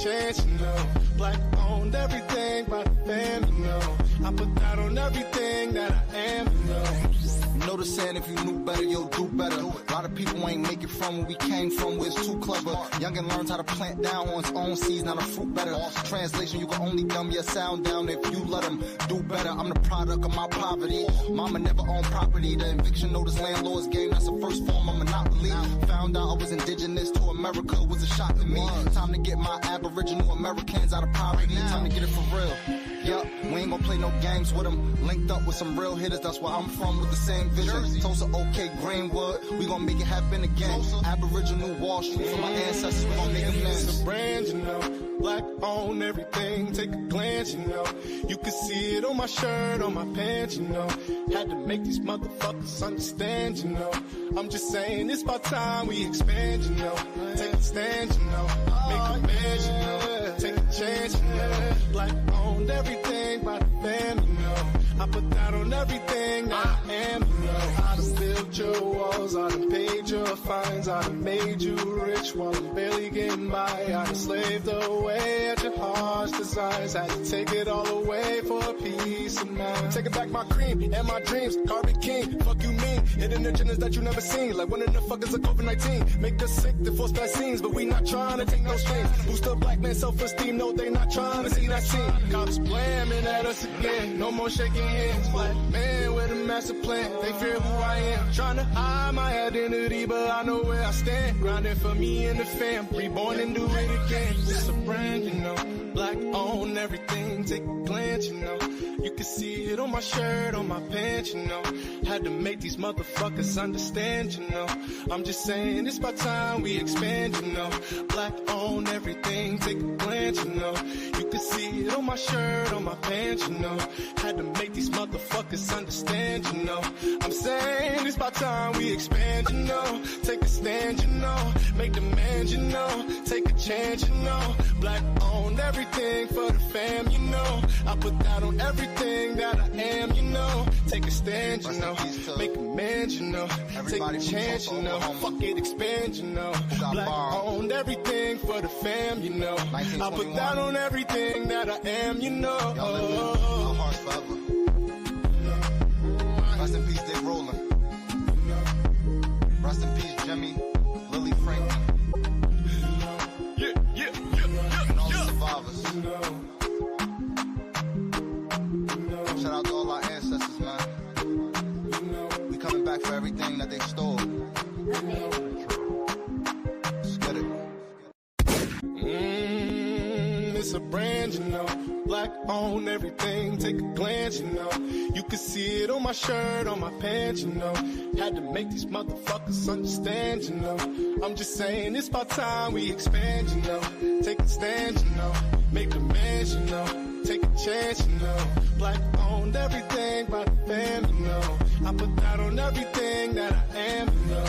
chance, you know. Black owned everything by the fam, you know. I put that on everything that I am, you know. You know the saying, if you knew better, you'll do better. A lot of people ain't make it from where we came from, where it's too clever. Youngin' learns how to plant down on its own seeds, not a fruit better. Translation, you can only dumb your sound down if you let them do better. I'm the product of my poverty. Mama never owned property. The eviction notice landlord's game, that's the first form of monopoly. Found out I was indigenous to America was a shock to me. Time to get my Aboriginal Americans out of poverty. Time to get it for real. Yup, we ain't gonna play no games with them. Linked up with some real hitters, that's where I'm from, with the same vision. Tulsa, OK, Greenwood, we gonna make it happen again. Aboriginal Wall Street, for my ancestors, we gonna make amends. It's a brand, you know. Black on everything, take a glance, you know. You can see it on my shirt, on my pants, you know. Had to make these motherfuckers understand, you know. I'm just saying, it's about time we expand, you know. Take a stand, you know. Make a bed, you know. Take a chance, you know. Black owned everything by the fam, you know. I put that on everything that I am, you know. I done built your walls, I done paid your fines, I done made you rich while I'm barely getting by. I done slaved away at your heart's desires, had to take it all away for a piece of mind. Taking back my cream and my dreams, Carvey King, fuck you mean. Hidden agendas that you never seen, like one of the fuckers of COVID-19. Make us sick, the force vaccines, but we not trying to take no strings. Boost up black man self-esteem, no they not trying to see that scene. Cops blaming at us again, no more shaking hands. Black man with a master plan, they fear who I am. Trying to hide my identity, but I know where I stand. Grinding for me and the fam, reborn and do it again. It's a brand, you know. Black on everything, take a glance, you know. You can see it on my shirt, on my pants, you know. Had to make these motherfuckers understand, you know. I'm just saying, it's about time we expand, you know. Black on everything, take a glance, you know. You can see it on my shirt, on my pants, you know. Had to make these motherfuckers understand, you know. I'm saying, it's about time we expand, you know. Take a stand, you know. Make demands, you know. Take a chance, you know. Black on everything for the fam, you know. I put that on everything that I am, you know. Take a stand, you know. Make amends, you know. Take a chance, you know. Fuck it, expand, you know. Black owned everything for the fam, you know. I put that on everything that I am, you know. Our hearts forever. Rest in peace, Dick Rowland. Rest in peace, Jimmy, Lily Franklin. And all the survivors. Shout out to all our ancestors, man. We coming back for everything that they stole. Let's get it. It's a brand, you know. Black on everything, take a glance, you know. You can see it on my shirt, on my pants, you know. Had to make these motherfuckers understand, you know. I'm just saying, it's about time we expand, you know. Take a stand, you know. Make demands, you know. Take a chance, you know. Black owned everything by the fam, you know. I put that on everything that I am, you know.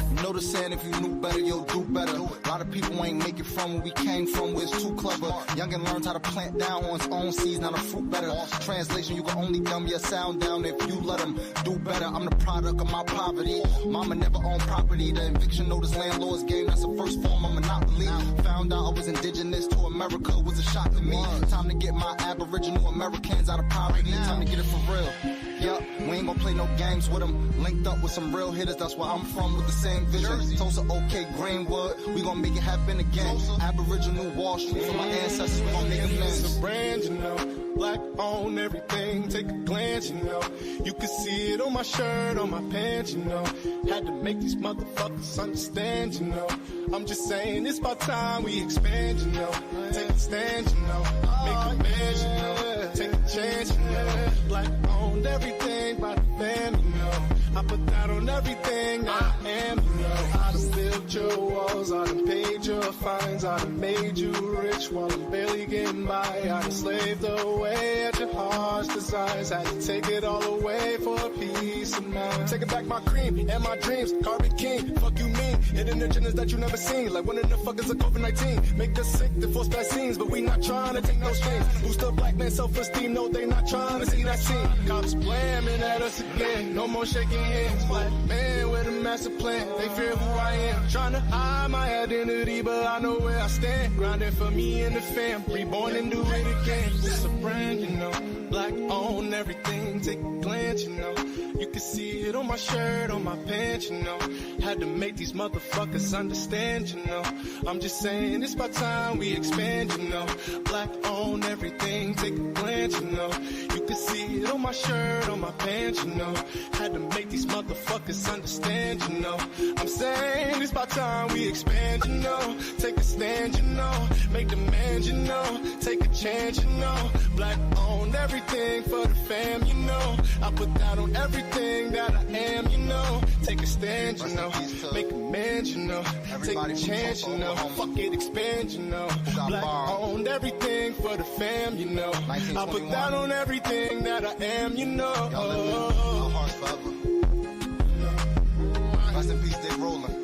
You know the saying, if you knew better, you'll do better. A lot of people ain't make it from where we came from, where it's too clever. Youngin' learns how to plant down on its own seeds, not a fruit better. Translation, you can only dumb your sound down if you let them do better. I'm the product of my poverty. Mama never owned property. The eviction notice landlord's game, that's the first form of monopoly. Found out I was indigenous to America was a shock to me. Time to get my Aboriginal Americans out of poverty. Time to get it for real. Yup, we ain't gonna play no games with them. Linked up with some real hitters, that's where I'm from, with the same vision. Tulsa, OK, Greenwood, we gonna make it happen again. Aboriginal Wall Street, for my ancestors, we gonna make amends. It's a brand, you know. Black on everything, take a glance, you know. You can see it on my shirt, on my pants, you know. Had to make these motherfuckers understand, you know. I'm just saying, it's about time we expand, you know. Take a stand, you know. Make a bed, you know. Take a chance, you know. Black owned everything by the fam, you know. I put that on everything that I am, you know. I done built your walls, I done paid your fines, I done made you rich while I'm barely getting by. I done slaved away at your heart's desires, had to take it all away for a piece of mind. Taking back my cream and my dreams, Carvey King, fuck you mean. Hidden agendas that you never seen, like one of the fuckers of COVID-19. Make us sick, the force vaccines, but we not trying to take no strings. Boost up black man self-esteem, no they not trying to see that scene. Cops blaming at us again, no more shaking hands. Black man with a master plan, they fear who I am. Trying to hide my identity, but I know where I stand. Grinding for me and the fam, reborn and do it again. It's a brand, you know. Black on everything, take a glance, you know. You can see it on my shirt, on my pants, you know. Had to make these motherfuckers understand, you know. I'm just saying it's about time we expand, you know. Black on everything, take a glance, you know. You can see it on my shirt, on my pants, you know. Had to make these motherfuckers understand, you know. I'm saying it's about time we expand, you know. Take a stand, you know. Make demands, you know. Take a chance, you know. Black on everything for the fam, you know. I put that on everything that I am, you know. Take a stand, you know. Make amends, you know. Take a chance, you know. Fuck it, expand, you know. Black on everything for the fam, you know. I put that on everything that I am, you know. Our hearts forever. Rest in peace, Dick Rowland.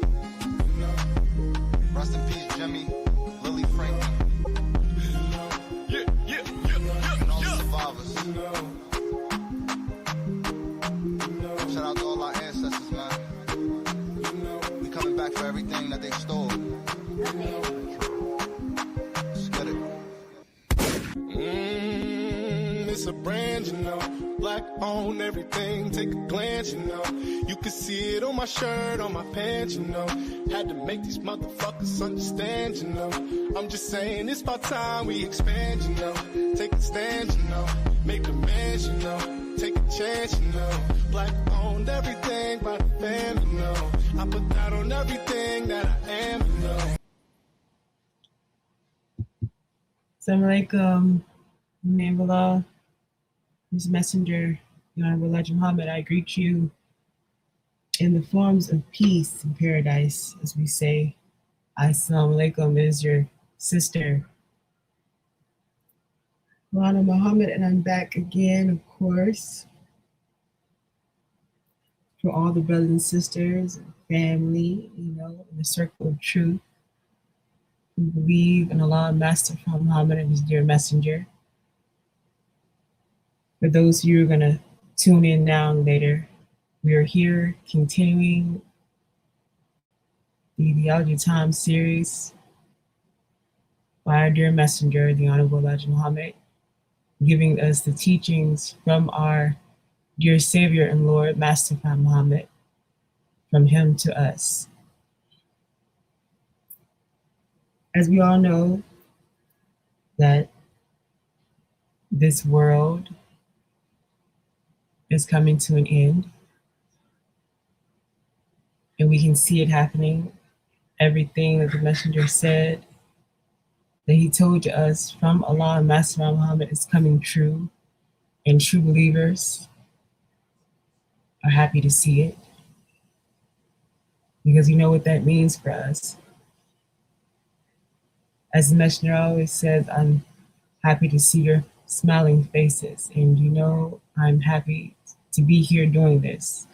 Rest in peace, Jimmy, Lily Franklin. And all the survivors. Shout out to all our ancestors, man. We coming back for everything that they stole. Let's get it. It's a brand, you know. Black on everything, take a glance, you know. You can see it on my shirt, on my pants, you know. Had to make these motherfuckers understand, you know. I'm just saying it's about time we expand, you know. Take a stand, you know. Make demands, you know. Take a chance, you know. Black on everything by the fam, you know. I put that on everything that I am, you know. Alaikum, in the name of Allah, His Messenger, the Honorable Elijah Muhammad, I greet you in the forms of peace and paradise, as we say. Assalamu alaikum is your sister, Rana Muhammad, and I'm back again, of course, for all the brothers and sisters and family, you know, in the circle of truth, who believe in Allah, Master Muhammad, and His dear messenger. For those of you who are going to tune in now and later, we are here continuing the Theology Time series by our dear messenger, the Honorable Elijah Muhammad, giving us the teachings from our dear Savior and Lord, Master Muhammad, from him to us. As we all know, that this world is coming to an end, and we can see it happening. Everything that the messenger said, that he told to us from Allah and Master Muhammad, is coming true, and true believers are happy to see it, because you know what that means for us. As the messenger always says, I'm happy to see your smiling faces, and you know I'm happy to be here doing this,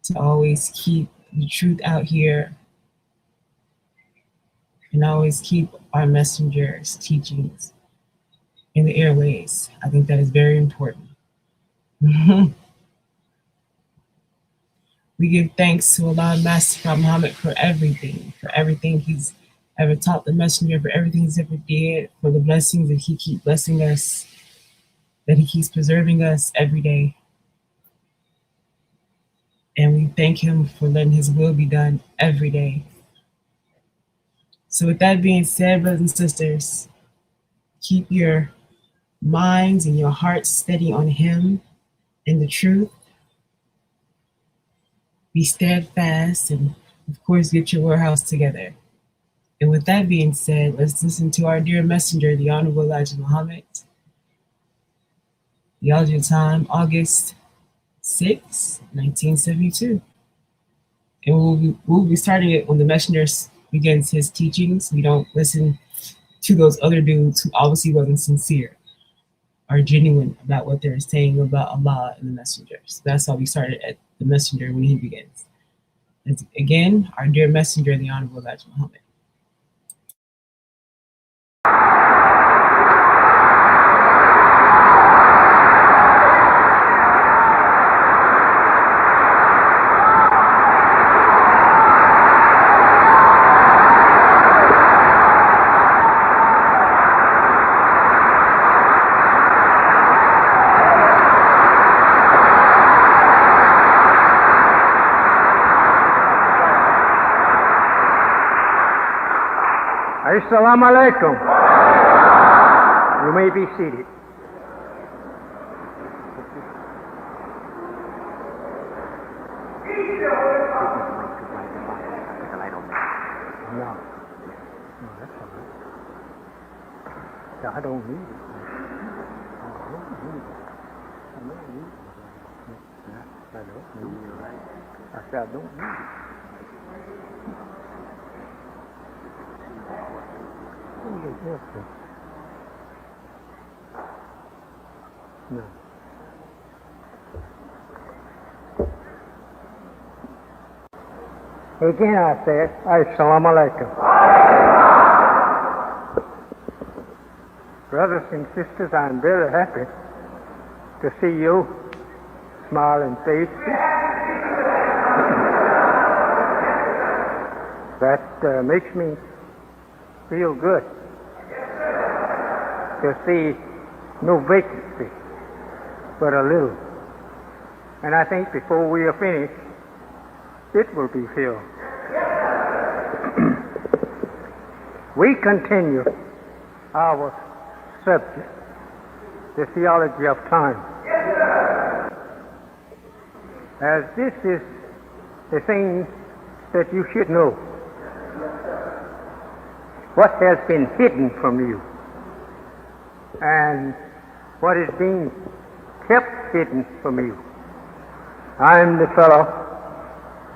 to always keep the truth out here and always keep our messenger's teachings in the airways. I think that is very important. We give thanks to Allah Master Muhammad for everything he's ever taught the messenger, for everything he's ever did, for the blessings that he keeps blessing us, that he keeps preserving us every day. And we thank him for letting his will be done every day. So with that being said, brothers and sisters, keep your minds and your hearts steady on him and the truth. Be steadfast, and of course, get your warehouse together. And with that being said, let's listen to our dear messenger, the Honorable Elijah Muhammad. Theology Time, August 6, 1972. And we'll be starting it when the messenger begins his teachings. We don't listen to those other dudes who obviously wasn't sincere or genuine about what they're saying about Allah and the messenger. So that's how we started at the messenger when he begins. And again, our dear messenger, the Honorable Elijah Muhammad. Assalamu alaikum. You may be seated. No, that's all right. I don't need it. I don't need it. I said I don't need it. No. Again I said, Assalamu alaikum. Brothers and sisters, I'm very happy to see you, smiling faces. That makes me feel good to see no vacancy, but a little. And I think before we are finished, it will be filled. We continue our subject, the theology of time. As this is the thing that you should know. What has been hidden from you and what is being kept hidden from you. I'm the fellow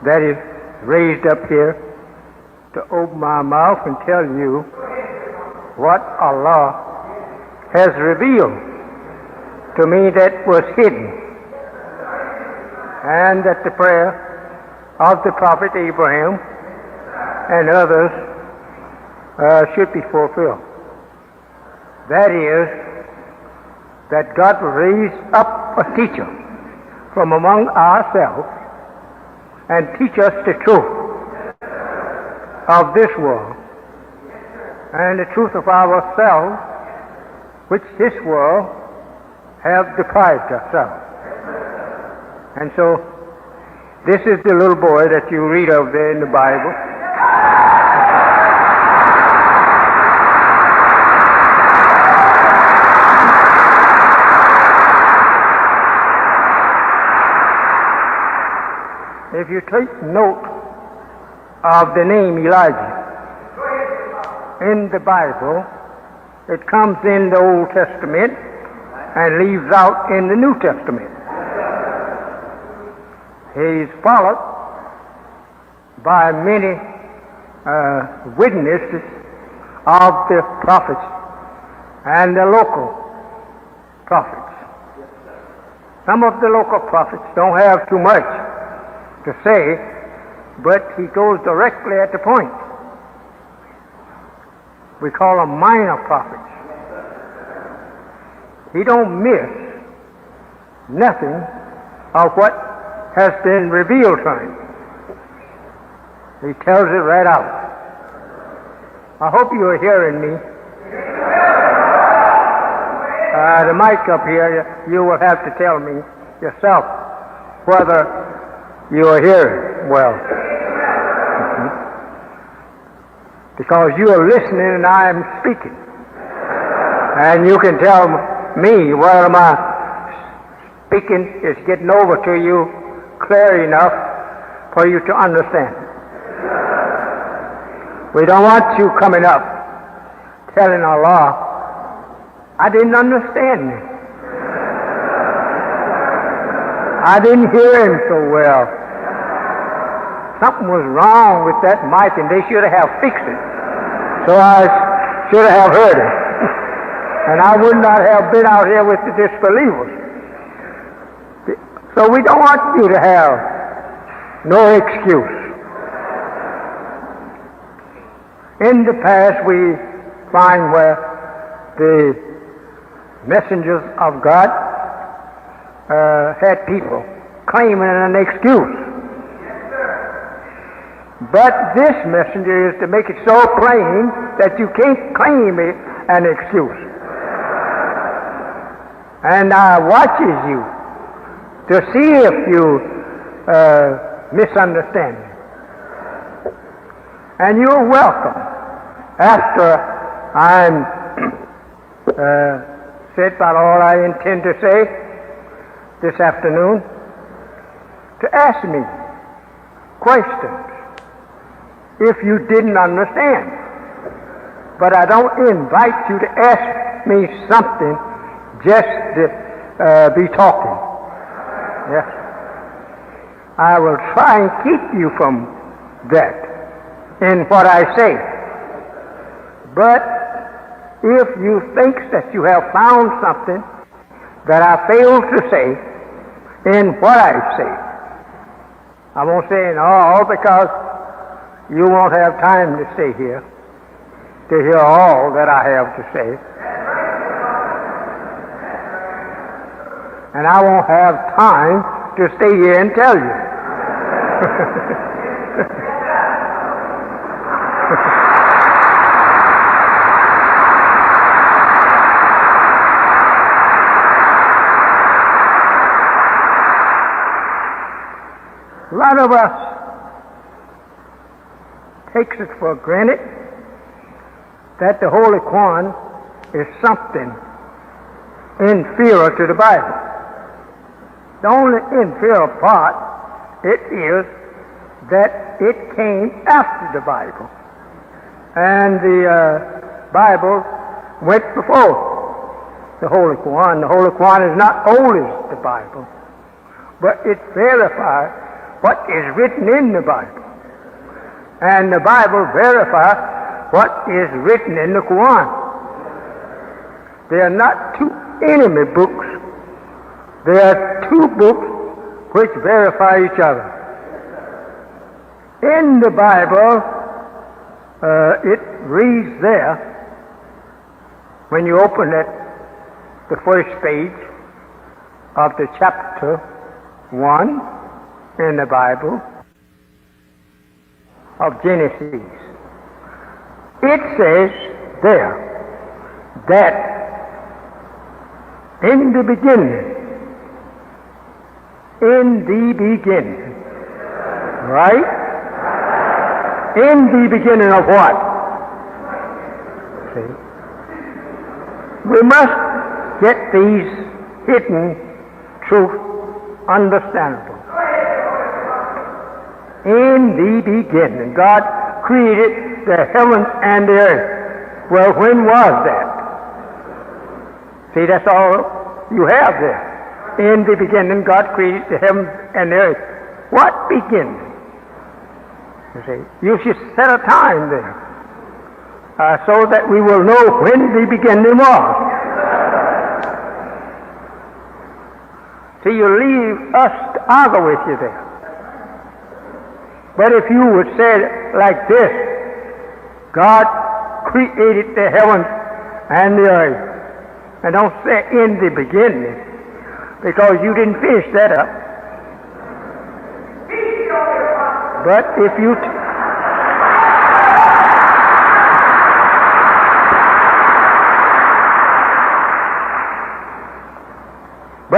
that is raised up here to open my mouth and tell you what Allah has revealed to me that was hidden, and that the prayer of the Prophet Abraham and others should be fulfilled. That is, that God will raise up a teacher from among ourselves and teach us the truth of this world and the truth of ourselves, which this world have deprived us of. And so, this is the little boy that you read of there in the Bible. If you take note of the name Elijah in the Bible, it comes in the Old Testament and leaves out in the New Testament. He's followed by many witnesses of the prophets and the local prophets. Some of the local prophets don't have too much to say, but he goes directly at the point. We call them minor prophets. He don't miss nothing of what has been revealed to him. He tells it right out. I hope you are hearing me. The mic up here, you will have to tell me yourself whether you are hearing well. Because you are listening and I am speaking. And you can tell me whether my speaking is getting over to you clear enough for you to understand. We don't want you coming up telling Allah, I didn't understand him. I didn't hear him so well. Something was wrong with that mic and they should have fixed it. So I should have heard it. And I would not have been out here with the disbelievers. So we don't want you to have no excuse. In the past we find where the messengers of God had people claiming an excuse. But this messenger is to make it so plain that you can't claim an excuse. And watches you to see if you misunderstand me. And you're welcome after I'm said about all I intend to say this afternoon, to ask me questions if you didn't understand. But I don't invite you to ask me something just to be talking. Yes. I will try and keep you from that in what I say. But if you think that you have found something that I failed to say in what I say, I won't say it all because you won't have time to stay here to hear all that I have to say. And I won't have time to stay here and tell you. A lot of us takes it for granted that the Holy Quran is something inferior to the Bible. The only inferior part it is that it came after the Bible, and the Bible went before the Holy Quran. The Holy Quran is not old as the Bible, but it verifies what is written in the Bible, and the Bible verifies what is written in the Quran. They are not two enemy books. They are two books which verify each other. In the Bible, it reads there, when you open it, the first page of the chapter 1 in the Bible of Genesis, it says there that in the beginning, right? In the beginning of what? See? We must get these hidden truths understandable. In the beginning, God created the heavens and the earth. Well, when was that? See, that's all you have there. In the beginning, God created the heavens and the earth. What beginning? You see, you should set a time there so that we will know when the beginning was. See, you leave us to argue with you there. But if you would say it like this, God created the heavens and the earth, and don't say in the beginning, because you didn't finish that up. But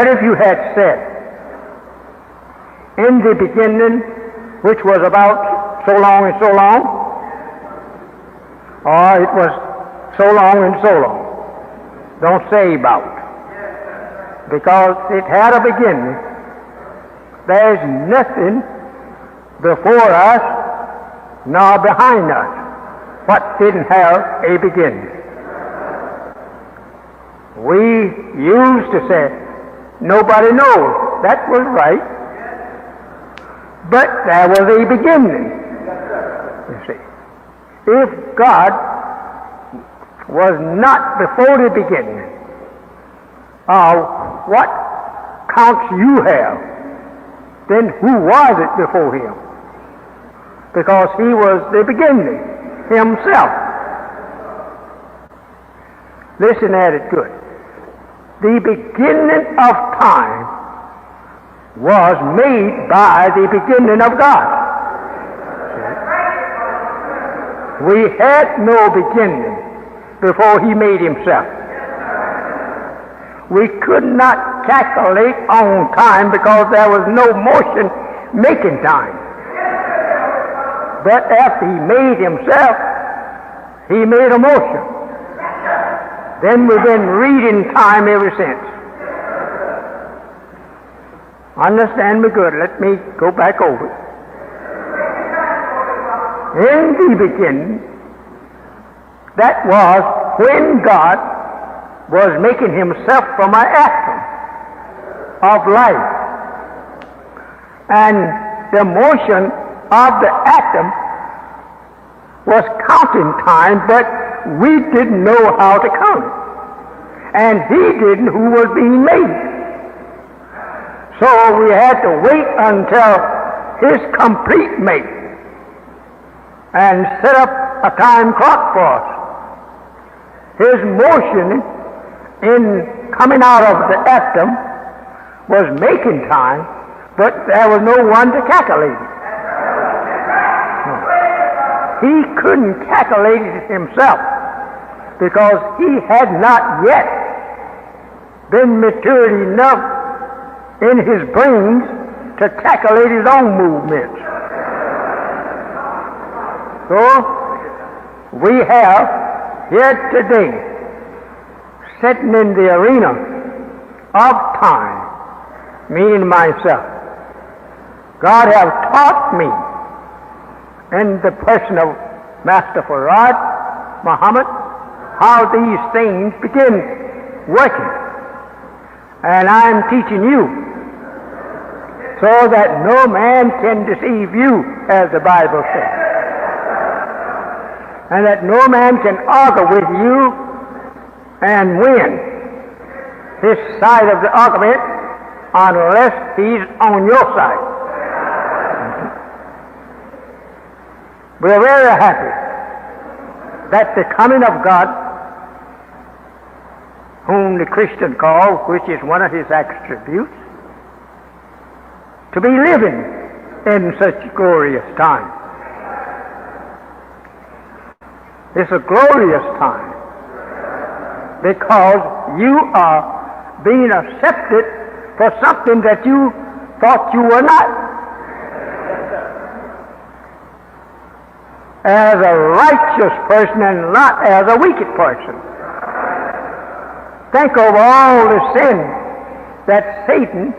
if you had said in the beginning, which was about so long and so long, or it was so long and so long, don't say about, because it had a beginning. There's nothing before us nor behind us what didn't have a beginning. We used to say, nobody knows. That was right. But there was a beginning, you see. If God was not before the beginning of what counts you have, then who was it before him? Because he was the beginning himself. Listen at it good. The beginning of time was made by the beginning of God. We had no beginning before he made himself. We could not calculate on time because there was no motion making time. But after he made himself, He made a motion. Then we've been reading time ever since. Understand me good. Let me go back over it. In the beginning, that was when God was making himself from an atom of life. And the motion of the atom was counting time, but we didn't know how to count it. And he didn't who was being made. So we had to wait until his complete make and set up a time clock for us. His motion in coming out of the atom was making time, but there was no one to calculate it. He couldn't calculate it himself because he had not yet been matured enough in his brains to calculate his own movements. So we have here today, sitting in the arena of time, meaning myself, God have taught me in the person of Master Farad, Muhammad, how these things begin working. And I'm teaching you so that no man can deceive you, as the Bible says. And that no man can argue with you and win his side of the argument unless he's on your side. We are very happy that the coming of God, whom the Christian calls, which is one of his attributes, to be living in such glorious time. It's a glorious time because you are being accepted for something that you thought you were not. As a righteous person and not as a wicked person. Think of all the sin that Satan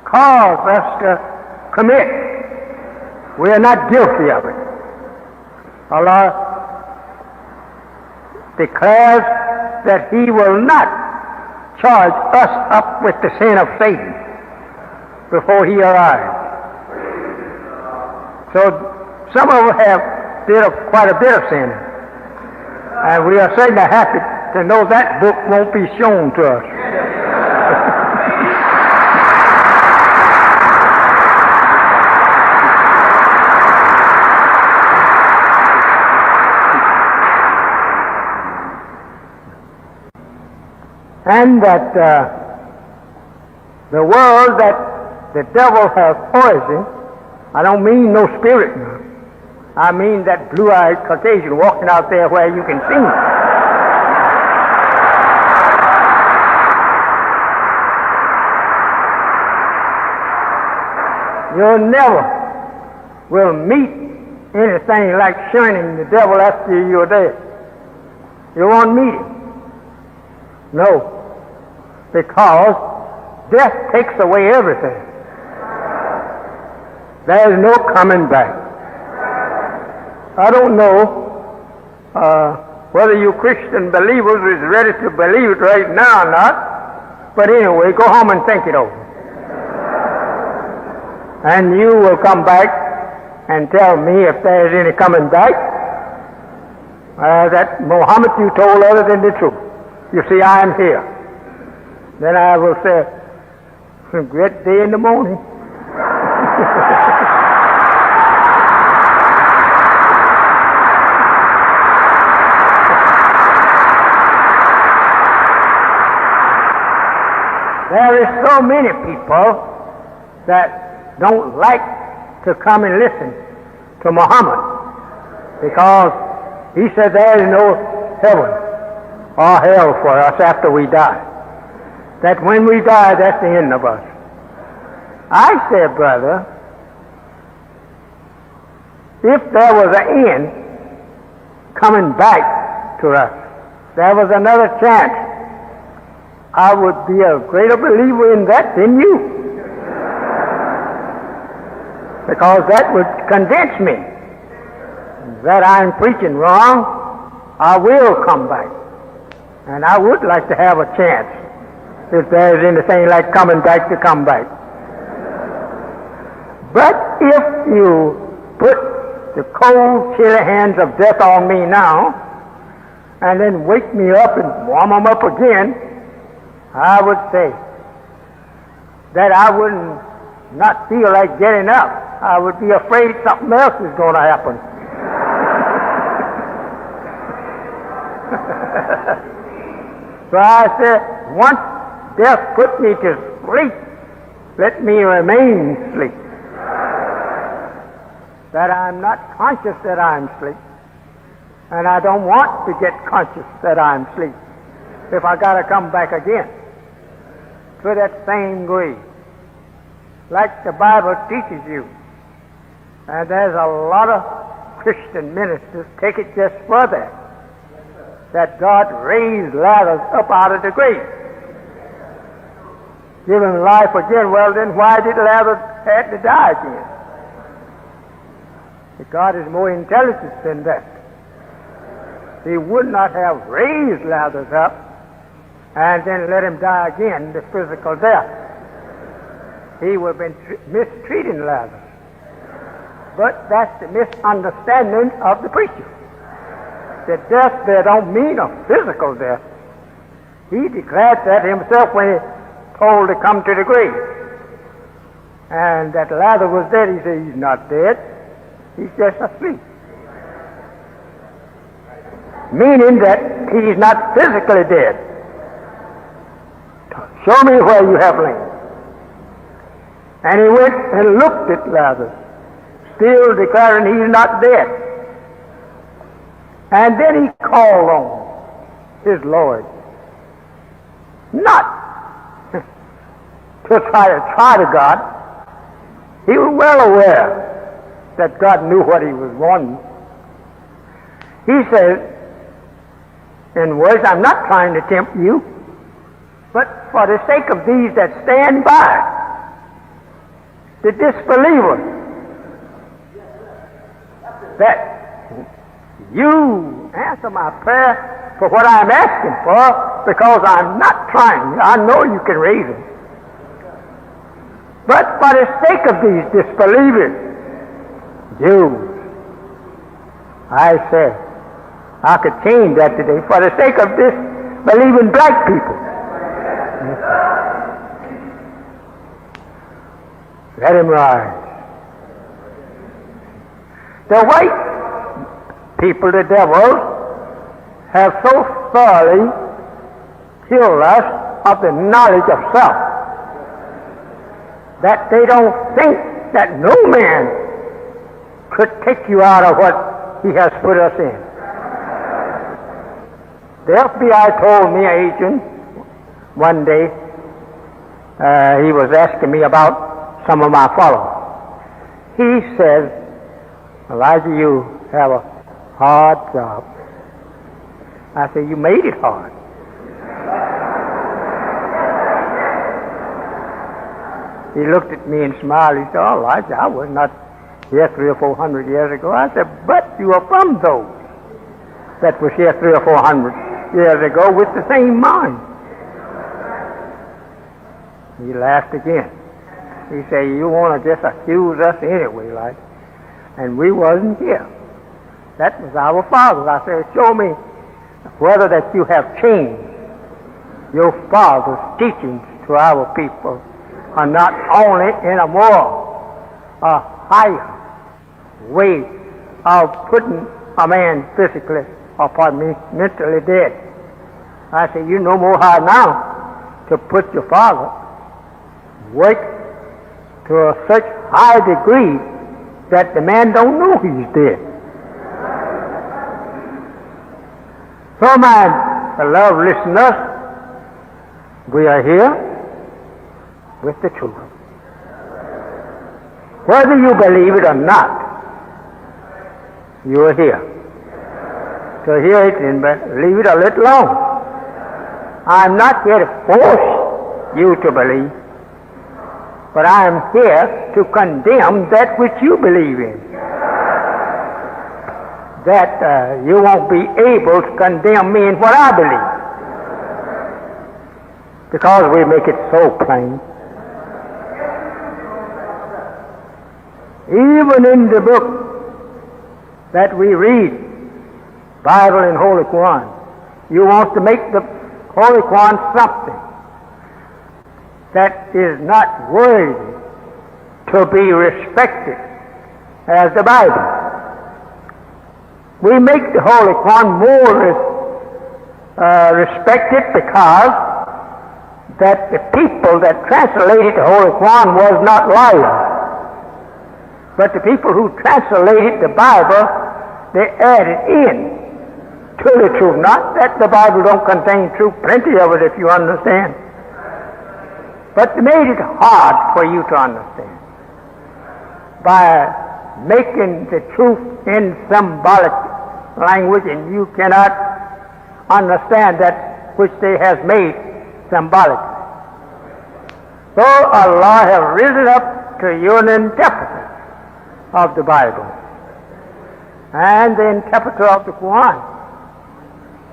caused us to commit. We are not guilty of it. Allah declares that he will not charge us up with the sin of Satan before he arrives. So some of us have did quite a bit of sin, and we are certainly happy to know that book won't be shown to us. And that the world that the devil has poisoned, I don't mean no spirit now. I mean that blue-eyed Caucasian walking out there where you can see him. You never will meet anything like shunning the devil after you're dead. You won't meet him. No. Because death takes away everything. There is no coming back. I don't know whether you Christian believers is ready to believe it right now or not, but anyway, go home and think it over. And you will come back and tell me if there is any coming back. That Muhammad you told other than the truth. You see, I am here. Then I will say, it's a great day in the morning. There is so many people that don't like to come and listen to Muhammad because he said there is no heaven or hell for us after we die. That when we die, that's the end of us. I said, brother, if there was an end coming back to us. There was another chance. I would be a greater believer in that than you. Because that would convince me that I'm preaching wrong. I will come back. And I would like to have a chance, if there is anything like coming back, to come back. But if you put the cold, chilly hands of death on me now, and then wake me up and warm them up again, I would say that I wouldn't not feel like getting up. I would be afraid something else is going to happen. So I said, once death put me to sleep, let me remain asleep. That I'm not conscious that I'm asleep. And I don't want to get conscious that I'm asleep if I got to come back again to that same grave, like the Bible teaches you. And there's a lot of Christian ministers take it just further, that God raised Lazarus up out of the grave, give him life again. Well, then why did Lazarus have to die again? God is more intelligent than that. He would not have raised Lazarus up and then let him die again, the physical death. He would have been mistreating Lazarus. But that's the misunderstanding of the preacher. The death there don't mean a physical death. He declared that himself when he told to come to the grave. And that Lazarus was dead. He said, he's not dead. He's just asleep. Meaning that he's not physically dead. Show me where you have lain. And he went and looked at Lazarus, still declaring he's not dead. And then he called on his Lord, not to try to God. He was well aware that God knew what he was wanting. He says, in words, I'm not trying to tempt you, but for the sake of these that stand by, the disbelievers, that you answer my prayer for what I'm asking for, because I'm not trying. I know you can raise him. But for the sake of these disbelievers, Jews, I said, I could change that today. For the sake of disbelieving black people, let him rise. The white people, the devils, have so thoroughly killed us of the knowledge of self that they don't think that no man could take you out of what he has put us in. The FBI told me, an agent, one day, he was asking me about some of my followers. He says, Elijah, you have a hard job. I said, you made it hard. He looked at me and smiled. He said, oh, Elijah, I was not here 300 or 400 years ago. I said, but you are from those that was here 300 or 400 years ago with the same mind. He laughed again. He said, you want to just accuse us anyway, like, and we wasn't here. That was our fathers. I said, show me whether that you have changed your fathers' teachings to our people, are not only in a higher way of putting a man physically, or pardon me, mentally dead. I say, you know more how now to put your father work to a such high degree that the man don't know he's dead. So my beloved listeners, we are here with the truth. Whether you believe it or not, you are here. to hear it and leave it a little alone. I'm not here to force you to believe, but I am here to condemn that which you believe in. That you won't be able to condemn me in what I believe, because we make it so plain. Even in the book that we read, Bible and Holy Quran, you want to make the Holy Quran something that is not worthy to be respected as the Bible. We make the Holy Quran more respected because that the people that translated the Holy Quran was not liars. But the people who translated the Bible, they added in to the truth. Not that the Bible don't contain truth, plenty of it if you understand. But they made it hard for you to understand by making the truth in symbolic language, and you cannot understand that which they has made symbolic. So Allah has risen up to you an interpreter of the Bible and the interpreter of the Quran,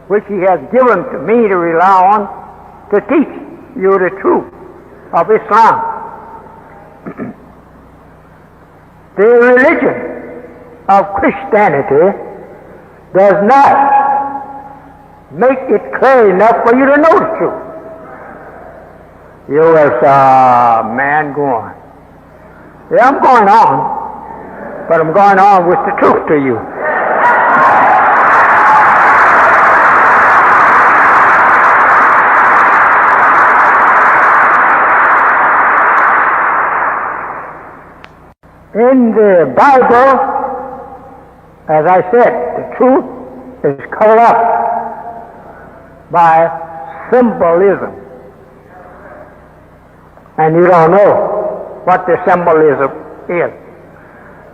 which He has given to me to rely on to teach you the truth of Islam. The religion of Christianity does not make it clear enough for you to know the truth. You will say, man, go on. Yeah, I'm going on, but I'm going on with the truth to you. In the Bible, as I said, the truth is covered up by symbolism. And you don't know what the symbolism is.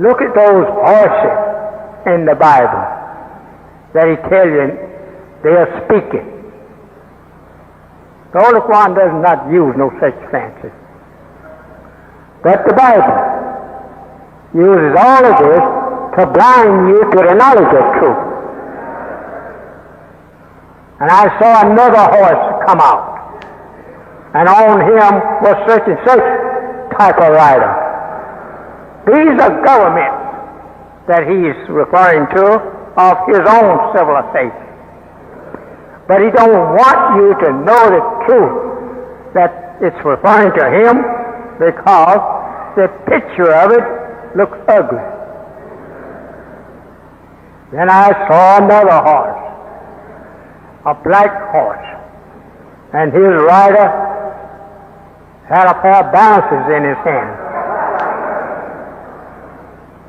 Look at those horses in the Bible that He tells you they are speaking. The Holy Quran does not use no such fancy. But the Bible uses all of this to blind you to the knowledge of truth. And I saw another horse come out, and on him was such and such type of rider. These are governments that he's referring to of his own civilization. But he don't want you to know the truth that it's referring to him, because the picture of it looks ugly. Then I saw another horse, a black horse, and his rider had a pair of balances in his hand.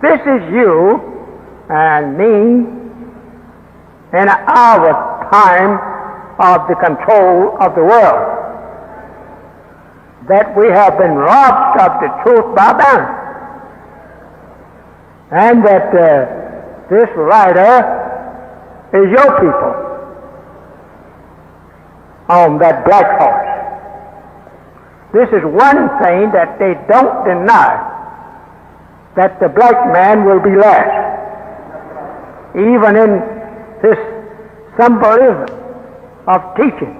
This is you and me in our time of the control of the world, that we have been robbed of the truth by balance. And that this rider is your people on that black horse. This is one thing that they don't deny, that the black man will be last. Even in this symbolism of teaching,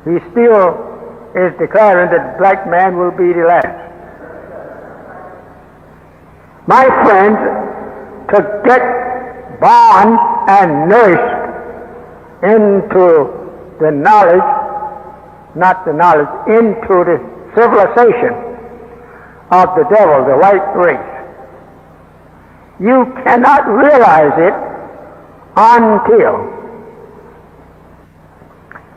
he still is declaring that the black man will be the last. My friends, to get born and nourished into the knowledge, not the knowledge, into the civilization of the devil, the white race, you cannot realize it until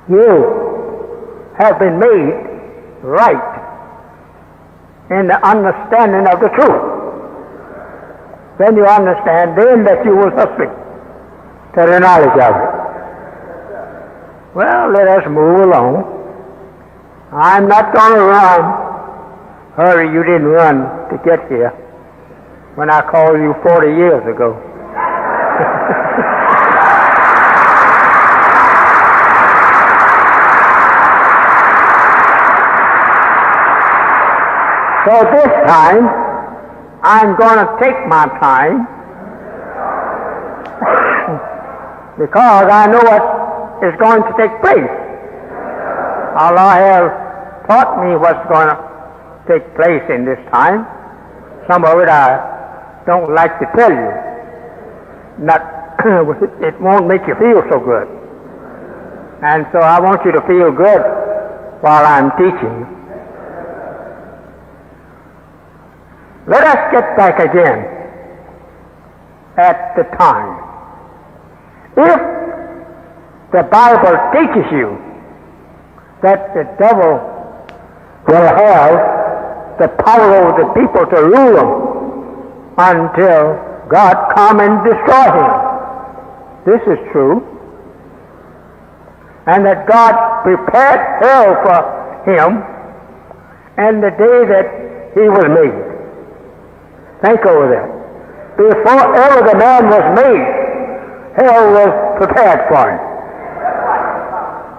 you have been made right in the understanding of the truth. Then you understand then that you will suffer to the knowledge of it. Well, let us move along. I'm not going to run. Hurry, you didn't run to get here when I called you 40 years ago. So this time, I'm going to take my time because I know what is going to take place. Allah has taught me what's going to take place in this time. Some of it I don't like to tell you. It won't make you feel so good. And so I want you to feel good while I'm teaching. Let us get back again at the time. If the Bible teaches you that the devil will have the power over the people to rule them until God come and destroy him, this is true, and that God prepared hell for him and the day that he was made. Think over that. Before ever the man was made, hell was prepared for him.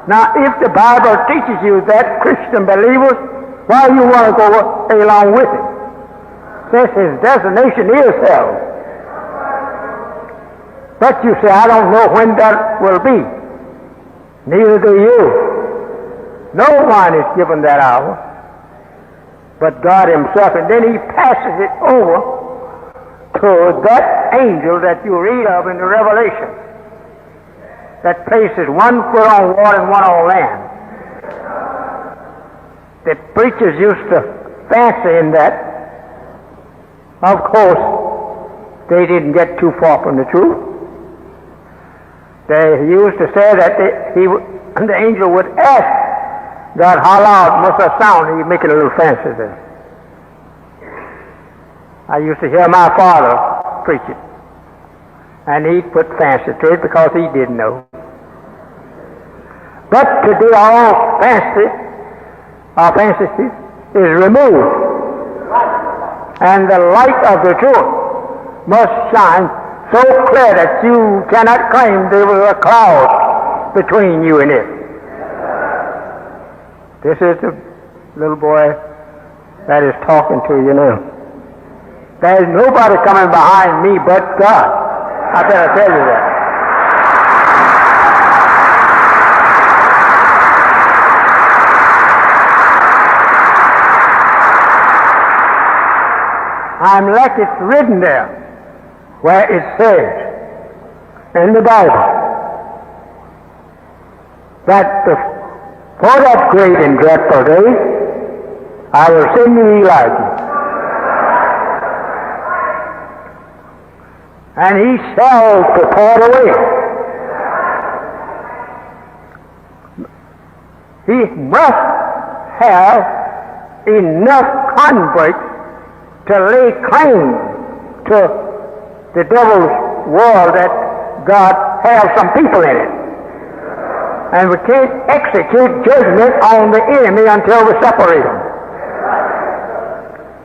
Now, if the Bible teaches you that, Christian believers, why you want to go along with it? Since his destination is hell. But you say, I don't know when that will be. Neither do you. No one is given that hour but God himself. And then he passes it over to that angel that you read of in the Revelation that places one foot on water and one on land. The preachers used to fancy in that. Of course, they didn't get too far from the truth. They used to say that the angel would ask God, how loud must I sound? He'd make it a little fancy there. I used to hear my father preach it, and he'd put fancy to it because he didn't know. But today all fancy is removed, and the light of the truth must shine so clear that you cannot claim there was a cloud between you and it. This is the little boy that is talking to you now. There is nobody coming behind me but God. I better tell you that. I'm like it's written there, where it says in the Bible that for that great and dreadful day, I will send you Elijah, and he shall prepare the way. He must have enough converts to lay claim to the devil's world that God has some people in it. And we can't execute judgment on the enemy until we separate them.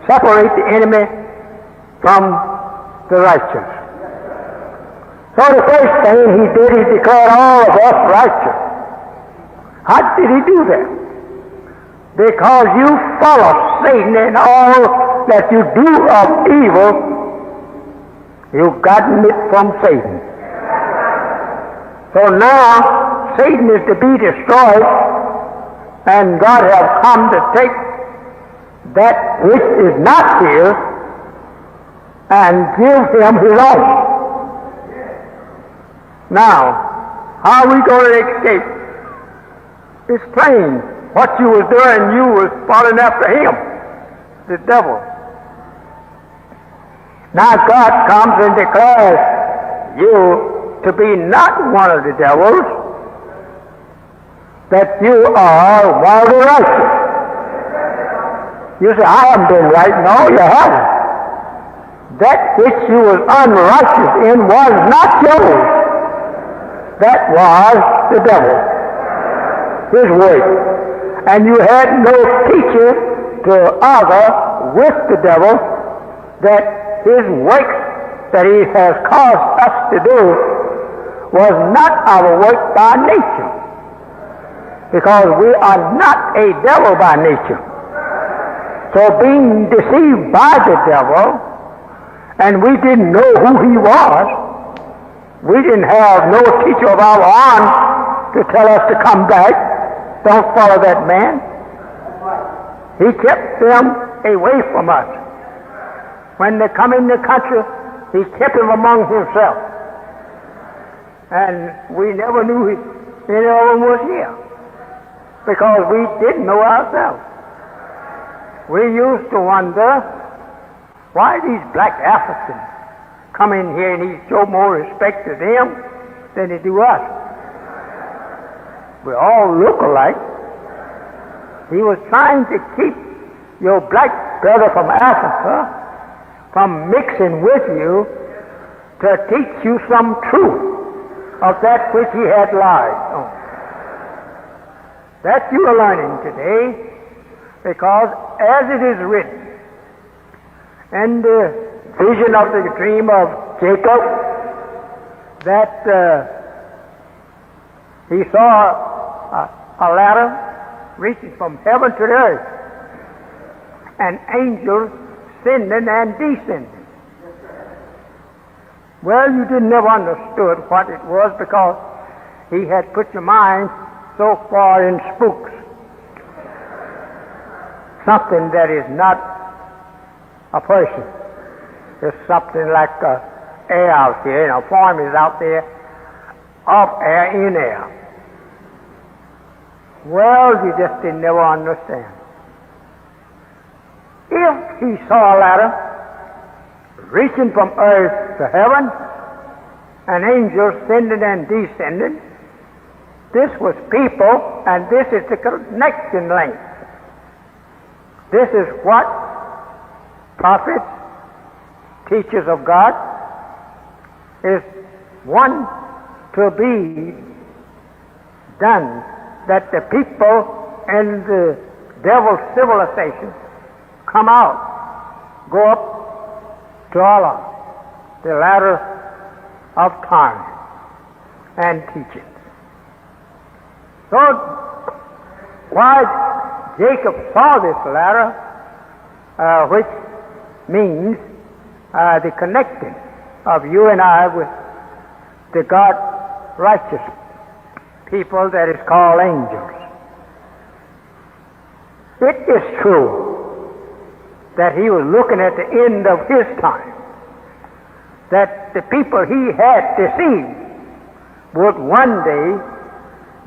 Separate the enemy from the righteous. So the first thing he did, he declared all of us righteous. How did he do that? Because you follow Satan in all that you do of evil, you've gotten it from Satan. So now, Satan is to be destroyed, and God has come to take that which is not his and give him his own. Now, how are we going to escape? It's plain. What you was doing, you was following after him, the devil. Now God comes and declares you to be not one of the devils, that you are one of the righteous. You say, I haven't been right. No, you haven't. That which you was unrighteous in was not yours. That was the devil, his work. And you had no teacher to argue with the devil that his works that he has caused us to do was not our work by nature. Because we are not a devil by nature. So being deceived by the devil, and we didn't know who he was, we didn't have no teacher of our own to tell us to come back. Don't follow that man. He kept them away from us. When they come in the country, he kept them among himself. And we never knew any of them was here because we didn't know ourselves. We used to wonder why these black Africans come in here and he show more respect to them than they do us. We all look alike. He was trying to keep your black brother from Africa from mixing with you to teach you some truth of that which he had lied on. That you are learning today, because as it is written in the vision of the dream of Jacob, that he saw a ladder reaching from heaven to the earth, and angels ascending and descending. Well, you didn't never understood what it was because he had put your mind so far in spooks. Something that is not a person. It's something like air out here, and a form is out there of air in air. Well, you just didn't never understand. If he saw a ladder reaching from earth to heaven, and angels ascending and descending, this was people, and this is the connecting link. This is what prophets, teachers of God, is one to be done, that the people in the devil's civilization come out, go up to Allah, the ladder of time and teachings. So, why Jacob saw this ladder, which means the connecting of you and I with the God righteous people that is called angels. It is true that he was looking at the end of his time, that the people he had deceived would one day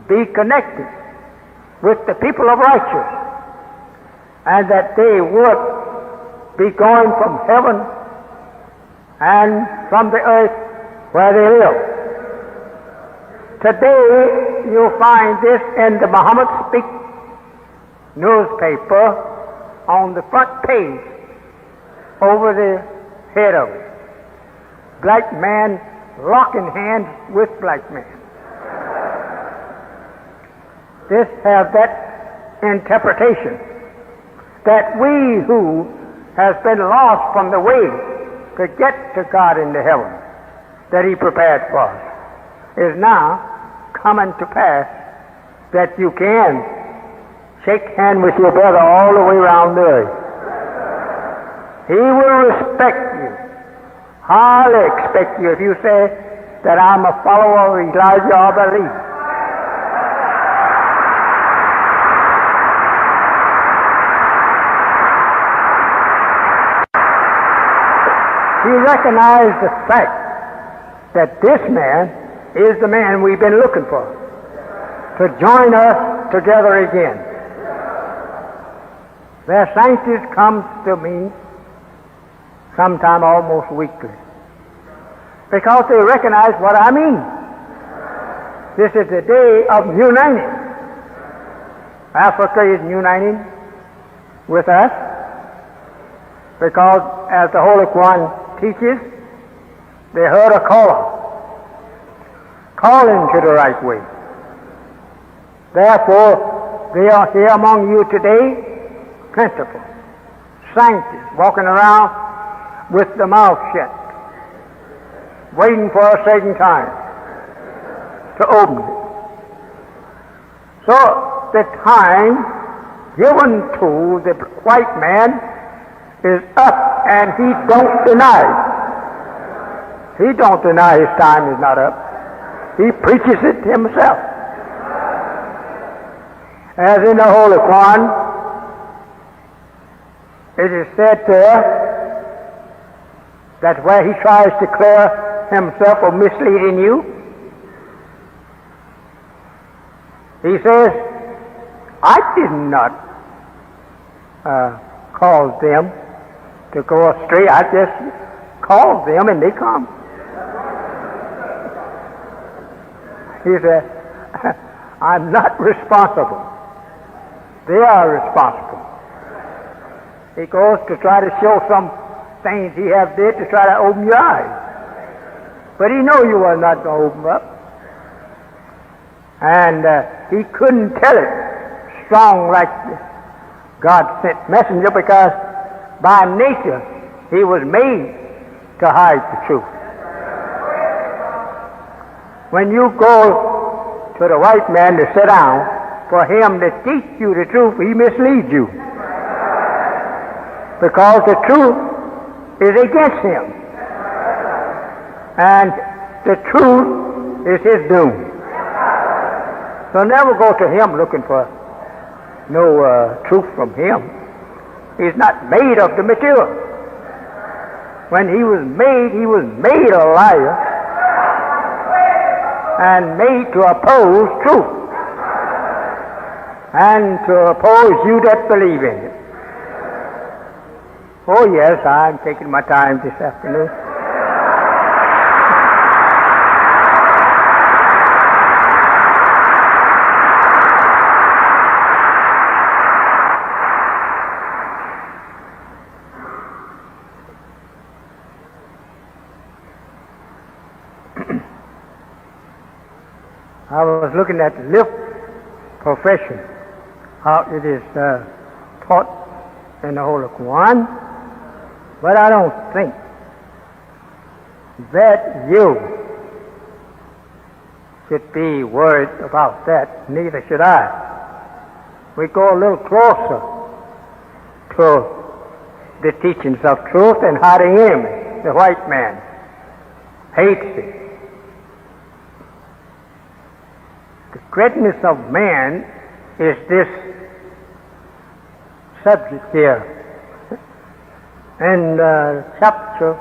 be connected with the people of righteousness, and that they would be going from heaven and from the earth where they live. Today you'll find this in the Muhammad Speak newspaper on the front page, over the head of it. Black man locking hands with black man. This has that interpretation, that we who has been lost from the way to get to God in the heaven that he prepared for us is now coming to pass, that you can shake hand with your brother all the way around the earth. He will respect you, highly expect you, if you say that I'm a follower of Elijah or believe. He recognized the fact that this man is the man we've been looking for, to join us together again. Their scientists come to me sometime almost weekly, because they recognize what I mean. This is the day of uniting. Africa is uniting with us, because as the Holy One teaches, they heard a caller calling to the right way. Therefore, they are here among you today, plentiful, scientists walking around with the mouth shut, waiting for a certain time to open it. So the time given to the white man is up, and he don't deny it. He don't deny his time is not up. He preaches it himself. As in the Holy Quran, it is said there that where he tries to clear himself of misleading you, he says, I did not cause them to go astray. I just called them and they come. He said, I'm not responsible. They are responsible. He goes to try to show some things he have did to try to open your eyes. But he know you are not going to open up. And he couldn't tell it strong like God sent messenger, because by nature he was made to hide the truth. When you go to the white man to sit down for him to teach you the truth, he misleads you, because the truth is against him, and the truth is his doom. So never go to him looking for no truth from him. He's not made of the material. When he was made a liar and made to oppose truth and to oppose you that believe in it. Oh yes, I'm taking my time this afternoon. I was looking at the lift profession, how it is taught in the Holy Quran, but I don't think that you should be worried about that, neither should I. We go a little closer to the teachings of truth and how the enemy, the white man, hates it. The greatness of man is this subject here. In chapter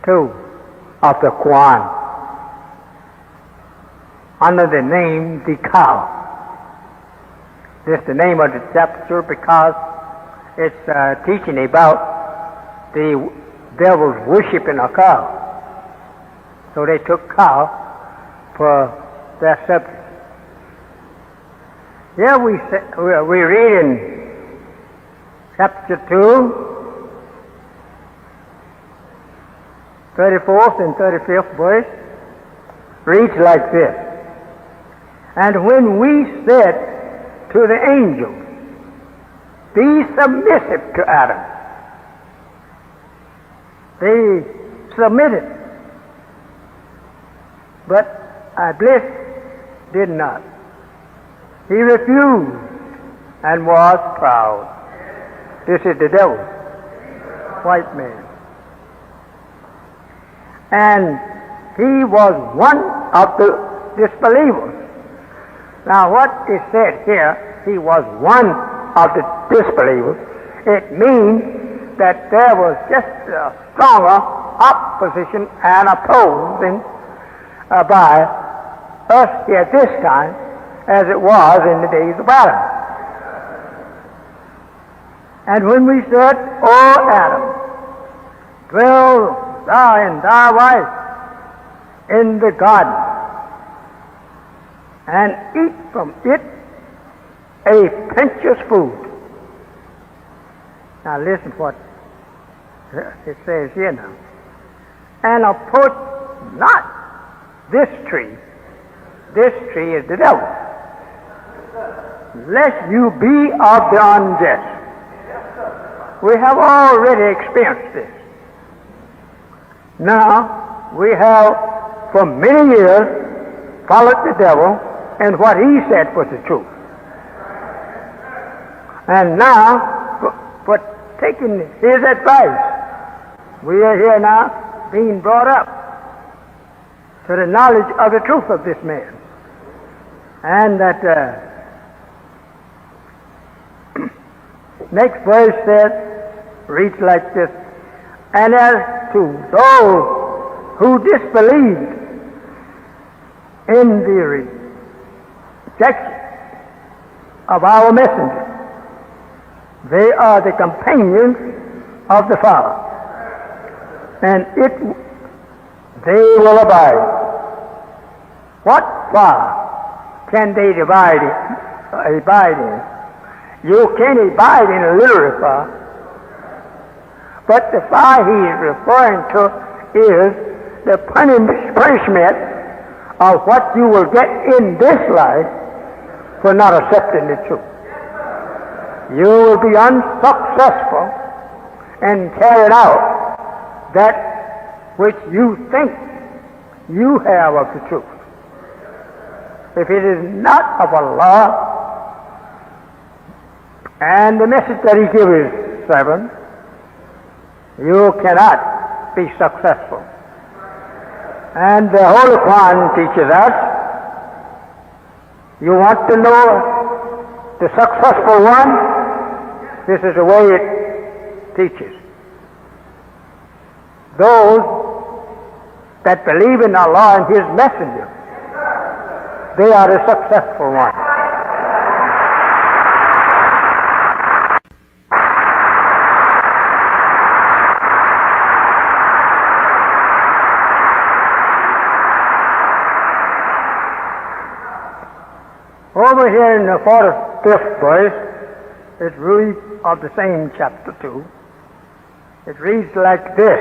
2 of the Quran, under the name the cow. This is the name of the chapter because it's teaching about the devils worshiping a cow. So they took cow for their subject. Here we read in chapter 2, 34th and 35th verse, reads like this. And when we said to the angels, be submissive to Adam, they submitted. But Iblis did not. He refused and was proud. This is the devil, white man. And he was one of the disbelievers. Now what is said here, he was one of the disbelievers, it means that there was just a stronger opposition and opposing by us here at this time as it was in the days of Adam. And when we said, O Adam, dwell thou and thy wife in the garden, and eat from it a plenteous food. Now listen what it says here now. And approach not this tree is the devil, lest you be of the unjust. We have already experienced this. Now, we have for many years followed the devil and what he said was the truth. And now, but taking his advice, we are here now being brought up to the knowledge of the truth of this man. And that next verse says, reads like this, and as to those who disbelieved in the rejection of our messenger, they are the companions of the Father, and they will abide. What fire can they abide in? You can abide in a literal fire, but the fire he is referring to is the punishment of what you will get in this life for not accepting the truth. You will be unsuccessful in carrying out that which you think you have of the truth. If it is not of Allah, and the message that he gives is 7, you cannot be successful. And the Holy Quran teaches us, you want to know the successful one? This is the way it teaches. Those that believe in Allah and His Messenger, they are the successful ones. Over here in the 45th verse, it reads of the same chapter 2. It reads like this.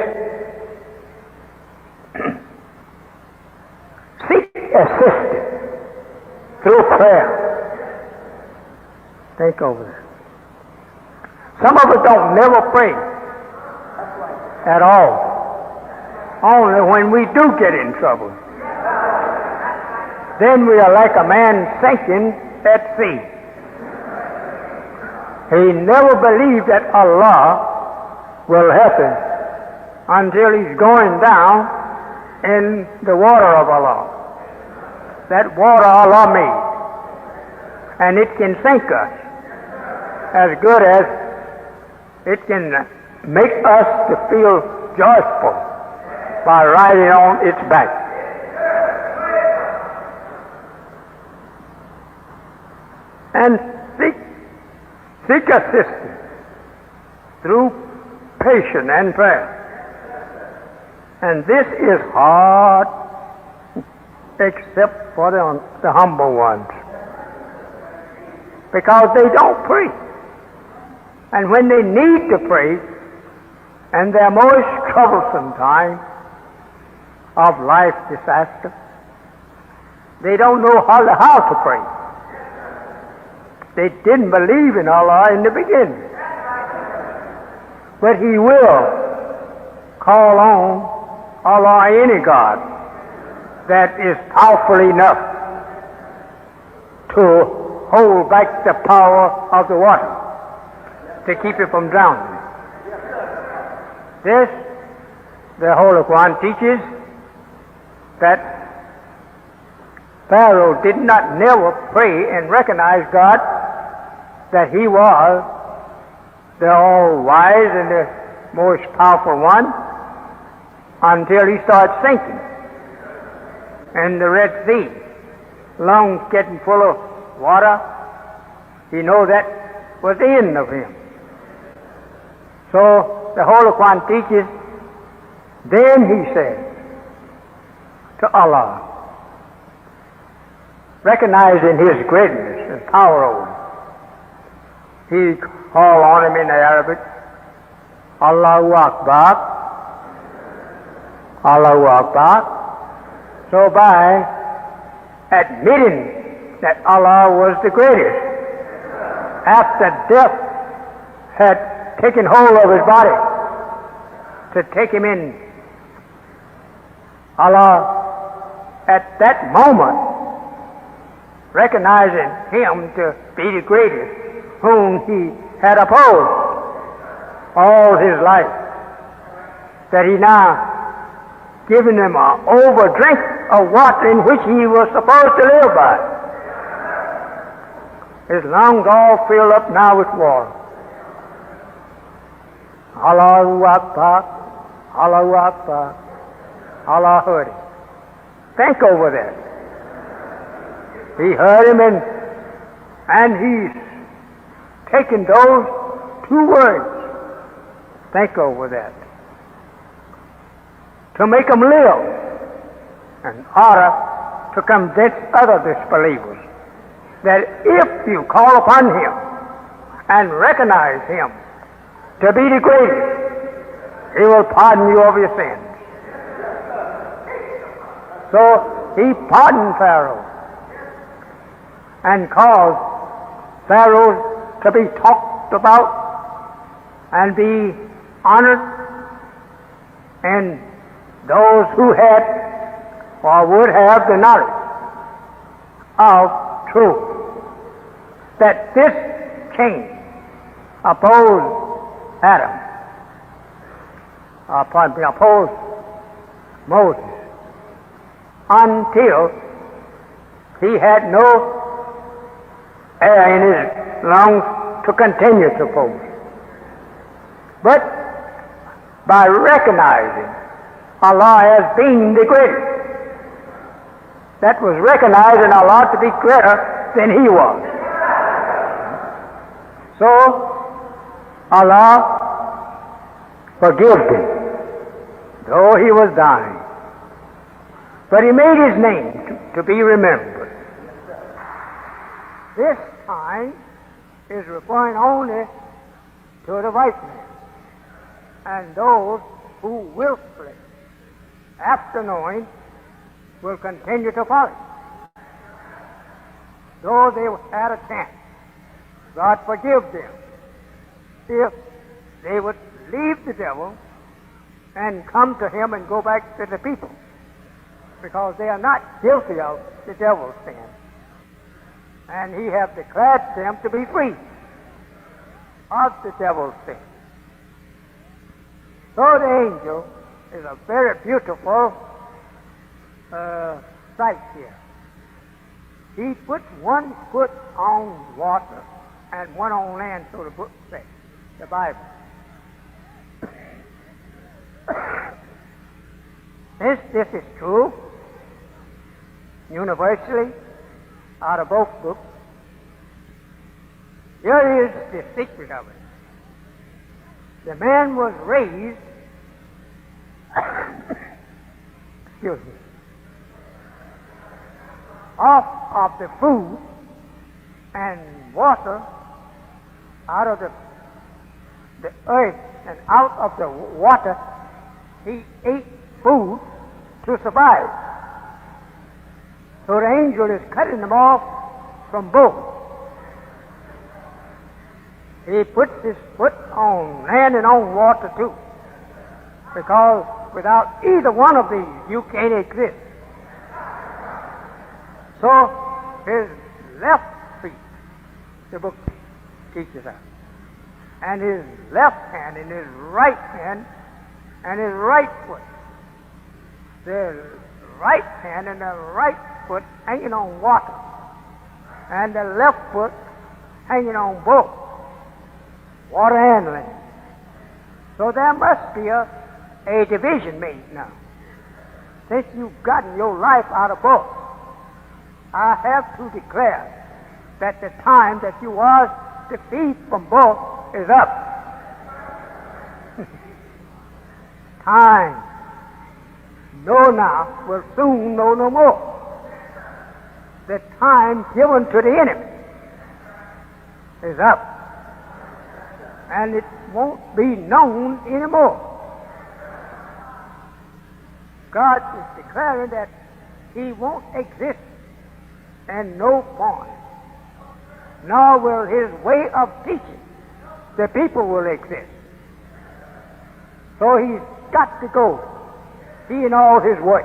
Seek assistance through prayer. Think over that. Some of us don't never pray at all. Only when we do get in trouble. Then we are like a man sinking at sea. He never believed that Allah will help him until he's going down in the water of Allah. That water Allah made. And it can sink us as good as it can make us to feel joyful by riding on its back. And seek assistance through patience and prayer. And this is hard except for the humble ones, because they don't pray. And when they need to pray, and their most troublesome time of life disaster, they don't know how to pray. They didn't believe in Allah in the beginning. But He will call on Allah, any God that is powerful enough to hold back the power of the water to keep it from drowning. This, the Holy Quran teaches that Pharaoh did not never pray and recognize God, that He was the all-wise and the most powerful one, until he started sinking. And the Red Sea, lungs getting full of water, he knew that was the end of him. So the Holy Quran teaches, then he said to Allah, recognizing His greatness and power over him, he called on him in Arabic, Allahu Akbar, Allahu Akbar. So by admitting that Allah was the greatest, after death had taken hold of his body to take him in, Allah at that moment recognizing him to be the greatest, whom he had opposed all his life, that he now given him an overdrink of water in which he was supposed to live by. His lungs all filled up now with water. Allahu Akbar, Allahu Akbar, Allah heard him. Think over that. He heard him and he's taken those two words. Think over that. To make them live in order to convince other disbelievers that if you call upon him and recognize him to be the greatest, he will pardon you of your sins. So he pardoned Pharaoh and caused Pharaoh to be talked about and be honored, and those who had or would have the knowledge of truth, that this king opposed Adam, opposed Moses, until he had no air in his lungs to continue to oppose. But by recognizing Allah as being the greatest, that was recognizing Allah to be greater than he was. So Allah forgave him, though he was dying. But he made his name to be remembered. This time is referring only to the white man and those who willfully, after knowing, will continue to follow. Though they had a chance, God forgive them if they would leave the devil and come to him and go back to the people, because they are not guilty of the devil's sin, and he have declared them to be free of the devil's sin. So the angel is a very beautiful sight here. He puts one foot on water and one on land, so the book says, the Bible. This is true universally out of both books. Here is the secret of it. The man was raised excuse me, off of the food and water out of the earth, and out of the water he ate food to survive. So the angel is cutting them off from both. He puts his foot on land and on water too, because without either one of these you can't exist. So his left feet, the book teaches us, and his left hand and his right hand and his right foot, the right hand and the right foot hanging on water, and the left foot hanging on both water and land. So there must be a division made now. Since you've gotten your life out of both, I have to declare that the time that you was to feed from both is up. Time, know now, will soon know no more. The time given to the enemy is up, and it won't be known anymore. God is declaring that he won't exist in no form, nor will his way of teaching the people will exist. So he's got to go, he and all his work.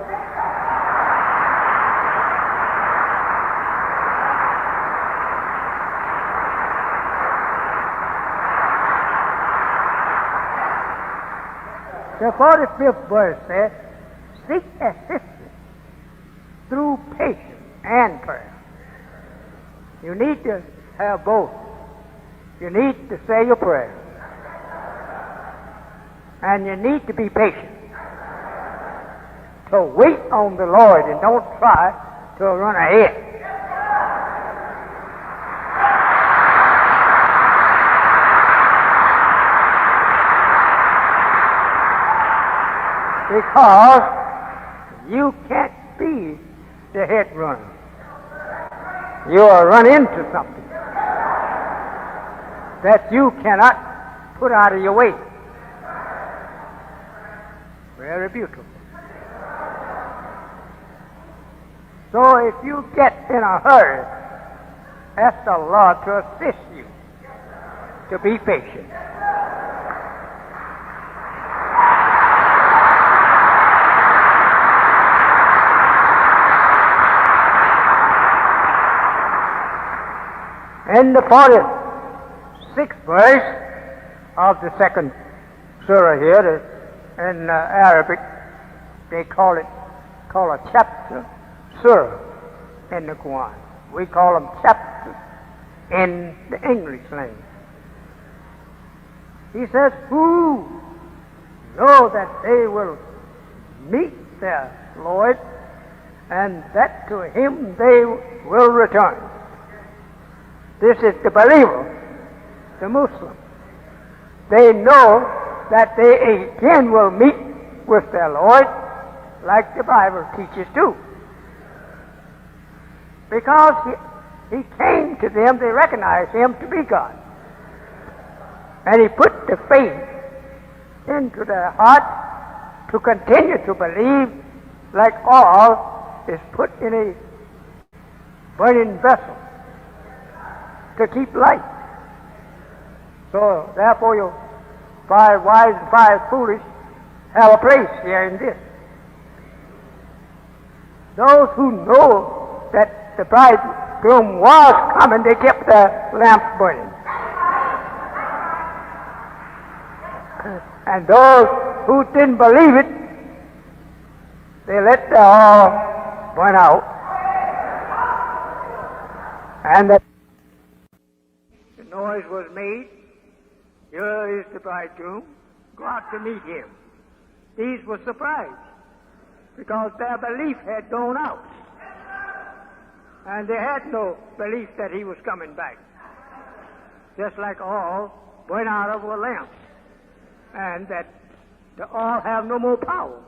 The 45th verse says, seek assistance through patience and prayer. You need to have both. You need to say your prayer. And you need to be patient. So wait on the Lord and don't try to run ahead. Because you can't be the head runner. You'll run into something that you cannot put out of your way. Very beautiful. So if you get in a hurry, ask the Lord to assist you to be patient. In the 46th verse of the second surah here, in Arabic, they call a chapter surah in the Quran. We call them chapters in the English language. He says, who know that they will meet their Lord, and that to him they will return. This is the believer, the Muslim. They know that they again will meet with their Lord, like the Bible teaches too. Because he came to them, they recognized him to be God. And he put the faith into their heart to continue to believe, like oil is put in a burning vessel to keep light. So therefore you 5 wise and 5 foolish have a place here in this. Those who know that the bridegroom was coming, they kept their lamps burning. And those who didn't believe it, they let their oil burn out. And the noise was made. Here is the bridegroom. Go out to meet him. These were surprised because their belief had gone out. And they had no belief that he was coming back. Just like oil went out of a lamp. And that the oil have no more power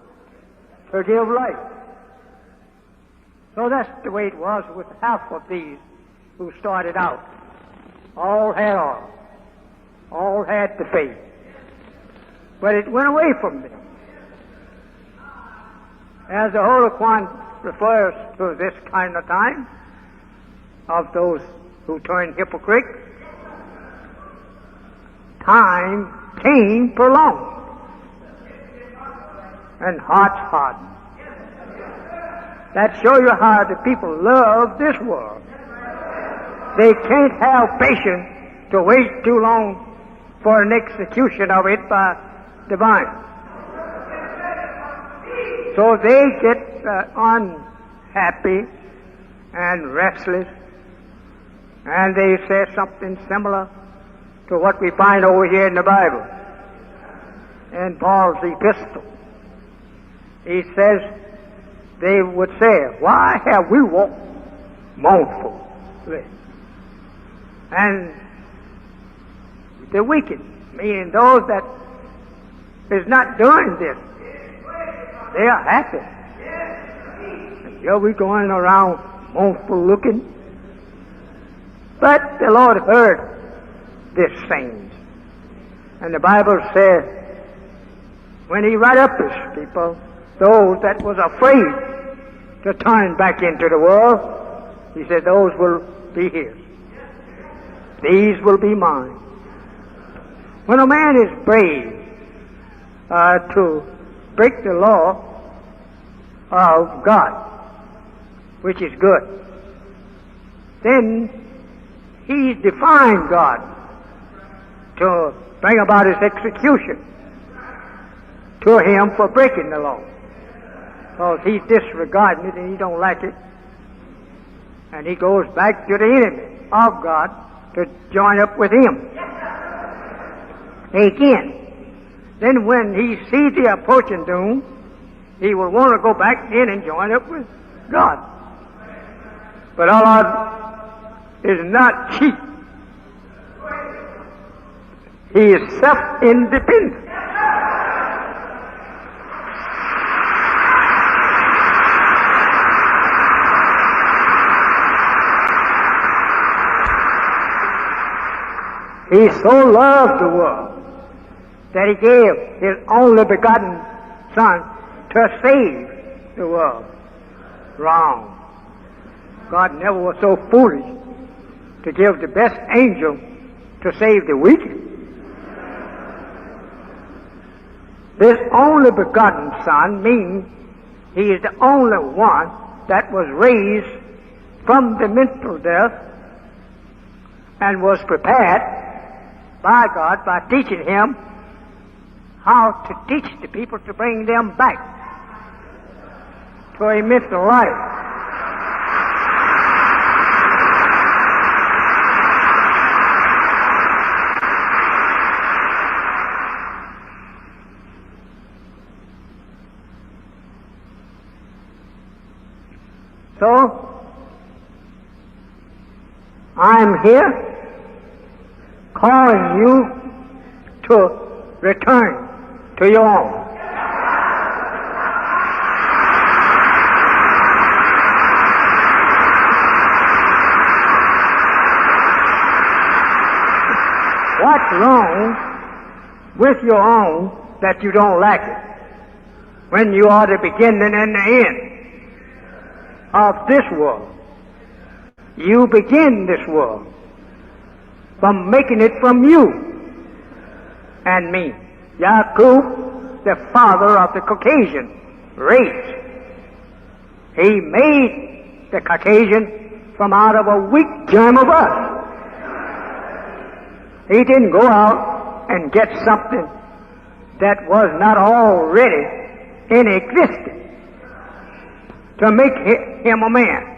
to give light. So that's the way it was with half of these who started out. All had oil. All had the faith. But it went away from them. As the Holy Quran refers to this kind of time of those who turned hypocrite, time came prolonged and hearts hardened. That shows you how the people love this world. They can't have patience to wait too long for an execution of it by divine. So they get unhappy and restless, and they say something similar to what we find over here in the Bible. In Paul's epistle, he says, they would say, why have we walked mournfully? And the wicked, meaning those that is not doing this, they are happy. And here we going around mournful looking. But the Lord heard this saying. And the Bible says, when he write up his people, those that was afraid to turn back into the world, he said, those will be his. These will be mine. When a man is brave to break the law of God, which is good, then he's defying God to bring about his execution, to him for breaking the law. Because he's disregarding it and he don't like it. And he goes back to the enemy of God to join up with him. Again. Then when he sees the approaching doom, he will want to go back in and join up with God. But Allah is not cheap. He is self-independent. He so loved the world that he gave his only begotten Son to save the world. Wrong. God never was so foolish to give the best angel to save the weakest. This only begotten Son means he is the only one that was raised from the mental death and was prepared by God by teaching him how to teach the people to bring them back to a mental life. So, I'm here calling you to return to your own. What's wrong with your own that you don't like it when you are the beginning and the end of this world? You begin this world from making it from you and me. Yaqub, the father of the Caucasian race, he made the Caucasian from out of a weak germ of us. He didn't go out and get something that was not already in existence to make him a man.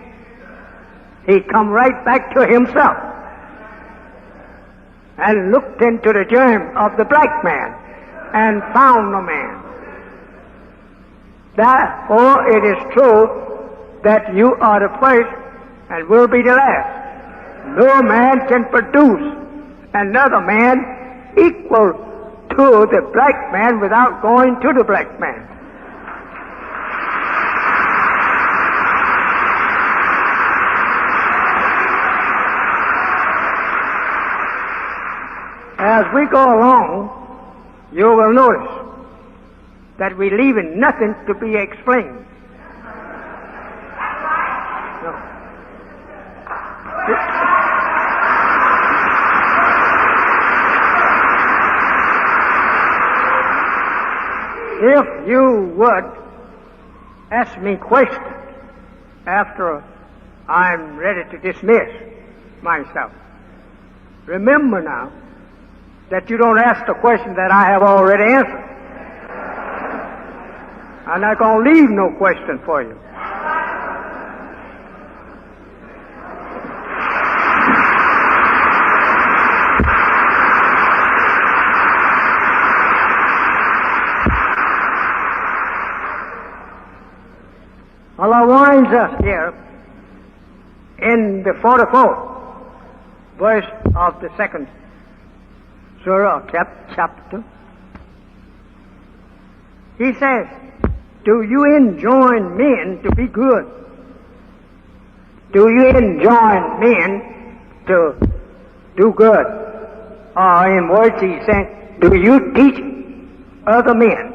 He come right back to himself and looked into the germ of the black man and found no man. Therefore it is true that you are the first and will be the last. No man can produce another man equal to the black man without going to the black man. As we go along, you will notice that we're leaving nothing to be explained. No. If you would ask me questions after I'm ready to dismiss myself, remember now that you don't ask the question that I have already answered. I'm not going to leave no question for you. Allah warns us here in the 44th verse of the second surah, chapter. He says, do you enjoin men to be good? Do you enjoin men to do good? Or in words he said, do you teach other men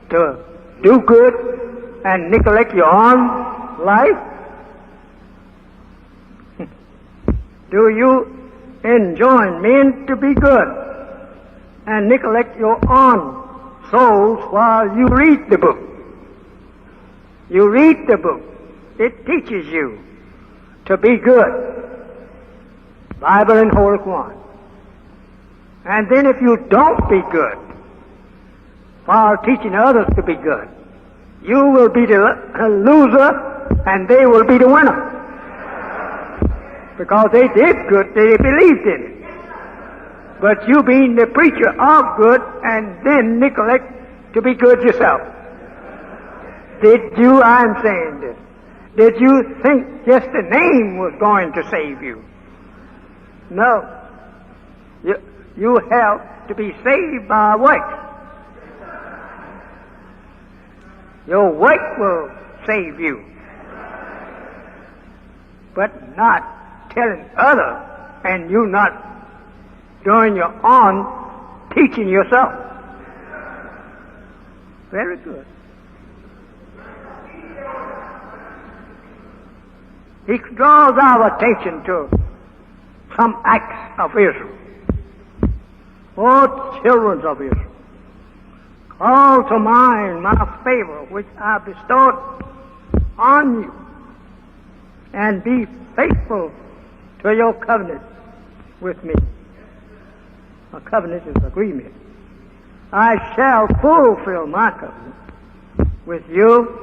to do good and neglect your own life? Do you enjoin men to be good and neglect your own souls while you read the book? You read the book. It teaches you to be good. Bible and Holy Quran. And then if you don't be good, for teaching others to be good. You will be the loser and they will be the winner. Because they did good, they believed in it. But you being the preacher of good and then neglect to be good yourself. I'm saying this, did you think just the name was going to save you? No. You have to be saved by works. Your work will save you. But not telling others and you not doing your own teaching yourself. Very good. He draws our attention to some acts of Israel. O children of Israel, call to mind my favor which I bestowed on you, and be faithful to your covenant with me. A covenant is agreement. I shall fulfill my covenant with you,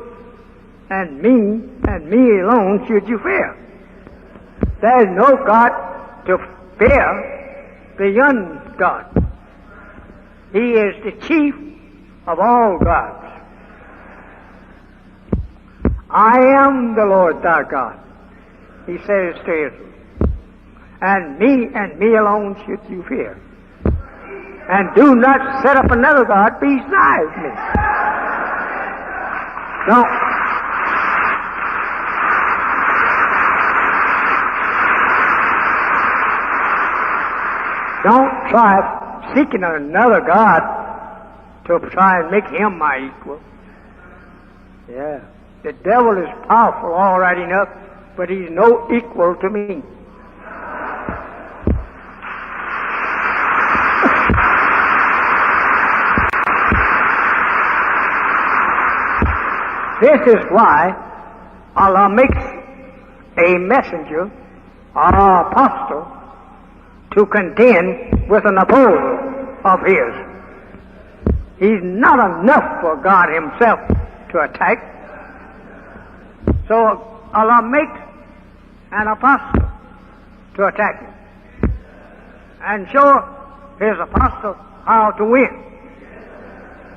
and me alone should you fear. There is no God to fear beyond God. He is the chief of all gods. I am the Lord thy God, he says to Israel, and me alone should you fear. And do not set up another God besides me. Don't try seeking another God to try and make him my equal. Yeah. The devil is powerful all right enough, but he's no equal to me. This is why Allah makes a messenger or apostle to contend with an opposer of his. He's not enough for God himself to attack. So Allah makes an apostle to attack him and show his apostle how to win.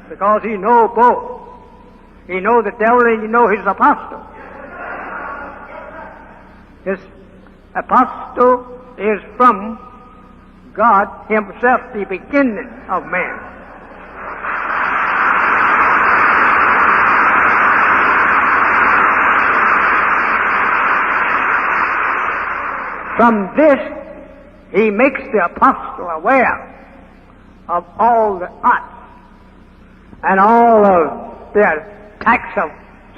Because he knows both. He knows the devil and he knows his apostle. His apostle is from God himself, the beginning of man. From this, he makes the apostle aware of all the arts and all of the attacks of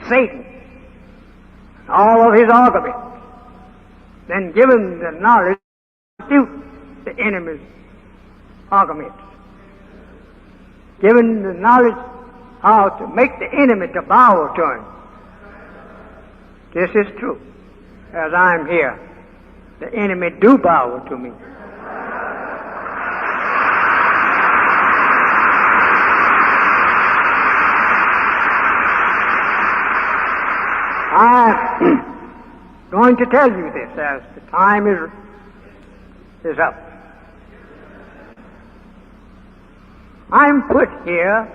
Satan, all of his arguments, then give him the knowledge to refute the enemy's arguments. Give him the knowledge how to make the enemy to bow to him. This is true. As I'm here, the enemy do bow to me. I'm going to tell you this as the time is up. I'm put here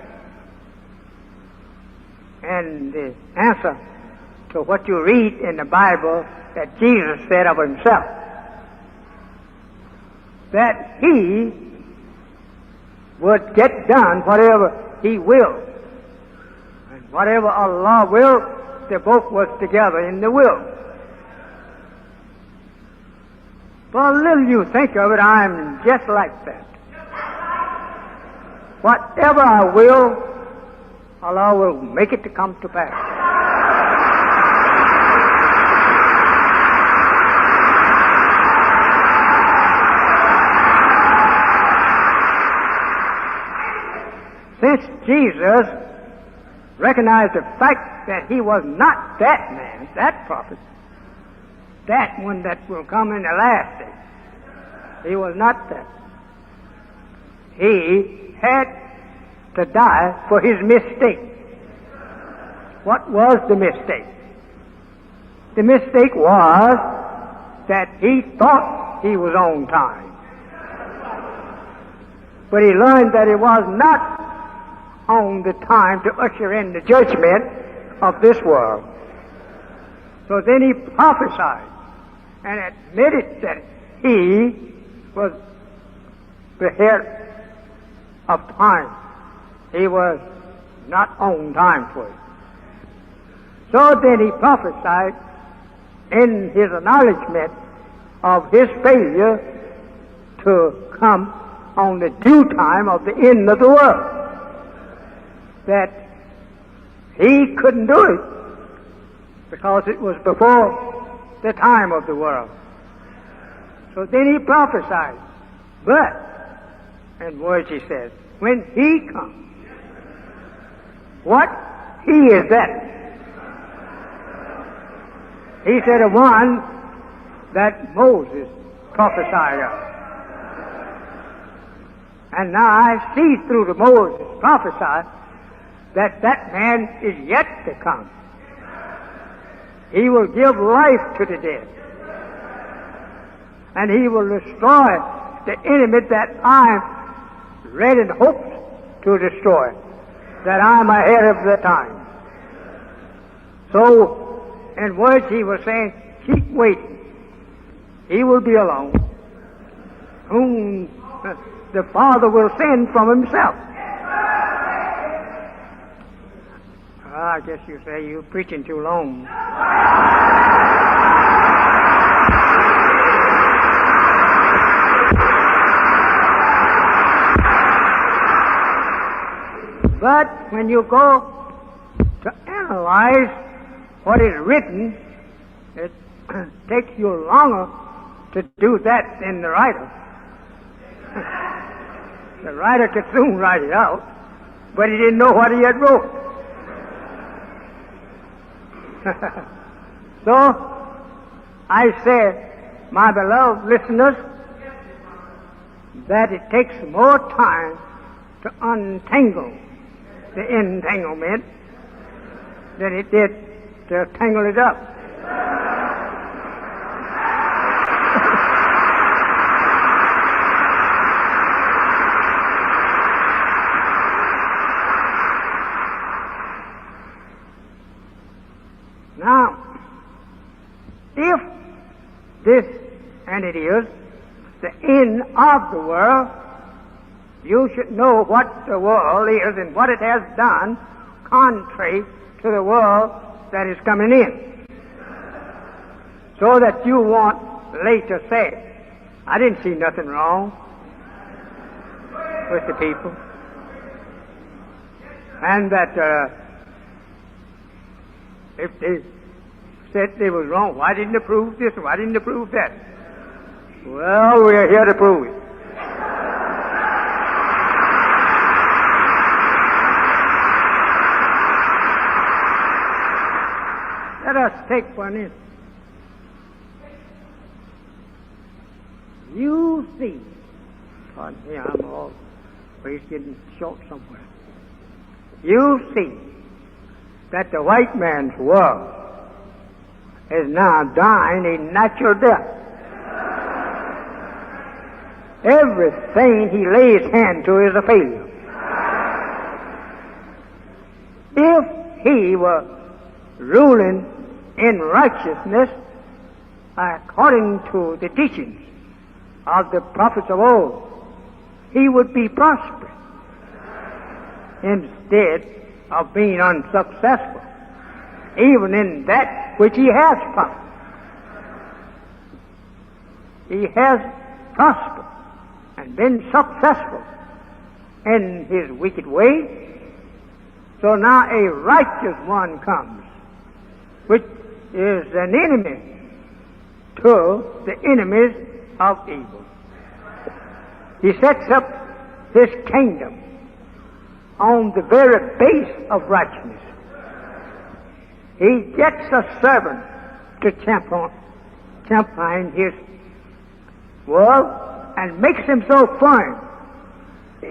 in the answer to what you read in the Bible that Jesus said of himself, that he would get done whatever he will. And whatever Allah will, they both was together in the will. For a little you think of it, I'm just like that. Whatever I will, Allah will make it to come to pass. Since Jesus recognized the fact that he was not that man, that prophet, that one that will come in the last day, he was not that. He had to die for his mistake. What was the mistake? The mistake was that he thought he was on time. But he learned that he was not on the time to usher in the judgment of this world. So then he prophesied and admitted that he was the head of time. He was not on time for it. So then he prophesied in his acknowledgement of his failure to come on the due time of the end of the world, that he couldn't do it because it was before the time of the world. So then he prophesied, but, in words he says, when he comes, what he is that? He said, the one that Moses prophesied of. And now I see through the Moses prophesied that that man is yet to come. He will give life to the dead. And he will destroy the enemy that I read and hoped to destroy, that I'm ahead of the time. So, in words he was saying, keep waiting. He will be alone, whom the Father will send from himself. I guess you say you're preaching too long. But when you go to analyze what is written, it takes you longer to do that than the writer. The writer could soon write it out, but he didn't know what he had wrote. So, I say, my beloved listeners, that it takes more time to untangle the entanglement than it did to tangle it up. Now, if this, and it is, the end of the world, you should know what the world is and what it has done contrary to the world that is coming in. So that you won't later say, I didn't see nothing wrong with the people. And that if they said they was wrong, why didn't they prove this? Why didn't they prove that? Well, we're here to prove it. Let us take one in. You see, pardon me, I'm always getting short somewhere. You see that the white man's world is now dying a natural death. Everything he lays hand to is a failure. If he were ruling in righteousness according to the teachings of the prophets of old, he would be prosperous instead of being unsuccessful, even in that which he has prospered. He has prospered and been successful in his wicked way. So now a righteous one comes, which is an enemy to the enemies of evil. He sets up his kingdom on the very base of righteousness. He gets a servant to champion his world and makes him so firm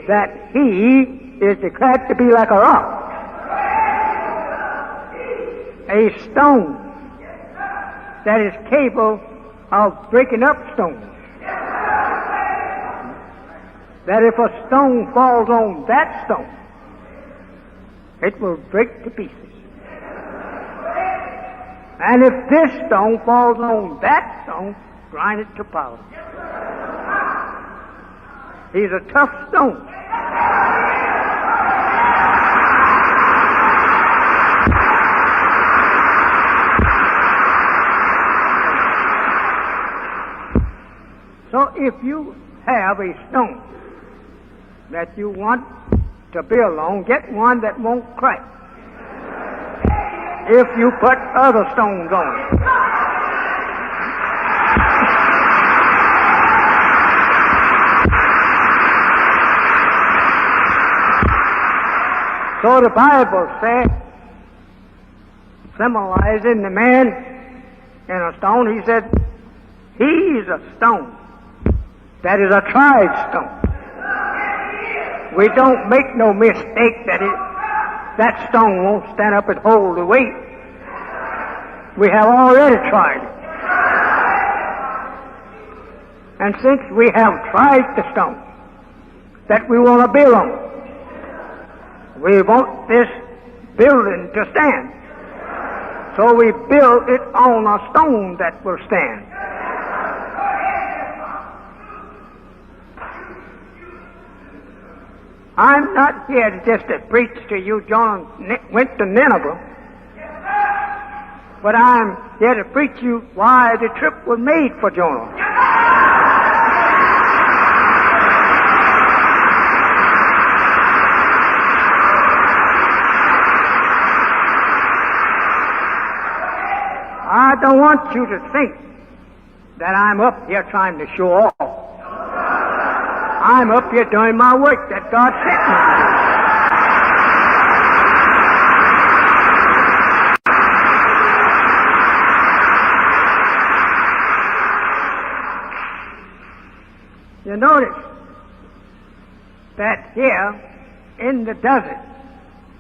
that he is declared to be like a rock, a stone that is capable of breaking up stones. That if a stone falls on that stone, it will break to pieces. And if this stone falls on that stone, grind it to powder. He's a tough stone. So if you have a stone that you want to build on, get one that won't crack. If you put other stones on it. So the Bible says, symbolizing the man in a stone, he said, he's a stone that is a tried stone. We don't make no mistake that stone won't stand up and hold the weight. We have already tried it. And since we have tried the stone that we want to build on, we want this building to stand. So we build it on a stone that will stand. I'm not here just to preach to you John went to Nineveh, but I'm here to preach you why the trip was made for Jonah. I don't want you to think that I'm up here trying to show off. I'm up here doing my work that God sent me. You notice that here in the desert,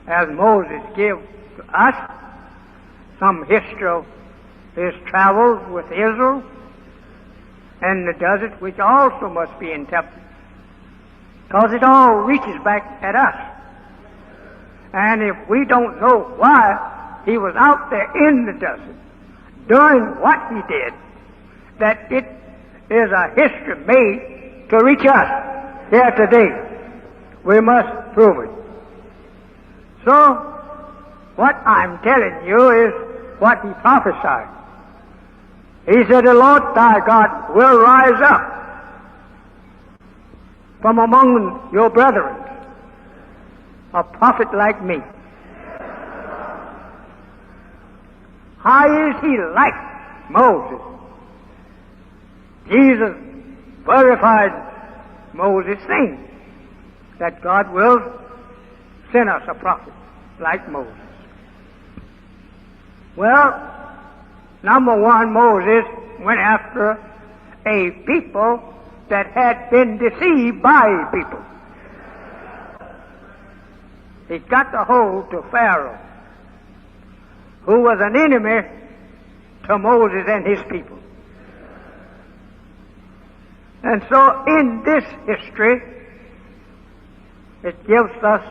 as Moses gave to us some history of his travels with Israel and the desert, which also must be interpreted, because it all reaches back at us. And if we don't know why he was out there in the desert doing what he did, that it is a history made to reach us here today, we must prove it. So, what I'm telling you is what he prophesied. He said, the Lord thy God will rise up from among your brethren, a prophet like me. How is he like Moses? Jesus verified Moses' thing, that God will send us a prophet like Moses. Well, number one, Moses went after a people that had been deceived by people. He got the hold to Pharaoh, who was an enemy to Moses and his people. And so in this history, it gives us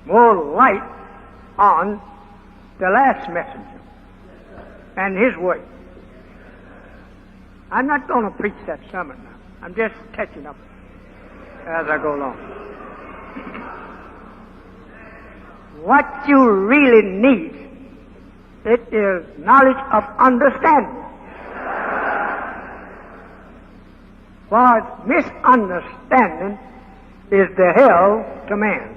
more light on the last messenger and his work. I'm not going to preach that sermon now. I'm just catching up as I go along. What you really need, it is knowledge of understanding. For misunderstanding is the hell to man.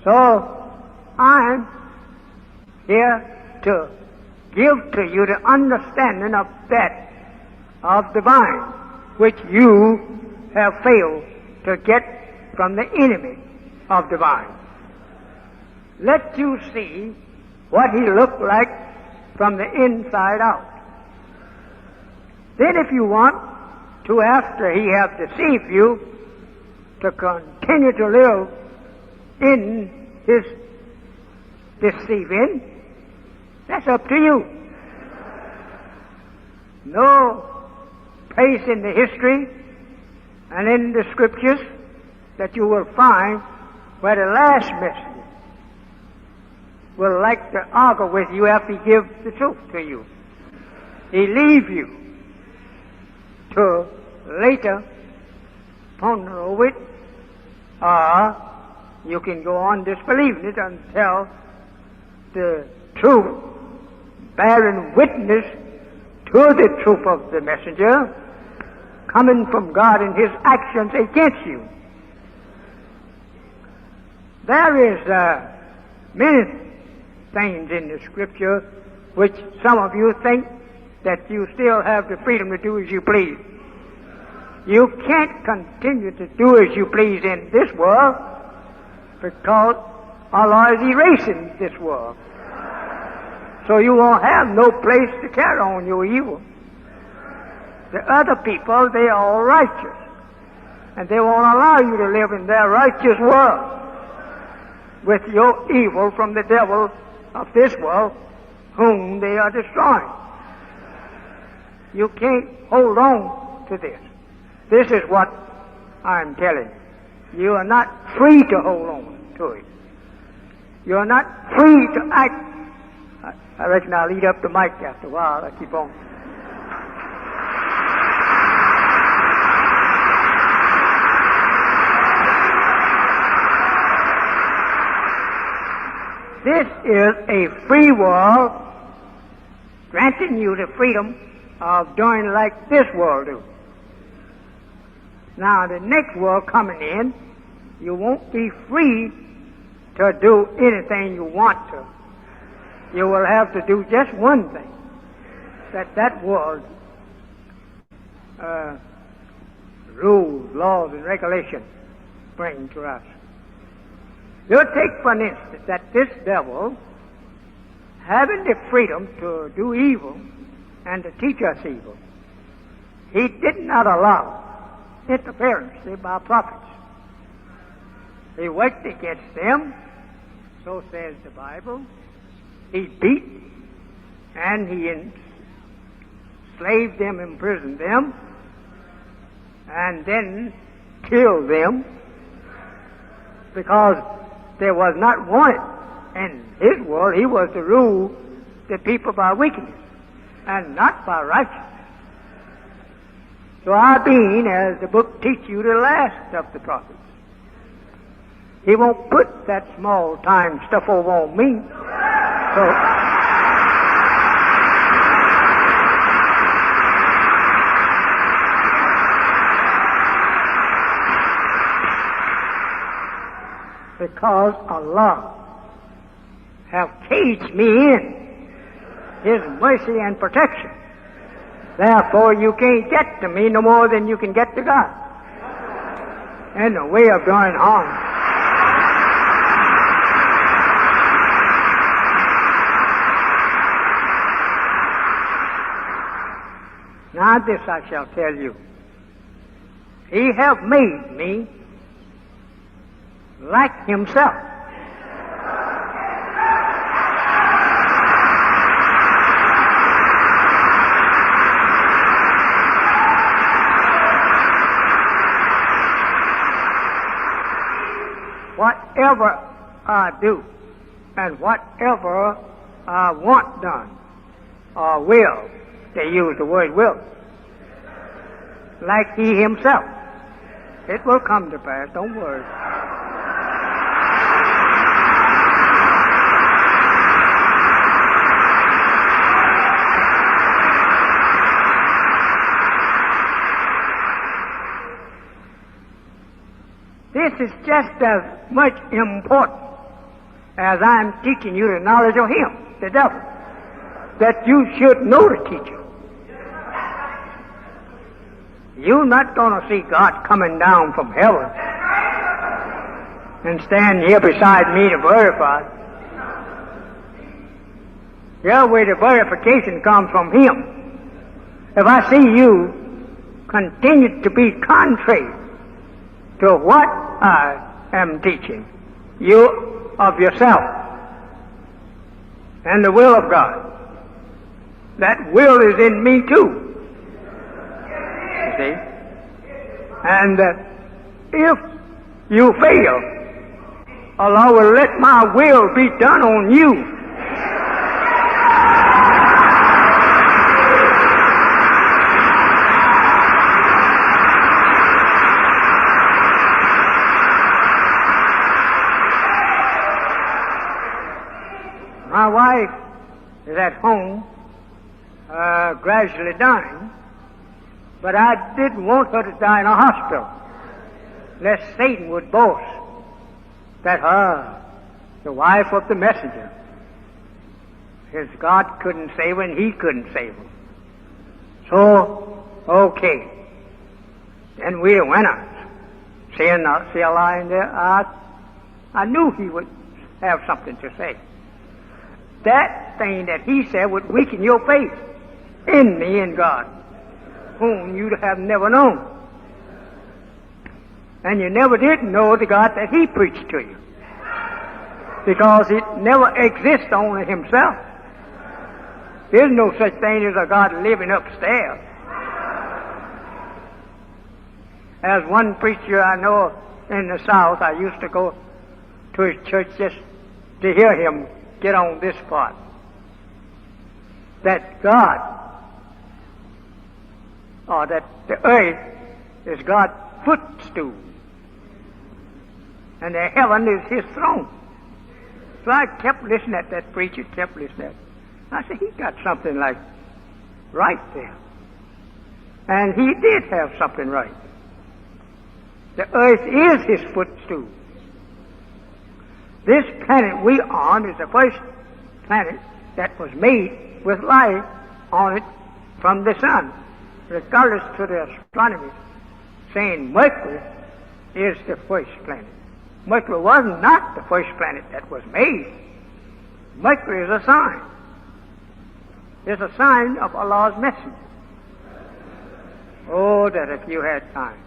So, I'm here to give to you the understanding of that of divine, which you have failed to get from the enemy of divine. Let you see what he looked like from the inside out. Then if you want to, after he have deceived you, to continue to live in his deceiving, that's up to you. No place in the history and in the scriptures that you will find where the last messenger will like to argue with you after he gives the truth to you. He leave you to later ponder over it, or you can go on disbelieving it until the truth, bearing witness to the truth of the messenger, coming from God in his actions against you. There is many things in the scripture which some of you think that you still have the freedom to do as you please. You can't continue to do as you please in this world because Allah is erasing this world. So you won't have no place to carry on your evil. The other people, they are all righteous, and they won't allow you to live in their righteous world with your evil from the devil of this world, whom they are destroying. You can't hold on to this. This is what I'm telling you. You are not free to hold on to it. You are not free to act. I reckon I'll eat up the mic after a while. I keep on. This is a free world, granting you the freedom of doing like this world do. Now, the next world coming in, you won't be free to do anything you want to. You will have to do just one thing that world rules, laws, and regulations bring to us. You take, for instance, that this devil, having the freedom to do evil and to teach us evil, he did not allow interference by prophets. He worked against them, so says the Bible. He beat and he enslaved them, imprisoned them, and then killed them because there was not one in his world. He was to rule the people by wickedness and not by righteousness. So I being, as the book teaches you, the last of the prophets. He won't put that small time stuff over on me. Because Allah have caged me in His mercy and protection. Therefore, you can't get to me no more than you can get to God in the way of doing harm. Now this I shall tell you. He have made me like Himself. Whatever I do and whatever I want done or will, they use the word will, like He Himself, it will come to pass, don't worry. This is just as much important as I'm teaching you the knowledge of him, the devil, that you should know the teacher. You're not going to see God coming down from heaven and stand here beside me to verify. Yeah, where the verification comes from Him. If I see you continue to be contrary to what I am teaching you of yourself and the will of God. That will is in me too. You see? And if you fail, Allah will let my will be done on you. My wife is at home, gradually dying, but I didn't want her to die in a hospital, lest Satan would boast that the wife of the messenger, his God couldn't save her and he couldn't save her. So, okay. Then we went out. Seeing Allah in there, I knew he would have something to say. That thing that he said would weaken your faith in me and God, whom you have never known. And you never did know the God that he preached to you, because it never exists only himself. There's no such thing as a God living upstairs. As one preacher I know in the South, I used to go to his church just to hear him get on this part. That God, or that the earth is God's footstool, and the heaven is his throne. So I kept listening at that preacher, kept listening. I said, he got something like right there. And he did have something right. The earth is his footstool. This planet we on is the first planet that was made with life on it from the sun. Regardless to the astronomy saying Mercury is the first planet. Mercury was not the first planet that was made. Mercury is a sign. It's a sign of Allah's messenger. Oh, that if you had time.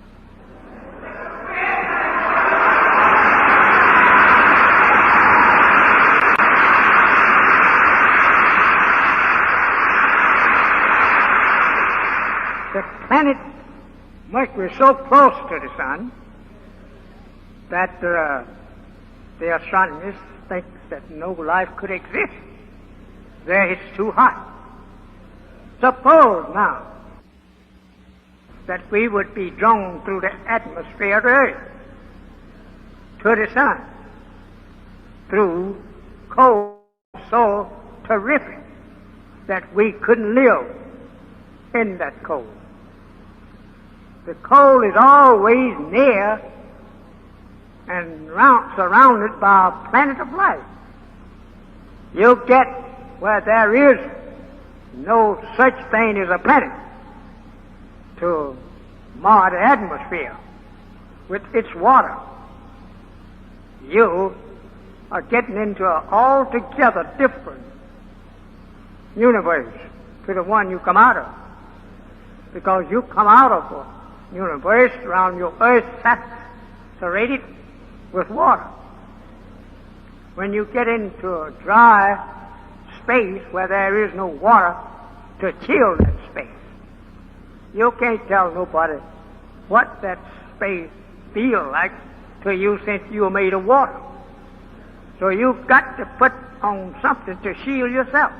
The planet Mercury is so close to the sun that the astronomers think that no life could exist. There it's too hot. Suppose now that we would be drawn through the atmosphere of the earth to the sun through cold so terrific that we couldn't live in that cold. The cold is always near and surrounded by a planet of light. You get where there is no such thing as a planet to mar the atmosphere with its water. You are getting into an altogether different universe to the one you come out of, because you come out of a universe around your earth saturated with water. When you get into a dry space where there is no water to chill that space, you can't tell nobody what that space feels like to you, since you are made of water. So you've got to put on something to shield yourself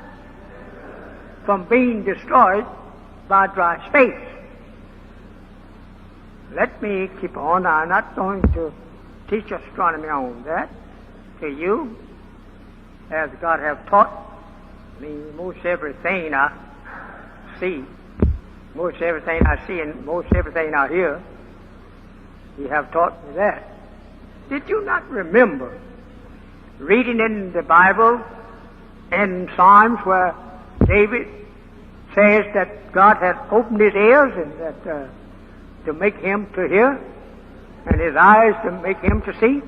from being destroyed by dry space. Let me keep on. I'm not going to teach astronomy on that to you, as God have taught me most everything I see, most everything I see, and most everything I hear. He have taught me that. Did you not remember reading in the Bible in Psalms where David says that God had opened his ears and that to make him to hear, and his eyes to make him to see?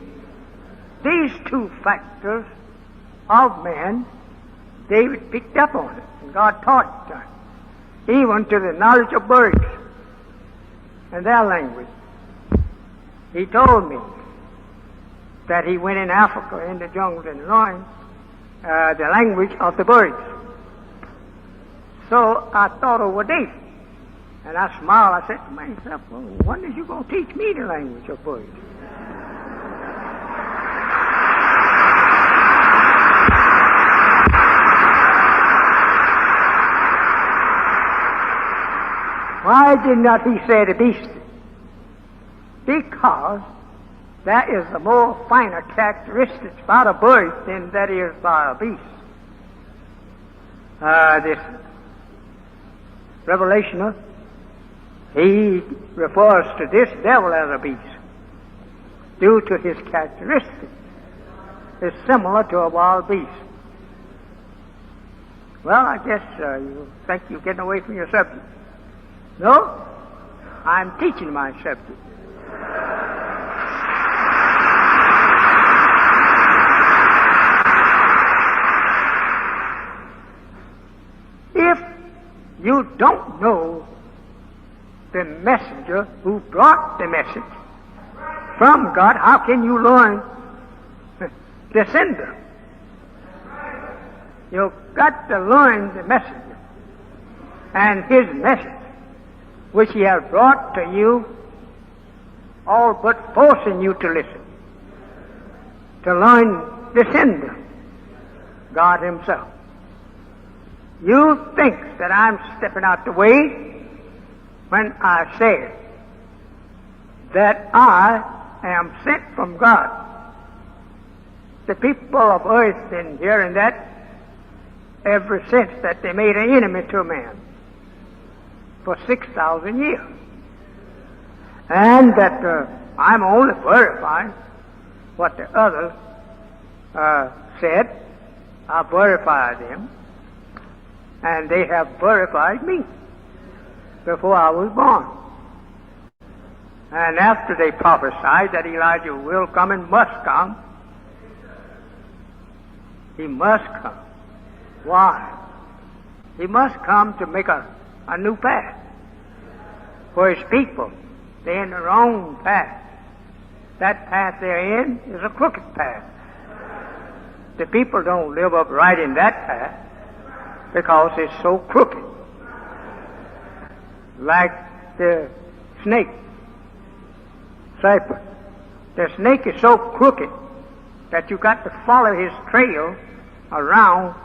These two factors of man, David picked up on it, and God taught it, even to the knowledge of birds and their language. He told me that he went in Africa, in the jungles, and learned the language of the birds. So I thought over this, and I smiled. I said to myself, well, when is you going to teach me the language of birds? Why did not he say the beast? Because that is the more finer characteristics about a bird than that is by a beast. This revelationer, he refers to this devil as a beast due to his characteristics. It's similar to a wild beast. Well, I guess you think you're getting away from your subject. No, I'm teaching my subject. If you don't know the messenger who brought the message from God, how can you learn the sender? You've got to learn the messenger and his message, which he has brought to you, all but forcing you to listen, to learn the sender, God himself. You think that I'm stepping out the way when I say that I am sent from God. The people of earth been hearing that ever since that they made an enemy to man for 6,000 years. And that I'm only verifying what the others said. I verified them, and they have verified me before I was born. And after they prophesied that Elijah will come and must come, he must come. Why? He must come to make a new path for his people. They're in the wrong path. That path they're in is a crooked path. The people don't live upright in that path because it's so crooked. Like the snake, serpent. The snake is so crooked that you got to follow his trail around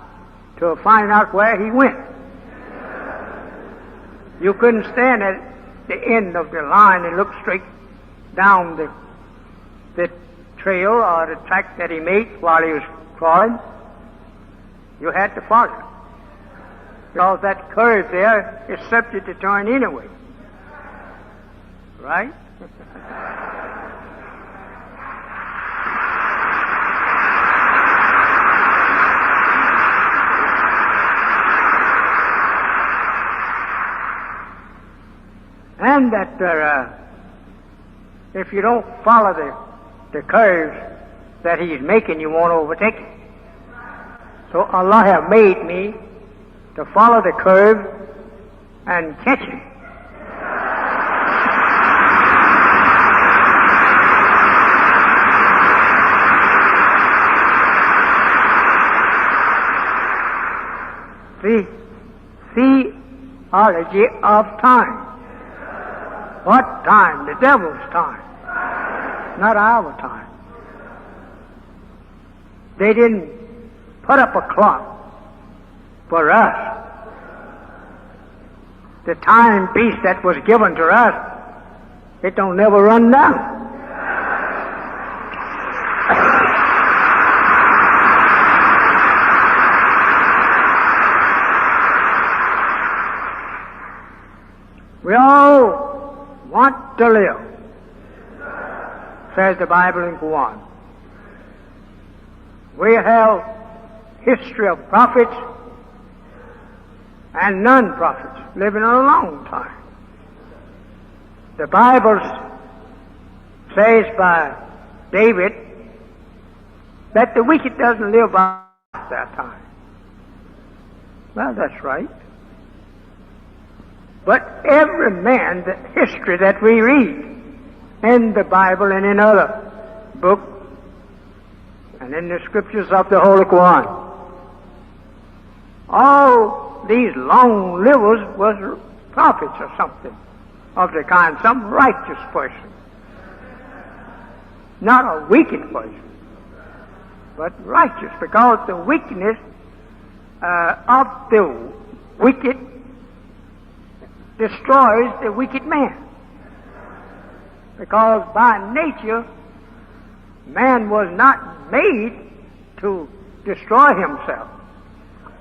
to find out where he went. You couldn't stand at the end of the line and look straight down the trail or the track that he made while he was crawling. You had to follow it, because that curve there is subject to turn anyway. Right? And that if you don't follow the curves that he's making, you won't overtake it. So Allah have made me to follow the curve and catch him. The theology of time. What time? The devil's time. Not our time. They didn't put up a clock for us. The timepiece that was given to us, it don't never run down. We all want to live, says the Bible in Quran. We have history of prophets and non-prophets living a long time. The Bible says by David that the wicked doesn't live by that time. Well, that's right. But every man, the history that we read, in the Bible and in other books and in the scriptures of the Holy Quran. All these long livers was prophets or something of the kind, some righteous person. Not a wicked person, but righteous, because the wickedness of the wicked destroys the wicked man. Because by nature, man was not made to destroy himself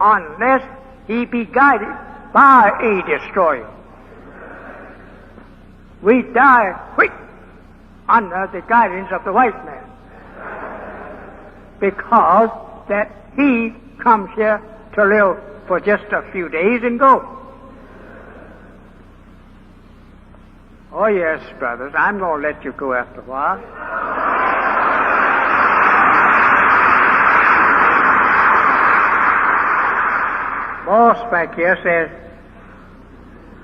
unless he be guided by a destroyer. We die quick under the guidance of the white man, because that he comes here to live for just a few days and go. Oh yes, brothers, I'm going to let you go after a while. Boss back here says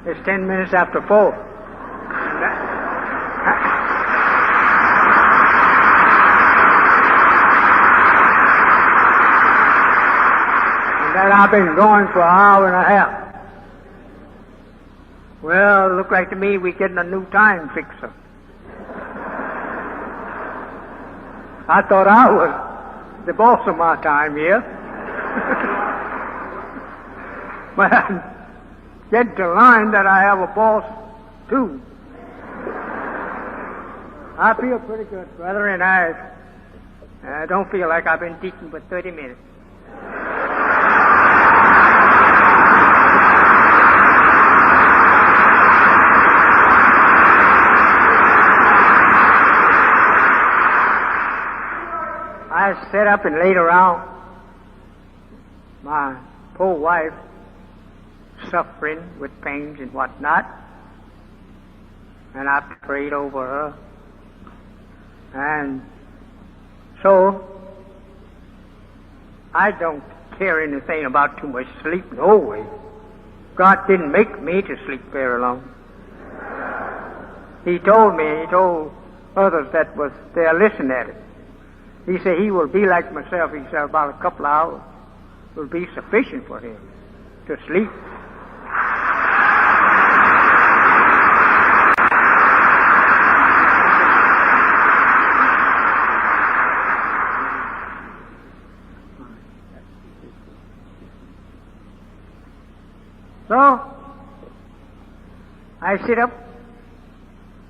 it's 10 minutes after 4. And that I've been going for an hour and a half. Well, look like to me we're getting a new time fixer. I thought I was the boss of my time here. But I'm getting to learn that I have a boss too. I feel pretty good, brother, and I don't feel like I've been teaching for 30 minutes. I sat up and laid around my poor wife, suffering with pains and whatnot, and I prayed over her. And so I don't care anything about too much sleep, no way. God didn't make me to sleep very long. He told others that was there listening at it. He said he will be like myself. He said about a couple of hours will be sufficient for him to sleep. So I sit up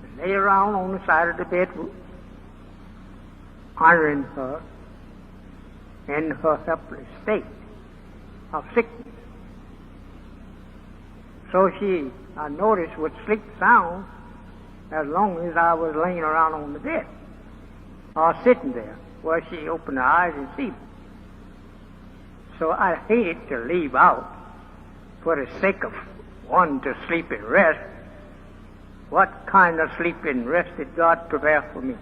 and lay around on the side of the bed, honoring her in her helpless state of sickness. So I noticed, would sleep sound as long as I was laying around on the bed or sitting there where she opened her eyes and see me. So I hated to leave out for the sake of one to sleep and rest. What kind of sleep and rest did God prepare for me?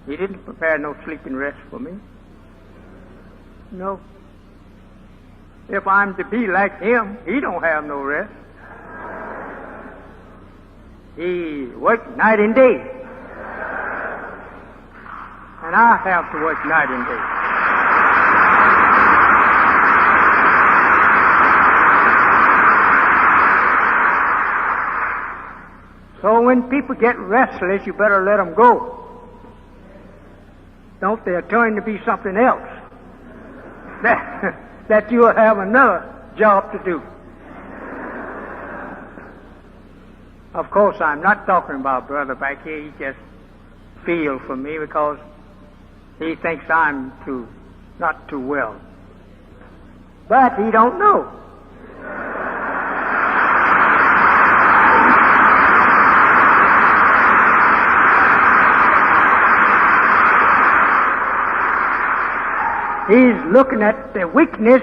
He didn't prepare no sleep and rest for me. No. If I'm to be like him, he don't have no rest. He worked night and day. And I have to work night and day. So when people get restless, you better let them go. Don't they turn to be something else that you'll have another job to do. Of course, I'm not talking about brother back here. He just feels for me because he thinks I'm not too well. But he don't know. He's looking at the weakness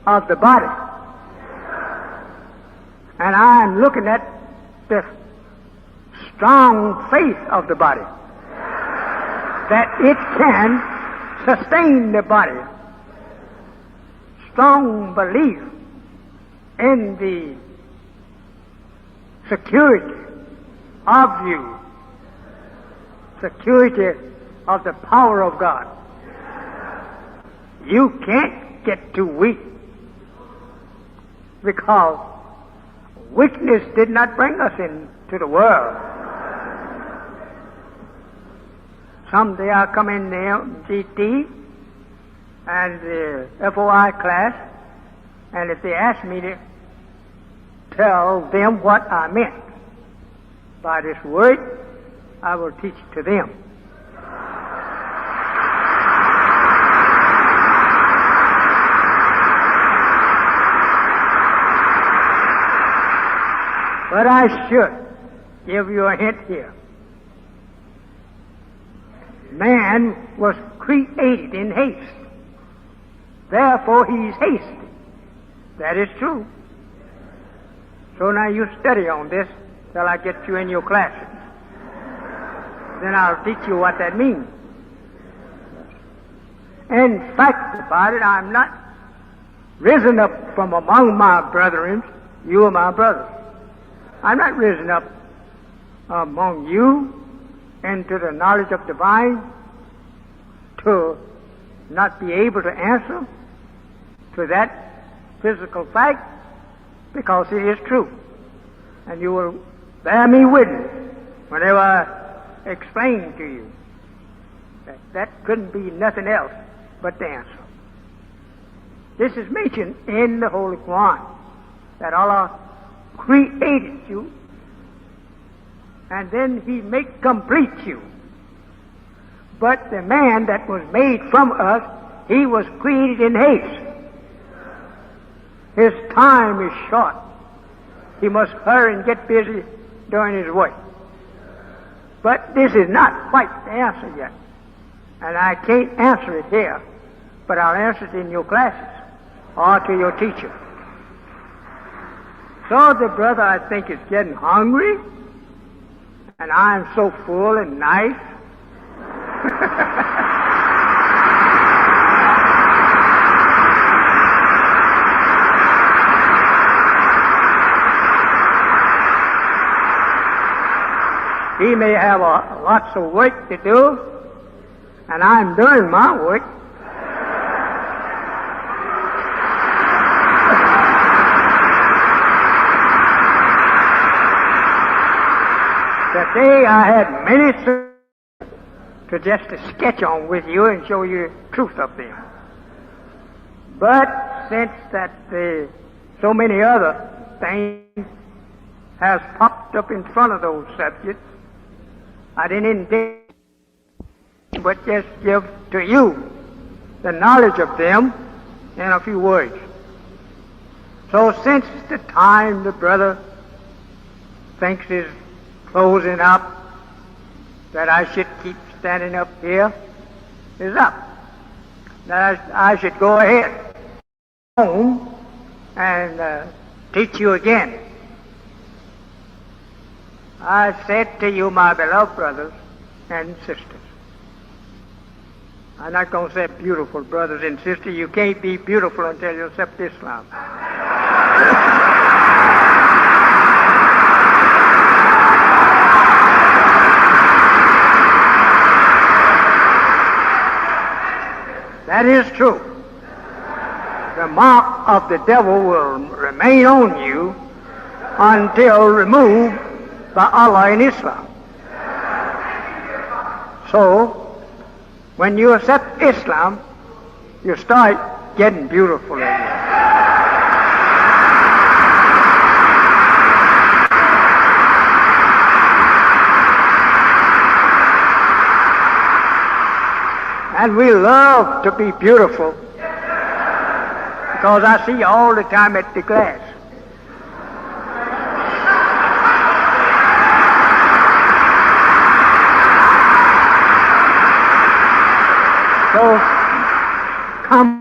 of the body. And I'm looking at the strong faith of the body. That it can sustain the body. Strong belief in the security of you security of the power of God. You can't get too weak, because weakness did not bring us into the world. Someday I'll come in there, GT, and the FOI class, and if they ask me to tell them what I meant by this word, I will teach it to them. But I should give you a hint here. Man was created in haste. Therefore, he's hasty. That is true. So now you study on this till I get you in your classes. Then I'll teach you what that means. In fact about it, I'm not risen up from among my brethren. You are my brothers. I'm not risen up among you into the knowledge of divine to not be able to answer to that physical fact, because it is true. And you will bear me witness whenever I explain to you that that couldn't be nothing else but the answer. This is mentioned in the Holy Quran, that Allah created you, and then He make complete you. But the man that was made from us, he was created in haste. His time is short. He must hurry and get busy doing his work. But this is not quite the answer yet. And I can't answer it here, but I'll answer it in your classes or to your teacher. So the brother, I think, is getting hungry, and I'm so full and nice. He may have lots of work to do, and I'm doing my work. Today I had many to just to sketch on with you and show you the truth of them. But since that so many other things has popped up in front of those subjects, I didn't intend but just give to you the knowledge of them in a few words. So since the time the brother thinks is closing up, that I should keep standing up here, is up. That I should go ahead home and teach you again. I said to you, my beloved brothers and sisters, I'm not going to say beautiful brothers and sisters. You can't be beautiful until you accept Islam. That is true. The mark of the devil will remain on you until removed by Allah in Islam. So, when you accept Islam, you start getting beautiful again. And we love to be beautiful, because I see you all the time at the glass. So, come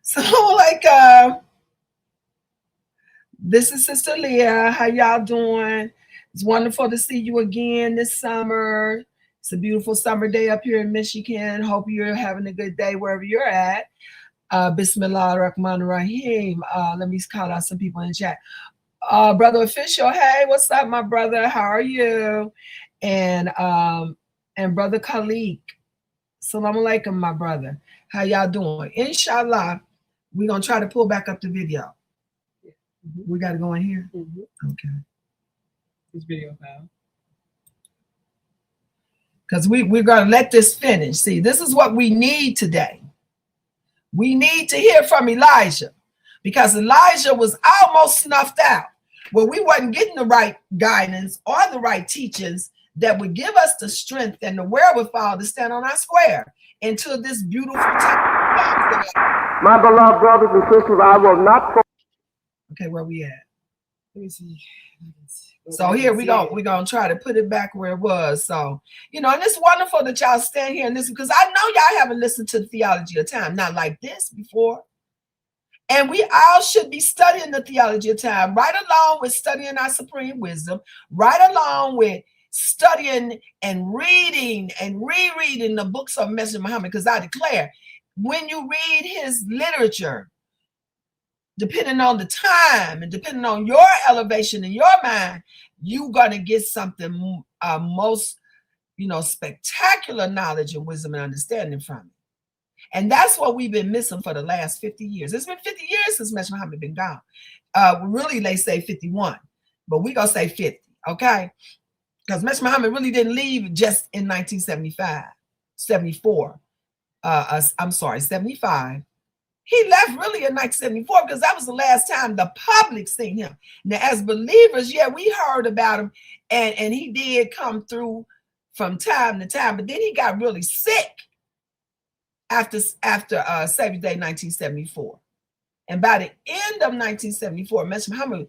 So this is Sister Leah. How y'all doing? It's wonderful to see you again this summer. It's a beautiful summer day up here in Michigan. Hope you're having a good day wherever you're at. Bismillah ar-Rahman ar-Rahim. Let me call out some people in the chat. Brother Official, hey, what's up, my brother? How are you? And Brother Khalik. Salaam Alaikum, my brother. How y'all doing? Inshallah, we're going to try to pull back up the video. We got to go in here? Okay. This video file. Because we're going to let this finish. See, this is what we need today. We need to hear from Elijah, because Elijah was almost snuffed out. Well, we wasn't getting the right guidance or the right teachings that would give us the strength and the wherewithal to stand on our square until this beautiful time. My beloved brothers and sisters, I will not. Okay, where we at? Let me see. So here we're gonna try to put it back where it was. So, and it's wonderful that y'all stand here and listen, because I know y'all haven't listened to the Theology of Time, not like this before. And we all should be studying the Theology of Time, right along with studying our supreme wisdom, right along with studying and reading and rereading the books of Messenger Muhammad. Because I declare, when you read his literature, depending on the time and depending on your elevation in your mind, you're going to get something most, spectacular knowledge and wisdom and understanding from it. And that's what we've been missing for the last 50 years. It's been 50 years since Messenger Muhammad been gone. Really, they say 51, but we're going to say 50, okay? Because Messenger Muhammad really didn't leave just in 1975, 74. 75. He left really in 1974 because that was the last time the public seen him. Now, as believers, yeah, we heard about him, and he did come through from time to time, but then he got really sick after Savior's Day 1974. And by the end of 1974, Messenger Muhammad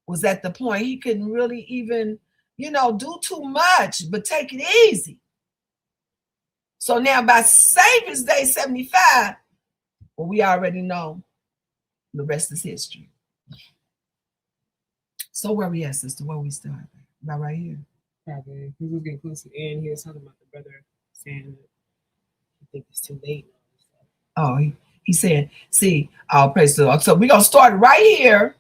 was at the point he couldn't really even, do too much, but take it easy. So now by Savior's Day 75, well, we already know the rest is history. So where we at, sister? Where we start? About right here. Probably. He was getting close to the end. He was talking about the brother saying that he thinks it's too late. Oh, he said, see, I'll praise the Lord. So we're going to start right here.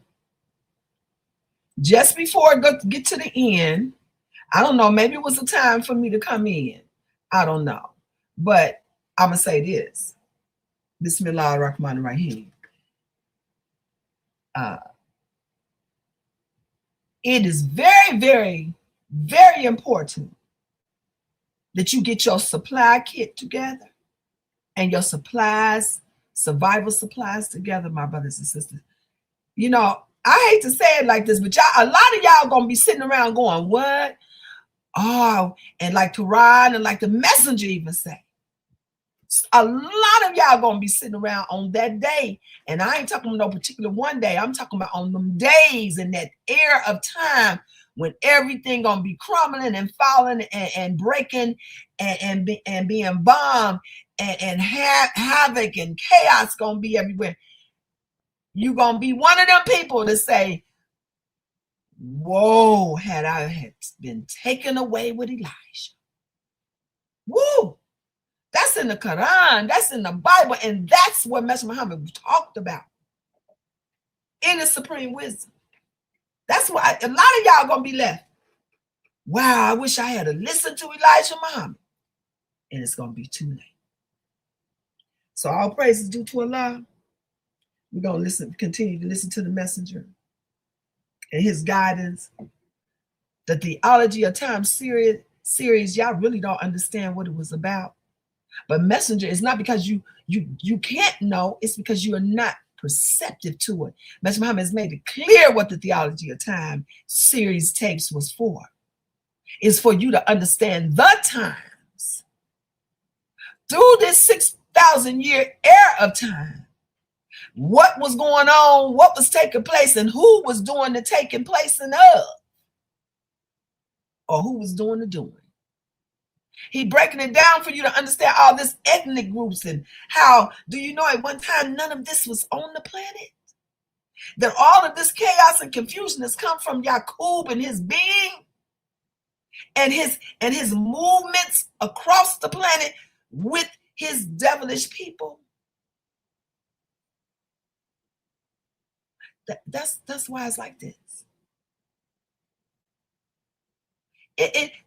Just before it get to the end. I don't know. Maybe it was a time for me to come in. I don't know. But I'm going to say this. Bismillah ar-Rahman ar-Rahim. It is very, very, very important that you get your supply kit together and your supplies, survival supplies together, my brothers and sisters. I hate to say it like this, but a lot of y'all gonna be sitting around going, what? Oh, and like Quran and like the messenger even say. A lot of y'all gonna be sitting around on that day, and I ain't talking about no particular one day. I'm talking about on them days in that era of time when everything gonna be crumbling and falling and breaking and being bombed and havoc and chaos gonna be everywhere. You gonna be one of them people to say, "Whoa, had I been taken away with Elijah." Woo! That's in the Quran, that's in the Bible, and that's what Messenger Muhammad talked about in his supreme wisdom. That's why a lot of y'all gonna be left. Wow, I wish I had listened to Elijah Muhammad. And it's gonna be too late. So all praise is due to Allah. We're gonna continue to listen to the messenger and his guidance. The Theology of Time series, y'all really don't understand what it was about. But messenger is not because you can't know, it's because you are not perceptive to it. Messenger Muhammad has made it clear what the Theology of Time series tapes was for. It's for you to understand the times. Through this 6,000 year era of time, what was going on, what was taking place, and who was doing the taking place and of, or who was doing the doing. He breaking it down for you to understand all this ethnic groups and how, do you know at one time none of this was on the planet? That all of this chaos and confusion has come from Yaqub and his being and his movements across the planet with his devilish people. That's why it's like this.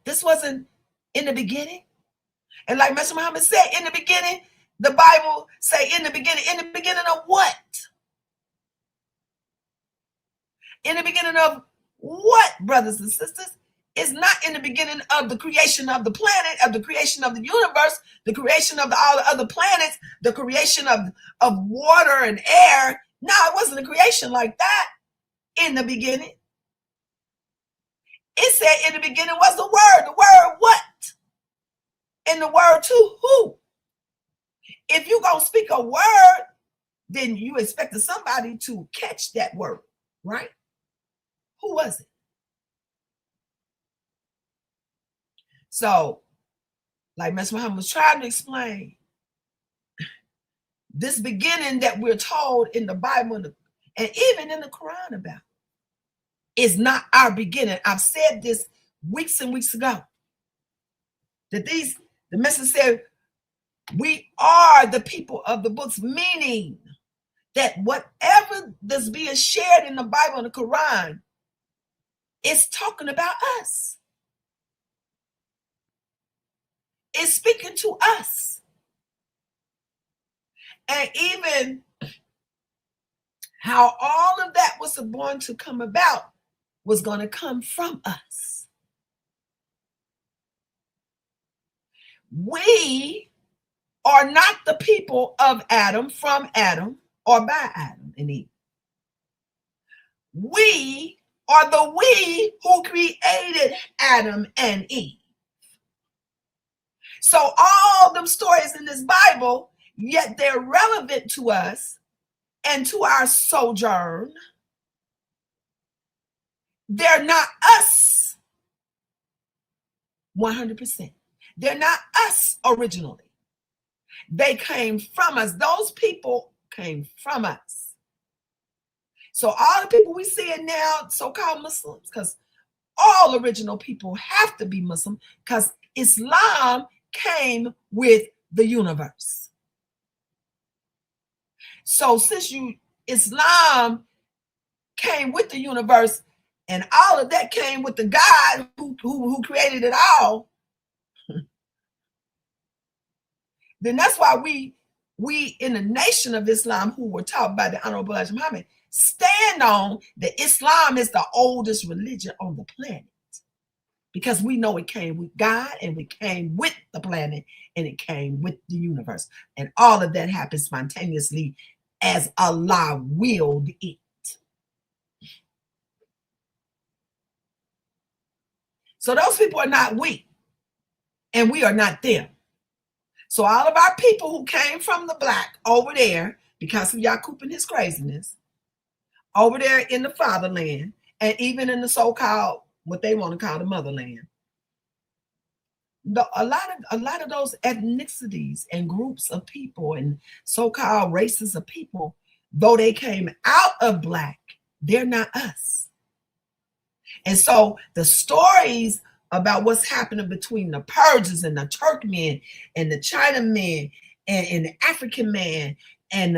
This wasn't in the beginning. And like Mr. Muhammad said, in the beginning, the Bible say in the beginning of what? In the beginning of what, brothers and sisters? It's not in the beginning of the creation of the planet, of the creation of the universe, the creation of all the other planets, the creation of water and air. No, it wasn't a creation like that in the beginning. It said in the beginning was the word. The word what? And the word to who? If you're going to speak a word, then you expected somebody to catch that word, right? Who was it? So, like Mr. Muhammad was trying to explain, this beginning that we're told in the Bible and even in the Quran about is not our beginning. I've said this weeks and weeks ago. That the message said, we are the people of the books, meaning that whatever that's being shared in the Bible and the Quran is talking about us. It's speaking to us. And even how all of that was going to come about was going to come from us. We are not the people of Adam, from Adam, or by Adam and Eve. We are the we who created Adam and Eve. So all them stories in this Bible, yet they're relevant to us and to our sojourn. They're not us 100%. They're not us originally. They came from us. Those people came from us. So all the people we see now, so-called Muslims, because all original people have to be Muslim, because Islam came with the universe. So since Islam came with the universe, and all of that came with the God who created it all, then that's why we in the nation of Islam, who were taught by the Honorable Elijah Muhammad, stand on that Islam is the oldest religion on the planet. Because we know it came with God, and it came with the planet, and it came with the universe. And all of that happened spontaneously as Allah willed it. So those people are not we, and we are not them. So all of our people who came from the black over there, because of Yaqub and his craziness, over there in the fatherland, and even in the so-called, what they want to call the motherland, a lot of those ethnicities and groups of people and so-called races of people, though they came out of black, they're not us. And so the stories about what's happening between the Persians and the Turkmen and the Chinamen and the African man and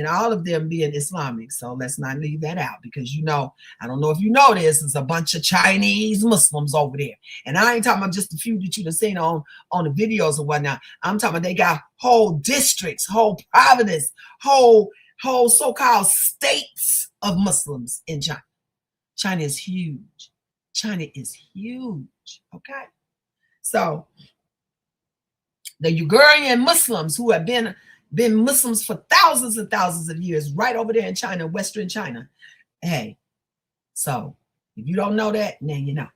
all of them being Islamic. So let's not leave that out, because I don't know if you know this, there's a bunch of Chinese Muslims over there. And I ain't talking about just a few that you've seen on the videos or whatnot. I'm talking about they got whole districts, whole provinces, whole so-called states of Muslims in China. China is huge. China is huge, okay? So the Uyghurian Muslims, who have been Muslims for thousands and thousands of years, right over there in China, Western China. Hey, so if you don't know that, now you know.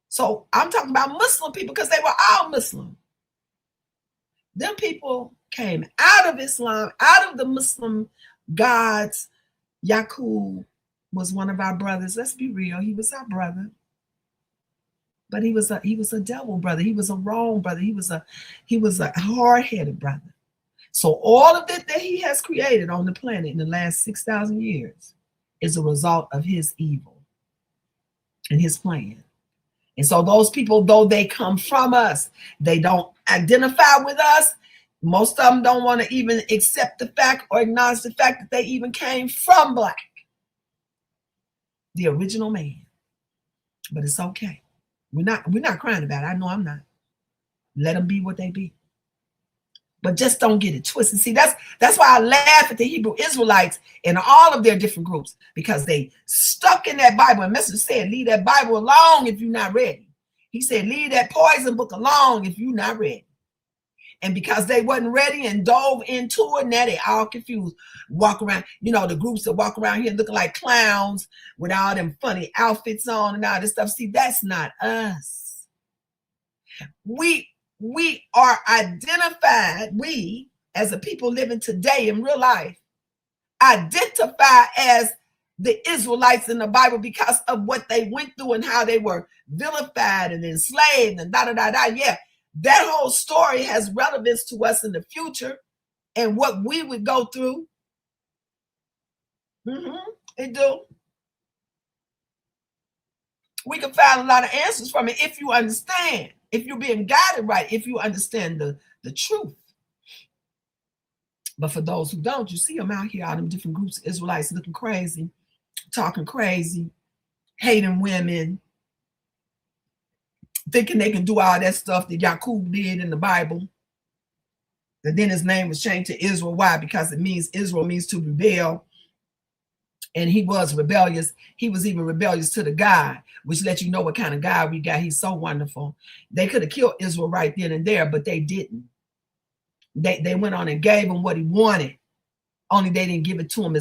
So I'm talking about Muslim people, because they were all Muslim. Them people came out of Islam, out of the Muslim gods. Yaqub was one of our brothers. Let's be real. He was our brother. But he was a devil brother. He was a wrong brother. He was a hard-headed brother. So all of it that he has created on the planet in the last 6,000 years is a result of his evil and his plan. And so those people, though they come from us, they don't identify with us. Most of them don't want to even accept the fact or acknowledge the fact that they even came from black, the original man. But it's okay. We're not crying about it. I know I'm not. Let them be what they be. But just don't get it twisted. See, that's why I laugh at the Hebrew Israelites and all of their different groups, because they stuck in that Bible. And Message said, leave that Bible alone if you're not ready. He said, leave that poison book alone if you're not ready. And because they wasn't ready and dove into it, now they all confused. Walk around, the groups that walk around here looking like clowns with all them funny outfits on and all this stuff. See, that's not us. We are identified, we as a people living today in real life, identify as the Israelites in the Bible because of what they went through and how they were vilified and enslaved and da-da-da-da. Yeah, that whole story has relevance to us in the future and what we would go through. It do. We can find a lot of answers from it if you understand, if you're being guided right, if you understand the truth. But for those who don't, you see them out here, all them different groups of Israelites looking crazy, talking crazy, hating women, thinking they can do all that stuff that Yaqub did in the Bible. And then his name was changed to Israel. Why? Because Israel means to rebel. And he was rebellious. He was even rebellious to the God, which lets you know what kind of God we got. He's so wonderful. They could have killed Israel right then and there, but they didn't. They went on and gave him what he wanted. Only they didn't give it to him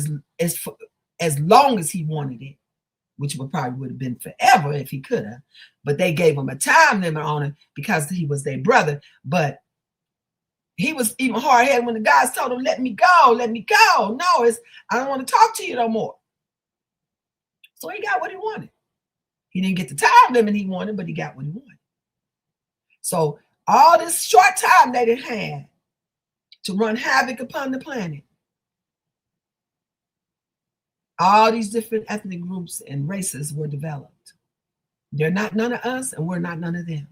as long as he wanted it, which would have been forever if he could have. But they gave him a time limit on it because he was their brother. But he was even hard-headed when the guys told him, let me go, let me go. No, I don't want to talk to you no more. So he got what he wanted. He didn't get the time limit he wanted, but he got what he wanted. So all this short time they didn't have to run havoc upon the planet, all these different ethnic groups and races were developed. They're not none of us, and we're not none of them.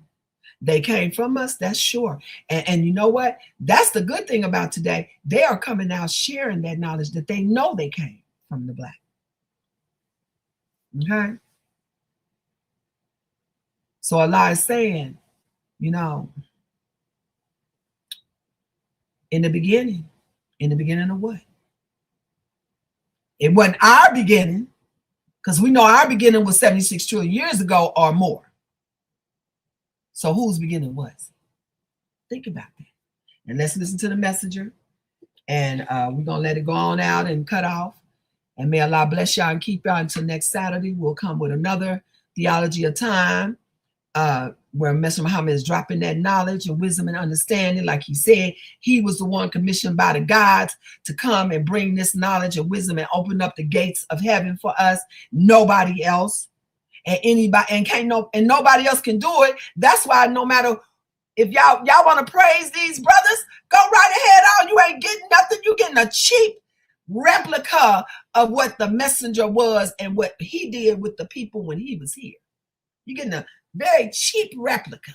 They came from us, that's sure. And you know what? That's the good thing about today. They are coming out sharing that knowledge that they know they came from the black. Okay? So Allah is saying, in the beginning of what? It wasn't our beginning, because we know our beginning was 76 trillion years ago or more. So whose beginning was? Think about that. And let's listen to the messenger. And we're going to let it go on out and cut off. And may Allah bless y'all and keep y'all until next Saturday. We'll come with another theology of time, where Mr. Muhammad is dropping that knowledge and wisdom and understanding. Like he said, he was the one commissioned by the gods to come and bring this knowledge and wisdom and open up the gates of heaven for us. Nobody else. And nobody else can do it. That's why no matter if y'all want to praise these brothers, go right ahead on. You ain't getting nothing. You getting a cheap replica of what the messenger was and what he did with the people when he was here. You're getting a very cheap replica,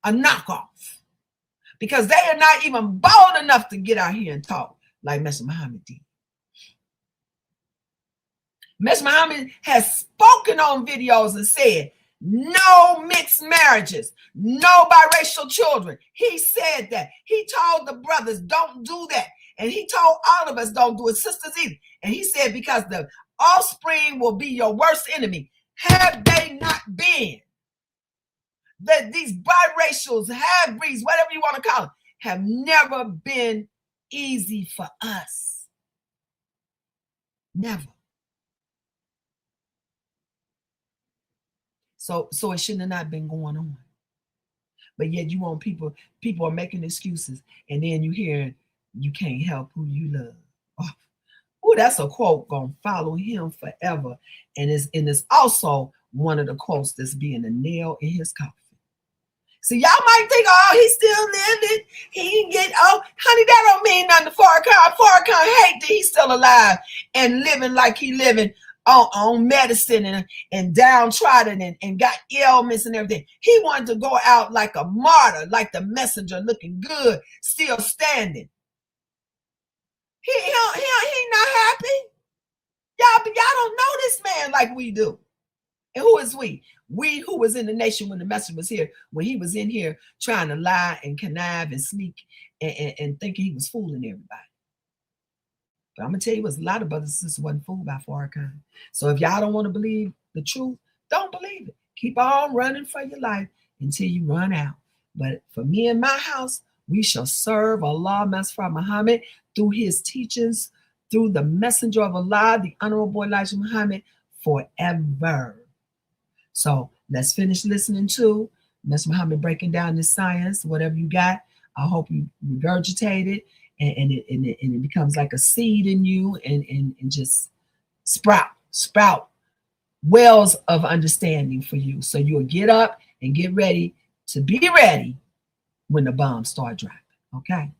a knockoff, because they are not even bold enough to get out here and talk like Mr. Muhammad did. Mr. Muhammad has spoken on videos and said, no mixed marriages, no biracial children. He said that. He told the brothers, don't do that. And he told all of us, don't do it, sisters either. And he said, because the offspring will be your worst enemy. Have they not been? That these biracials, half-breeds, whatever you want to call them, have never been easy for us. Never. So it shouldn't have not been going on. But yet you want people are making excuses, and then you hear you can't help who you love. Oh, that's a quote gonna follow him forever. And it's also one of the quotes that's being a nail in his coffin. So y'all might think, oh, he's still living. He ain't get, oh, honey, that don't mean nothing to Farrakhan. Farrakhan hate that he's still alive and living like he living on medicine and downtrodden and got ailments and everything. He wanted to go out like a martyr, like the messenger, looking good, still standing. He not happy. Y'all don't know this man like we do. And who is we? We who was in the nation when the messenger was here, when he was in here trying to lie and connive and sneak and thinking he was fooling everybody. But I'm going to tell you, was a lot of brothers and sisters wasn't fooled by Farrakhan. So if y'all don't want to believe the truth, don't believe it. Keep on running for your life until you run out. But for me and my house, we shall serve Allah Muhammad through his teachings, through the messenger of Allah, the Honorable Elijah Muhammad, forever. So let's finish listening to Mr. Muhammad breaking down this science, whatever you got. I hope you regurgitate it and it becomes like a seed in you and just sprout wells of understanding for you. So you'll get up and get ready to be ready when the bombs start dropping, okay?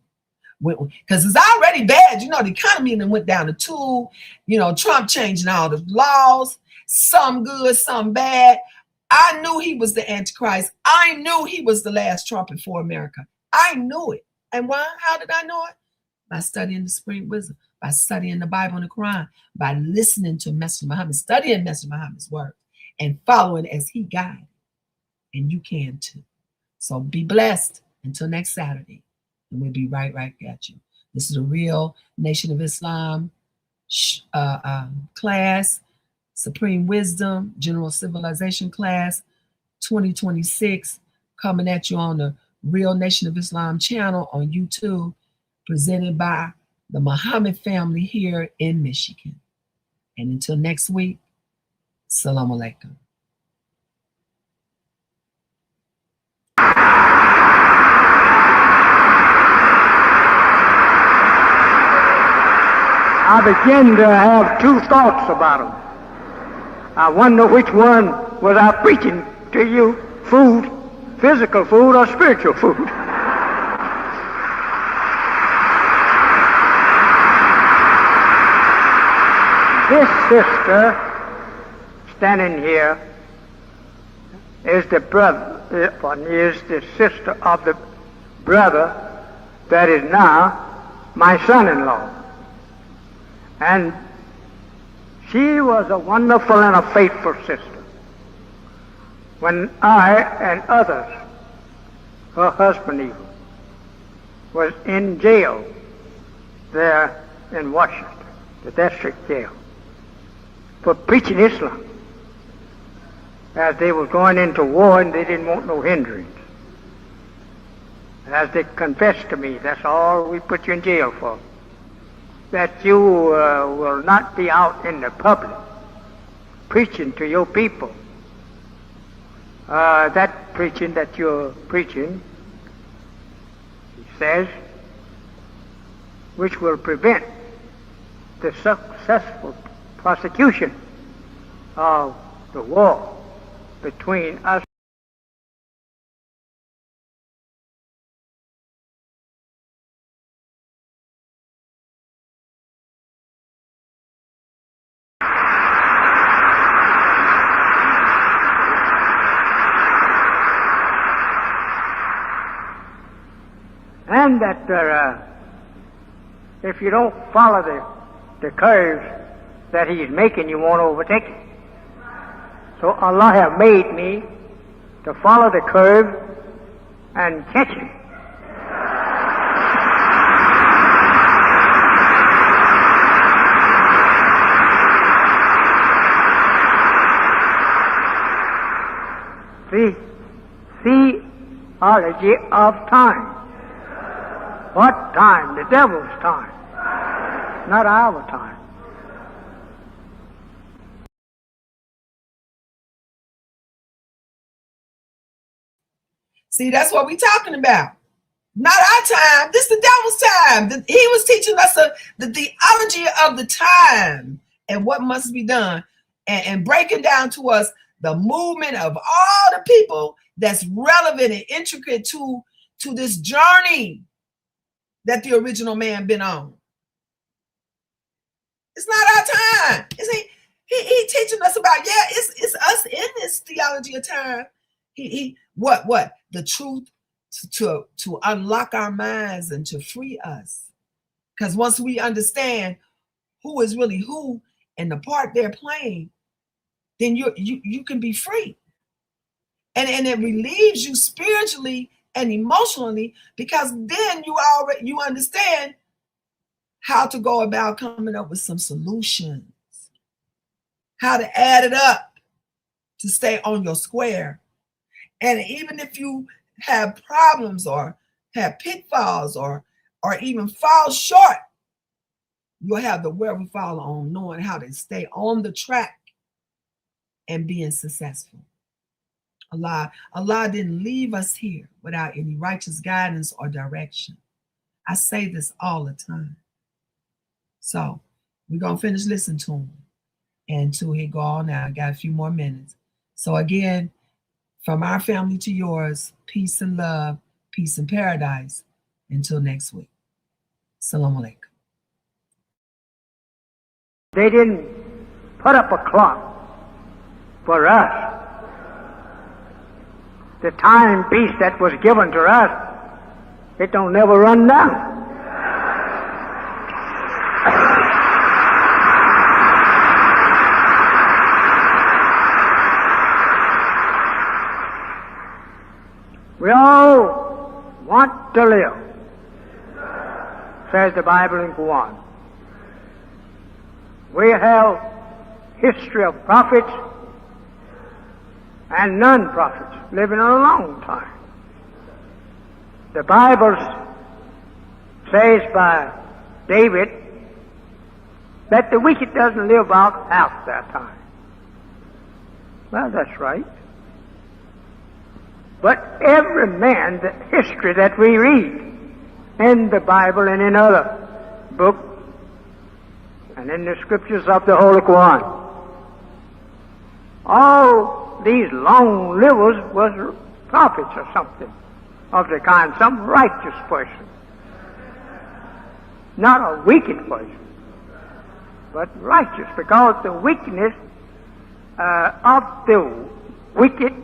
Because it's already bad. You know, the economy then went down to 2. You know, Trump changing all the laws, some good, some bad. I knew he was the Antichrist. I knew he was the last trumpet for America. I knew it. And why? How did I know it? By studying the Supreme Wisdom, by studying the Bible and the Quran, by listening to Messenger Muhammad, studying Messenger Muhammad's word, and following as he guided. And you can too. So be blessed until next Saturday. And we'll be right at you. This is a real Nation of Islam class, Supreme Wisdom, General Civilization class, 2026, coming at you on the Real Nation of Islam channel on YouTube, presented by the Muhammad family here in Michigan. And until next week, Salaam Alaikum. I begin to have 2 thoughts about them. I wonder which one was I preaching to you, food, physical food or spiritual food. This sister standing here is the sister of the brother that is now my son-in-law. And she was a wonderful and a faithful sister. When I and others, her husband even, was in jail there in Washington, the district jail, for preaching Islam, as they were going into war and they didn't want no hindrance. As they confessed to me, that's all we put you in jail for. That you will not be out in the public preaching to your people. That preaching that you're preaching, he says, which will prevent the successful prosecution of the war between us. And that if you don't follow the curves that he's making, you won't overtake it. So Allah have made me to follow the curve and catch him. The theology of time. What time? The devil's time, not our time. See, that's what we're talking about. Not our time. This is the devil's time. He was teaching us the theology of the time and what must be done and breaking down to us the movement of all the people that's relevant and intricate to this journey that the original man been on. It's not our time. He teaching us about, it's us in this theology of time. What? The truth to unlock our minds and to free us. Because once we understand who is really who and the part they're playing, then you can be free. And it relieves you spiritually and emotionally, because then you understand how to go about coming up with some solutions, how to add it up to stay on your square. And even if you have problems or have pitfalls or even fall short, you'll have the wherewithal on knowing how to stay on the track and being successful. Allah didn't leave us here without any righteous guidance or direction. I say this all the time. So we're going to finish listening to him until he go on now. I got a few more minutes. So again, from our family to yours, peace and love, peace and paradise. Until next week. Salaam Alaikum. They didn't put up a clock for us. The timepiece that was given to us, it don't never run down. We all want to live, says the Bible in CONT. We have history of prophets and non-prophets living a long time. The Bible says by David that the wicked doesn't live out half their time. Well, that's right. But every man, the history that we read in the Bible and in other books and in the scriptures of the Holy Quran, all these long livers was prophets or something of the kind, some righteous person. Not a wicked person, but righteous, because the wickedness of the wicked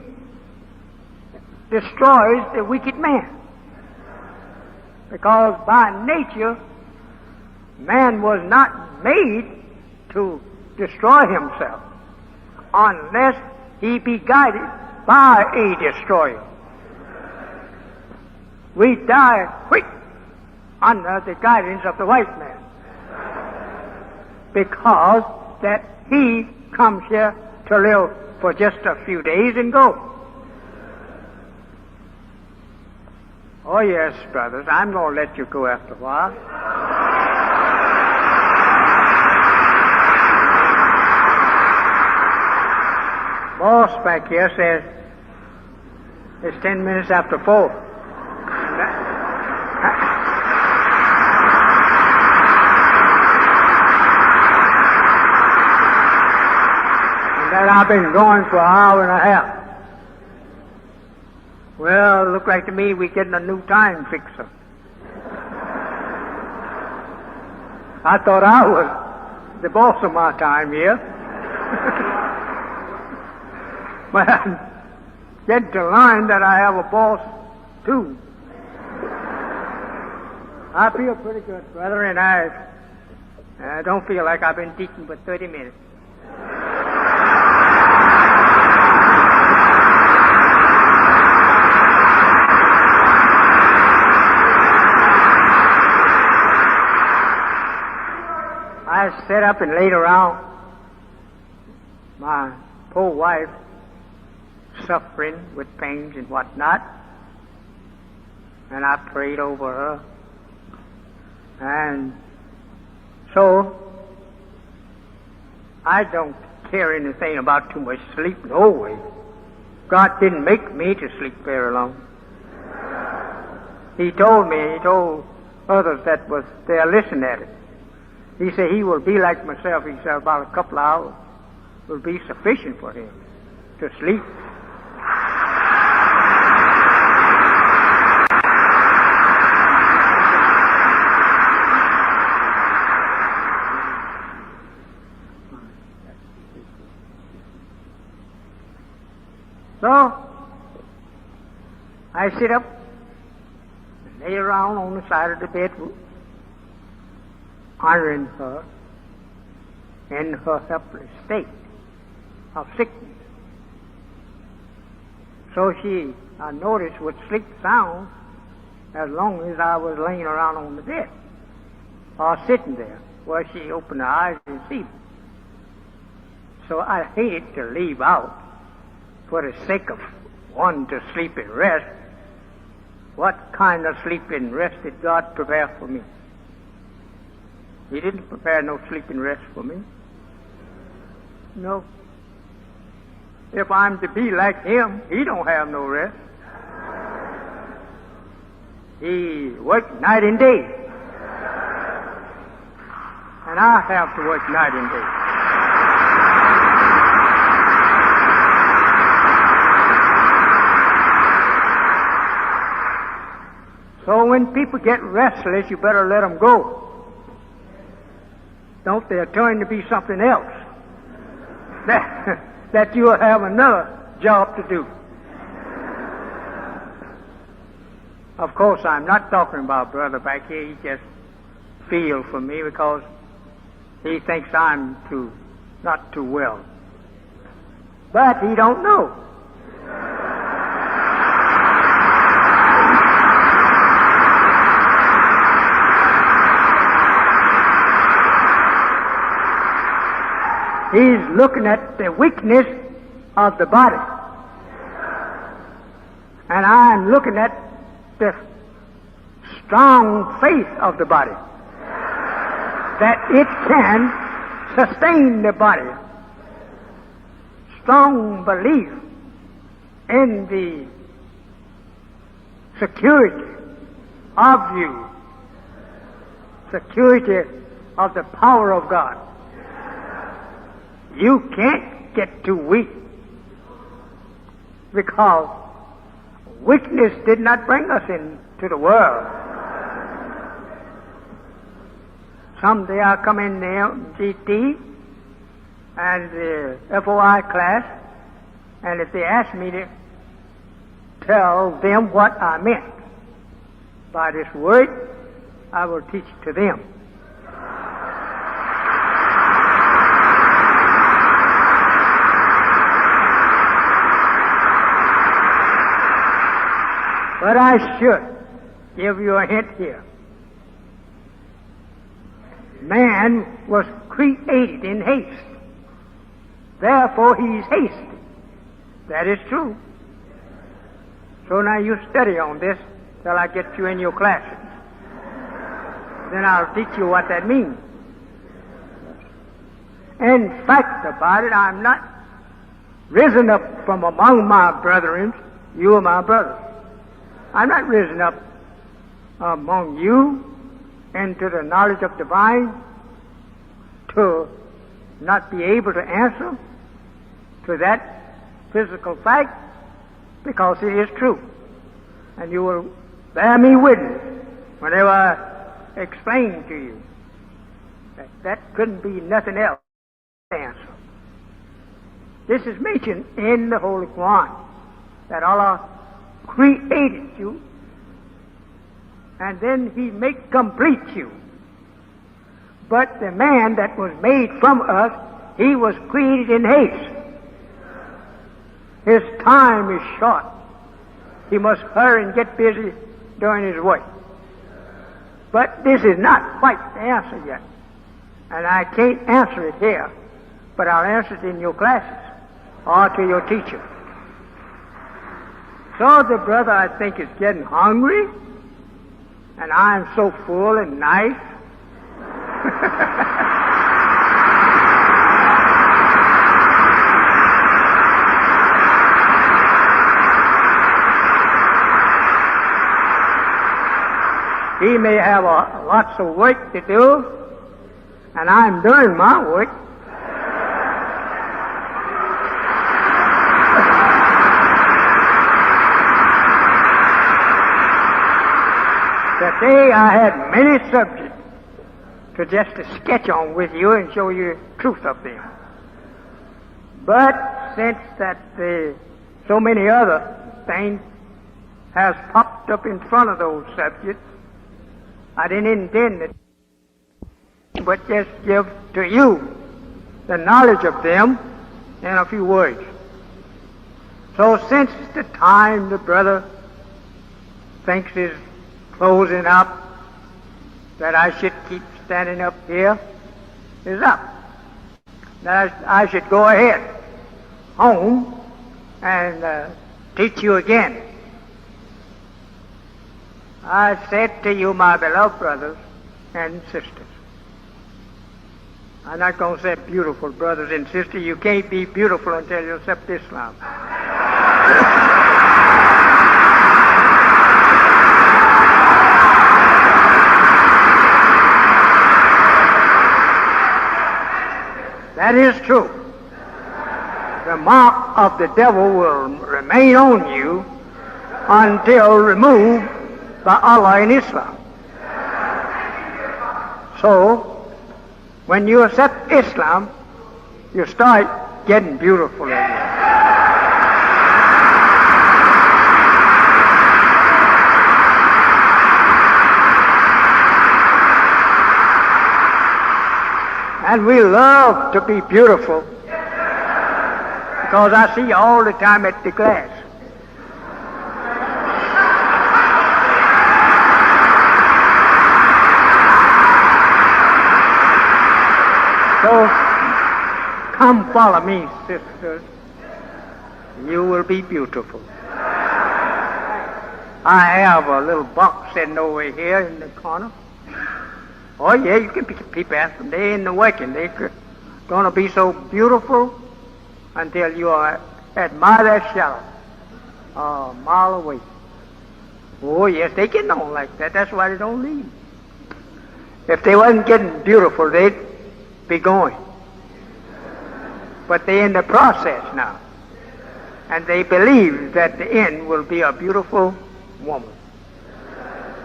destroys the wicked man. Because by nature, man was not made to destroy himself unless he be guided by a destroyer. We die quick under the guidance of the white man, because that he comes here to live for just a few days and go. Oh yes, brothers, I'm going to let you go after a while. Boss back here says it's 10 minutes after 4. And that I've been going for an hour and a half. Well, look like to me we're getting a new time fixer. I thought I was the boss of my time here. But I'm getting to learn that I have a boss too. I feel pretty good, brother, and I don't feel like I've been teaching for 30 minutes. I sat up and laid around my poor wife, suffering with pains and whatnot, and I prayed over her. And so I don't care anything about too much sleep, no way. God didn't make me to sleep very long. He told others that was there listening at it. He said he will be like myself. He said about a couple of hours will be sufficient for him. to sleep. So, I sit up and lay around on the side of the bedroom, honoring her in her helpless state of sickness. So I noticed, would sleep sound as long as I was laying around on the bed or sitting there where she opened her eyes and see me. So I hated to leave out for the sake of one to sleep and rest. What kind of sleep and rest did God prepare for me? He didn't prepare no sleep and rest for me. No. If I'm to be like Him, He don't have no rest. He worked night and day. And I have to work night and day. So when people get restless, you better let them go. Don't they turn to be something else that you'll have another job to do. Of course, I'm not talking about brother back here. He just feels for me because he thinks I'm not too well. But he don't know. He's looking at the weakness of the body. And I'm looking at the strong faith of the body. That it can sustain the body. Strong belief in the security of you. Security of the power of God. You can't get too weak because weakness did not bring us into the world. Someday I'll come in there, GT, and the FOI class, and if they ask me to tell them what I meant by this word, I will teach it to them. But I should give you a hint here. Man was created in haste. Therefore, he's hasty. That is true. So now you study on this till I get you in your classes. Then I'll teach you what that means. In fact about it, I'm not risen up from among my brethren. You are my brothers. I'm not risen up among you into the knowledge of divine to not be able to answer to that physical fact, because it is true. And you will bear me witness whenever I explain to you that that couldn't be nothing else to answer. This is mentioned in the Holy Quran, that Allah created you, and then He make complete you. But the man that was made from us, he was created in haste. His time is short. He must hurry and get busy doing his work. But this is not quite the answer yet. And I can't answer it here, but I'll answer it in your classes or to your teacher. So the brother, I think, is getting hungry, and I'm so full and nice. He may have lots of work to do, and I'm doing my work. Say I had many subjects to just to sketch on with you and show you the truth of them. But since that so many other things has popped up in front of those subjects, I didn't intend it, but just give to you the knowledge of them in a few words. So since the time the brother thinks is closing up, that I should keep standing up here is up. That I should go ahead home and teach you again. I said to you, my beloved brothers and sisters, I'm not going to say beautiful brothers and sisters. You can't be beautiful until you accept Islam. That is true. The mark of the devil will remain on you until removed by Allah in Islam. So, when you accept Islam, you start getting beautiful again. And we love to be beautiful because I see you all the time at the glass. So, come follow me, sisters. You will be beautiful. I have a little box sitting over here in the corner. Oh, yeah, you can pick people at them. They in the working. They're going to be so beautiful until you admire their shadow a mile away. Oh, yes, they getting on like that. That's why they don't leave. If they wasn't getting beautiful, they'd be going. But they're in the process now. And they believe that the end will be a beautiful woman.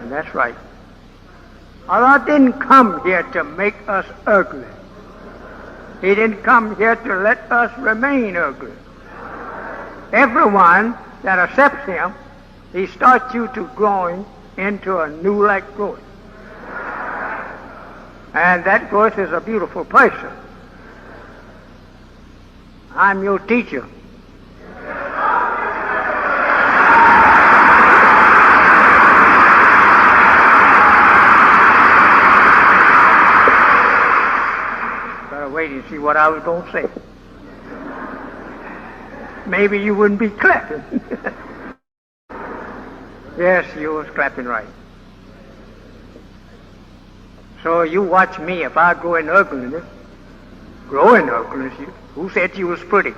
And that's right. Allah didn't come here to make us ugly. He didn't come here to let us remain ugly. Everyone that accepts Him, He starts you to growing into a new like growth. And that growth is a beautiful person. I'm your teacher. Wait and see what I was going to say. Maybe you wouldn't be clapping. Yes, you was clapping right. So you watch me. If I grow in ugliness, who said you was pretty?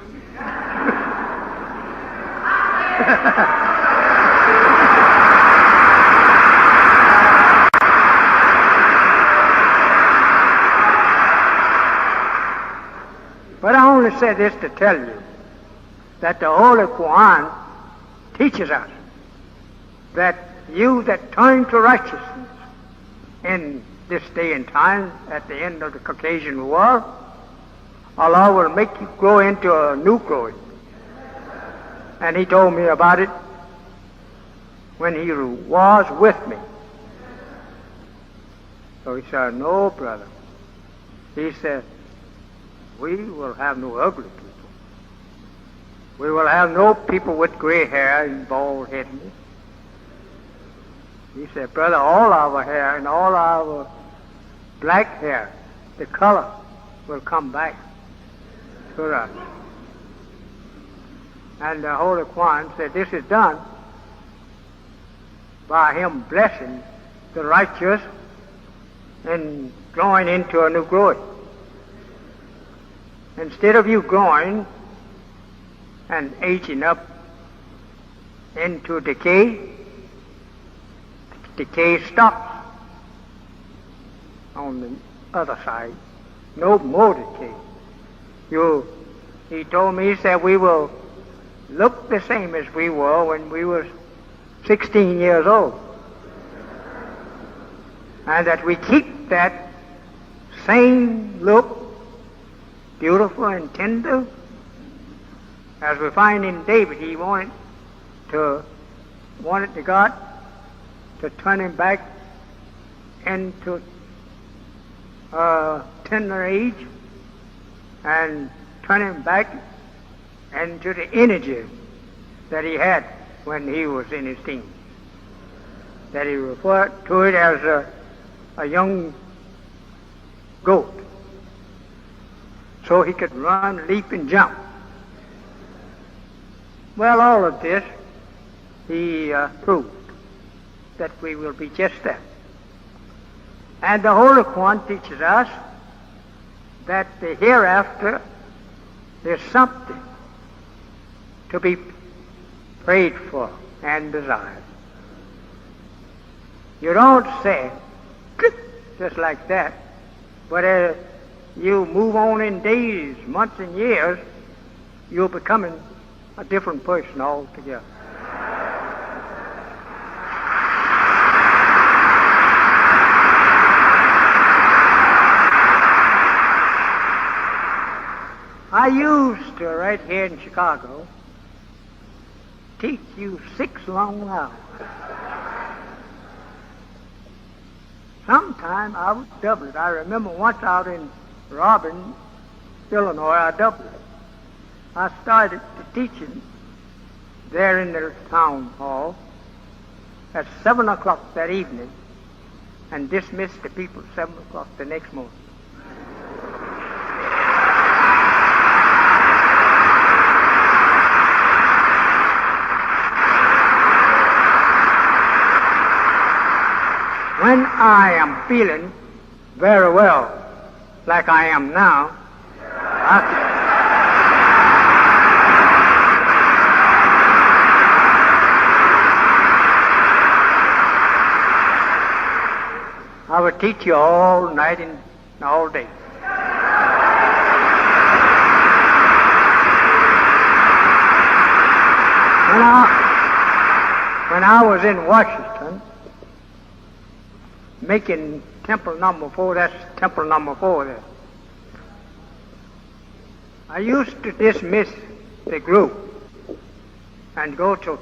But I only say this to tell you that the Holy Quran teaches us that you that turn to righteousness in this day and time, at the end of the Caucasian War, Allah will make you grow into a new growth. And He told me about it when He was with me. So He said, no, brother. He said, we will have no ugly people. We will have no people with gray hair and bald headedness. He said, brother, all our hair and all our black hair, the color will come back to us. And the Holy Quran said this is done by Him blessing the righteous and growing into a new growth. Instead of you growing and aging up into decay stops on the other side. No more decay. He told me, he said, we will look the same as we were when we were 16 years old. and that we keep that same look, beautiful and tender, as we find in David. He wanted to God to turn him back into tender age and turn him back into the energy that he had when he was in his teens. That he referred to it as a young goat, so he could run, leap, and jump. Well, all of this he proved that we will be just that. And the Holy Quran teaches us that the hereafter is something to be prayed for and desired. You don't say just like that, but as you move on in days, months, and years, you're becoming a different person altogether. I used to, right here in Chicago, teach you 6 long hours. Sometime I would double it. I remember once out in Robin, Illinois, I doubled it. I started teaching there in the town hall at 7 o'clock that evening and dismissed the people at 7 o'clock the next morning. When I am feeling very well, like I am now, I would teach you all night and all day. When I was in Washington, making temple number 4, that's temple number 4 there. I used to dismiss the group and go to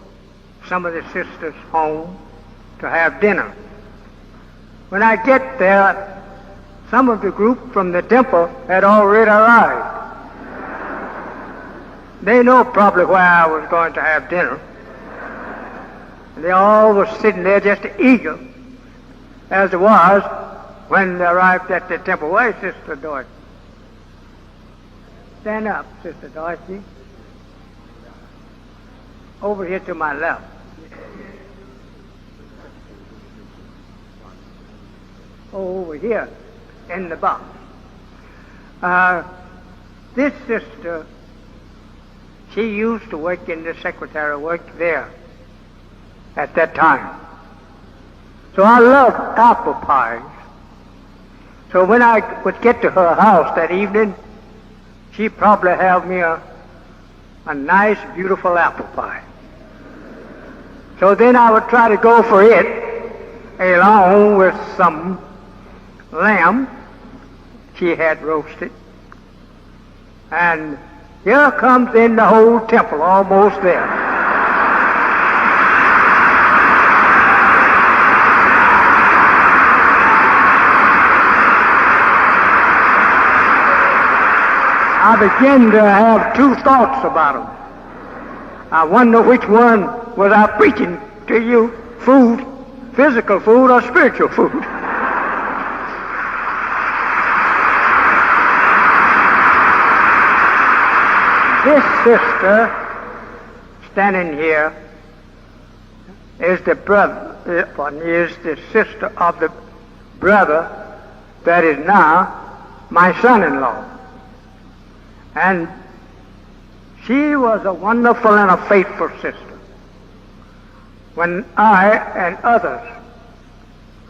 some of the sisters' home to have dinner. When I get there, some of the group from the temple had already arrived. They know probably where I was going to have dinner. They all were sitting there just eager, as it was when they arrived at the temple. Where's Sister Dorothy? Stand up, Sister Dorothy. Over here to my left. Oh, over here in the box. This sister, she used to work in the secretary work there at that time. So I loved apple pies. So when I would get to her house that evening, she'd probably have me a nice, beautiful apple pie. So then I would try to go for it, along with some lamb she had roasted. And here comes in the whole temple, almost there. I began to have 2 thoughts about them. I wonder which one was I preaching to you, food, physical food or spiritual food. This sister standing here is the sister of the brother that is now my son-in-law. And she was a wonderful and a faithful sister. When I and others,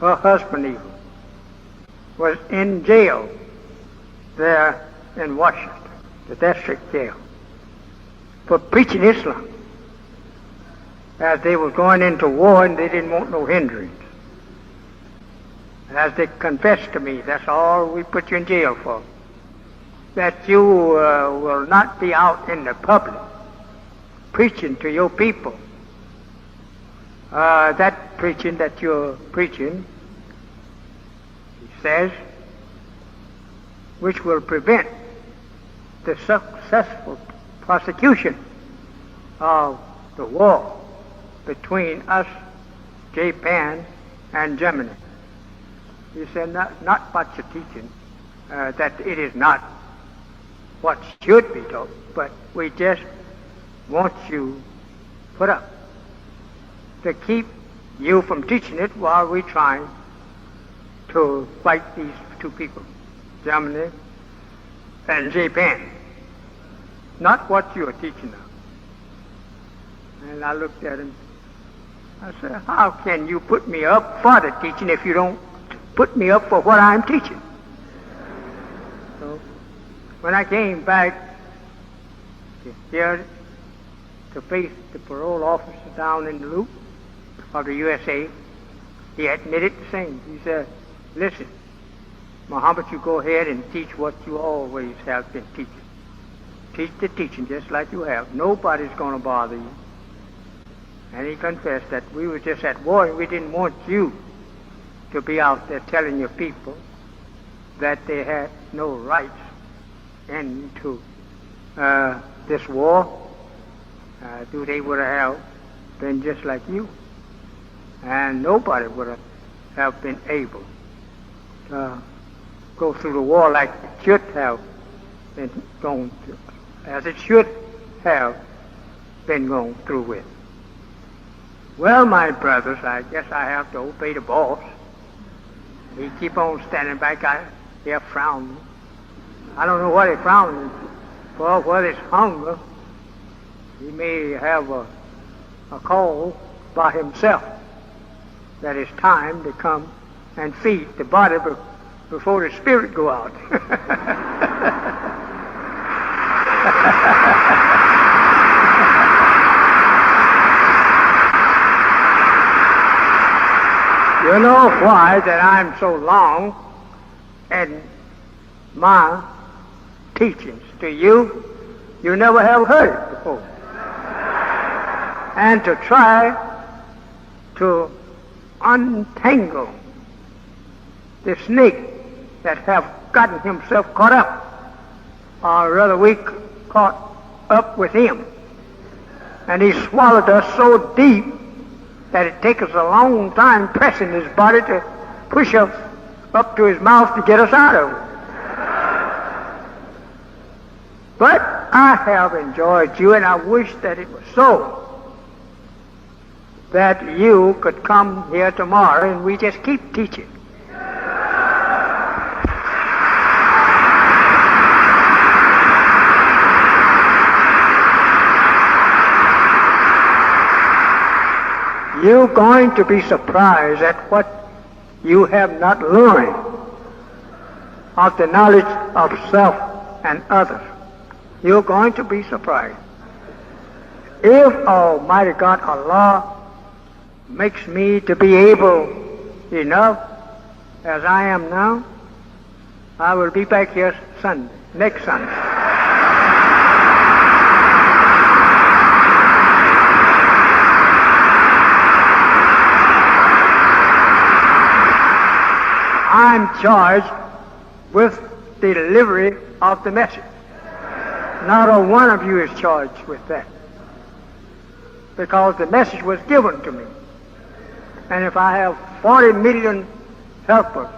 her husband even, was in jail there in Washington, the district jail, for preaching Islam, as they were going into war and they didn't want no hindrance. as they confessed to me, that's all we put you in jail for, that you will not be out in the public preaching to your people. That preaching that you're preaching, he says, which will prevent the successful prosecution of the war between us, Japan, and Germany. He said, not what you're teaching, that it is not what should be taught, but we just want you put up to keep you from teaching it while we're trying to fight these two people, Germany and Japan. Not what you are teaching now. And I looked at him. I said, how can you put me up for the teaching if you don't put me up for what I'm teaching? So when I came back here to face the parole officer down in the loop of the USA, he admitted the same. He said, listen, Muhammad, you go ahead and teach what you always have been teaching. Teach the teaching just like you have. Nobody's going to bother you. And he confessed that we were just at war and we didn't want you to be out there telling your people that they had no rights into this war. They would have been just like you. And nobody would have been able to go through the war like it should have been gone through, as it should have been gone through with. Well, my brothers, I guess I have to obey the boss. He keep on standing back there frowning. I don't know what he frowning for, whether it's hunger. He may have a call by himself that it's time to come and feed the body before the spirit go out. You know why that I'm so long in my teachings to you? You never have heard it before. And to try to untangle the snake that have gotten himself caught up, or rather we caught up with him. And he swallowed us so deep that it takes us a long time pressing his body to push us up to his mouth to get us out of it. But I have enjoyed you, and I wish that it was so, that you could come here tomorrow and we just keep teaching. You're going to be surprised at what you have not learned of the knowledge of self and others. You're going to be surprised. If Almighty God, Allah, makes me to be able enough as I am now, I will be back here Sunday, next Sunday. I'm charged with the delivery of the message. Not a one of you is charged with that, because the message was given to me. And if I have 40 million helpers,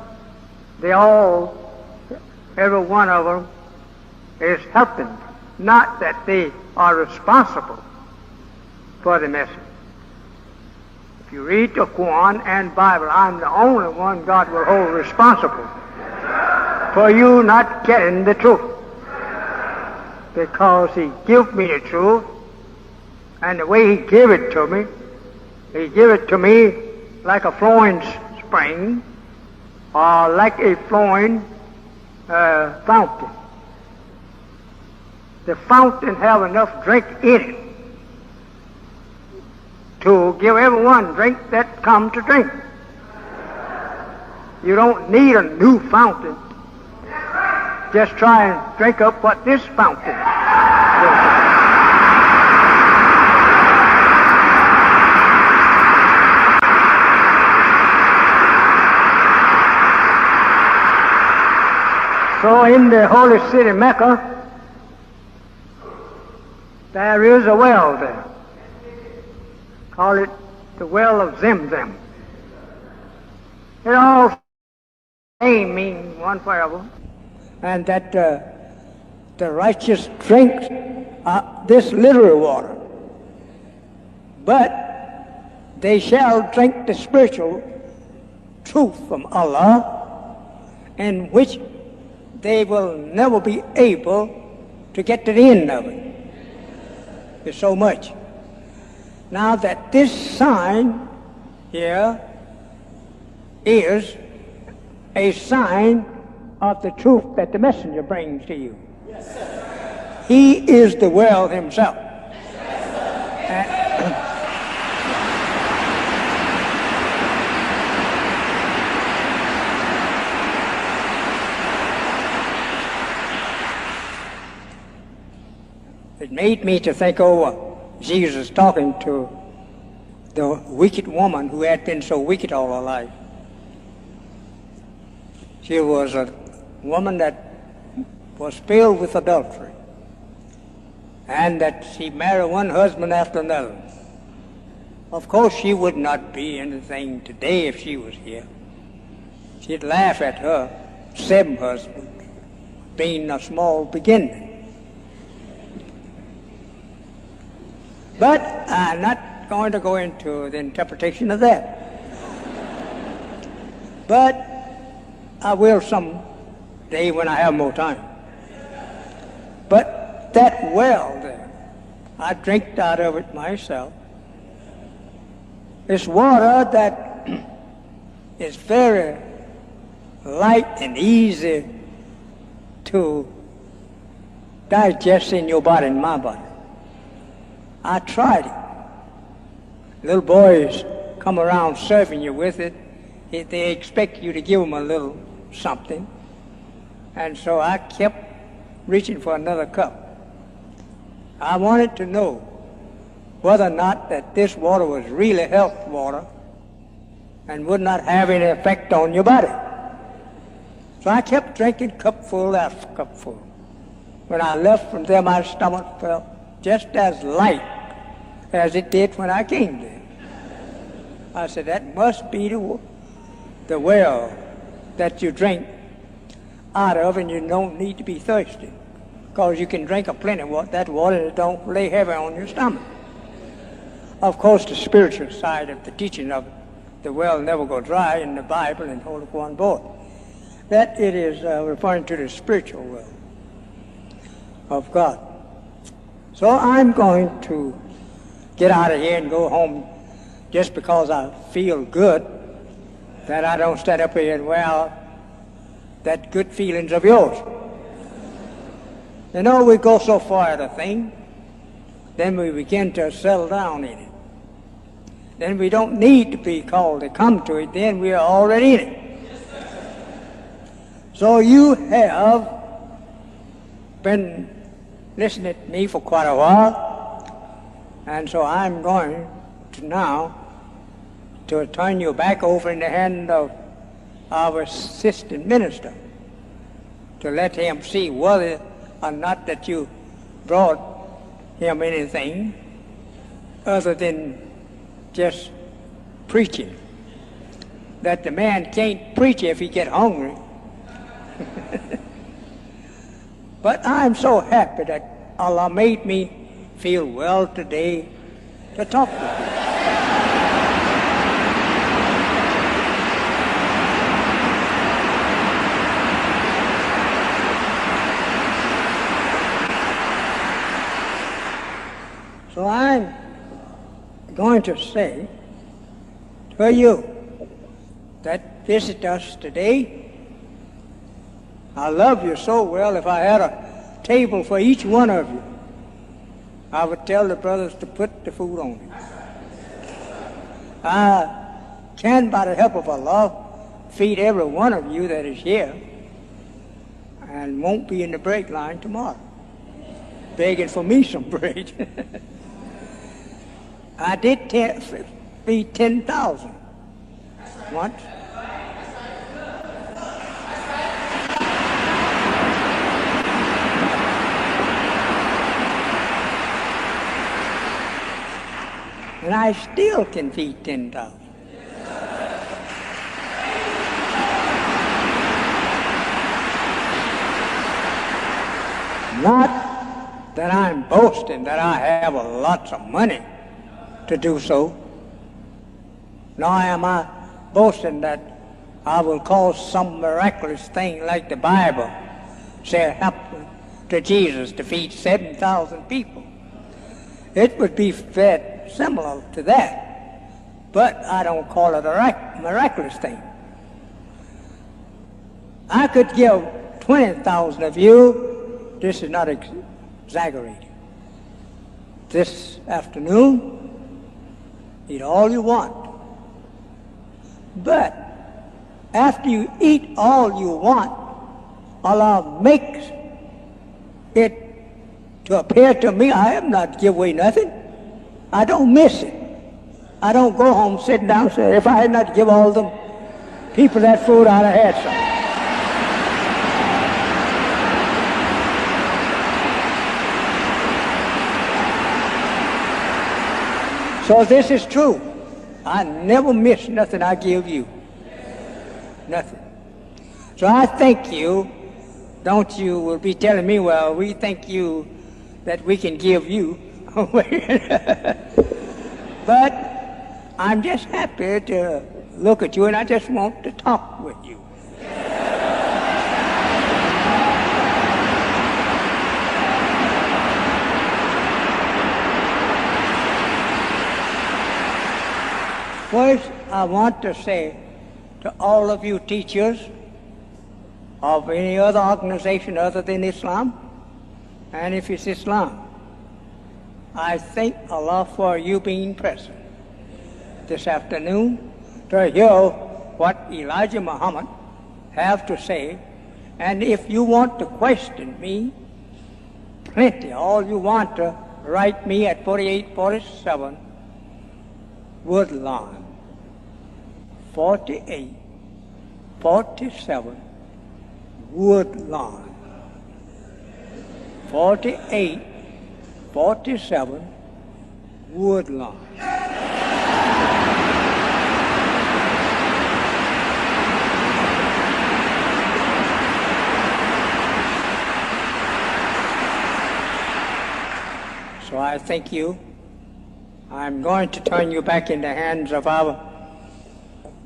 they all, every one of them is helping. Not that they are responsible for the message. If you read the Quran and Bible, I'm the only one God will hold responsible for you not getting the truth. Because He gave me the truth, and the way He gave it to me, He gave it to me like a flowing spring, or like a flowing fountain. The fountain have enough drink in it to give everyone drink that come to drink. You don't need a new fountain. Just try and drink up what this fountain will. So in the holy city Mecca, there is a well there. Call it the well of Zemzem. It all name means one forever, and that the righteous drink this literal water, but they shall drink the spiritual truth from Allah, in which they will never be able to get to the end of it. There's so much. Now that this sign here is a sign of the truth that the messenger brings to you. Yes, he is the well himself. Yes, it made me to think over Jesus talking to the wicked woman who had been so wicked all her life. She was a woman that was filled with adultery, and that she married one husband after another. Of course, she would not be anything today if she was here. She'd laugh at her 7 husbands being a small beginning. But I'm not going to go into the interpretation of that. But I will some day when I have more time. But that well there, I drank out of it myself. It's water that is very light and easy to digest in your body and my body. I tried it. Little boys come around serving you with it. They expect you to give them a little something. And so I kept reaching for another cup. I wanted to know whether or not that this water was really health water and would not have any effect on your body. So I kept drinking cupful after cupful. When I left from there, my stomach felt just as light as it did when I came there. I said, that must be the well that you drink out of, and you don't need to be thirsty, because you can drink a plenty of that water and it don't lay heavy on your stomach. Of course, the spiritual side of the teaching of the well never go dry in the Bible and hold up one board. That it is referring to the spiritual well of God. So I'm going to get out of here and go home just because I feel good, that I don't stand up here and wear out that good feelings of yours. You know, we go so far at a thing, then we begin to settle down in it. Then we don't need to be called to come to it, then we are already in it. So you have been listening to me for quite a while, and so I'm going to now to turn you back over in the hand of our assistant minister to let him see whether or not that you brought him anything other than just preaching. That the man can't preach if he get hungry. But I'm so happy that Allah made me feel well today to talk with you. So I'm going to say to you that visit us today. I love you so well. If I had a table for each one of you, I would tell the brothers to put the food on it. I can, by the help of Allah, feed every one of you that is here and won't be in the break line tomorrow, begging for me some bread. I did feed 10,000 once. And I still can feed 10,000. Not that I'm boasting that I have lots of money to do so, nor am I boasting that I will cause some miraculous thing like the Bible said happened to Jesus to feed 7,000 people. It would be fed similar to that, but I don't call it a miraculous thing. I could give 20,000 of you, this is not exaggerating, this afternoon, eat all you want. But after you eat all you want, Allah makes it to appear to me I have not give away nothing. I don't miss it. I don't go home sitting down and say, if I had not give all them people that food, I'd have had some. So this is true. I never miss nothing I give you. Nothing. So I thank you. Don't you will be telling me, well, we thank you that we can give you. But I'm just happy to look at you, and I just want to talk with you. First, I want to say to all of you teachers of any other organization other than Islam, and if it's Islam, I thank Allah for you being present this afternoon to hear what Elijah Muhammad have to say. And if you want to question me, plenty, all you want to write me at 4847 Woodlawn, 4847 Woodlawn, 4847 Woodlawn. So I thank you. I'm going to turn you back in the hands of our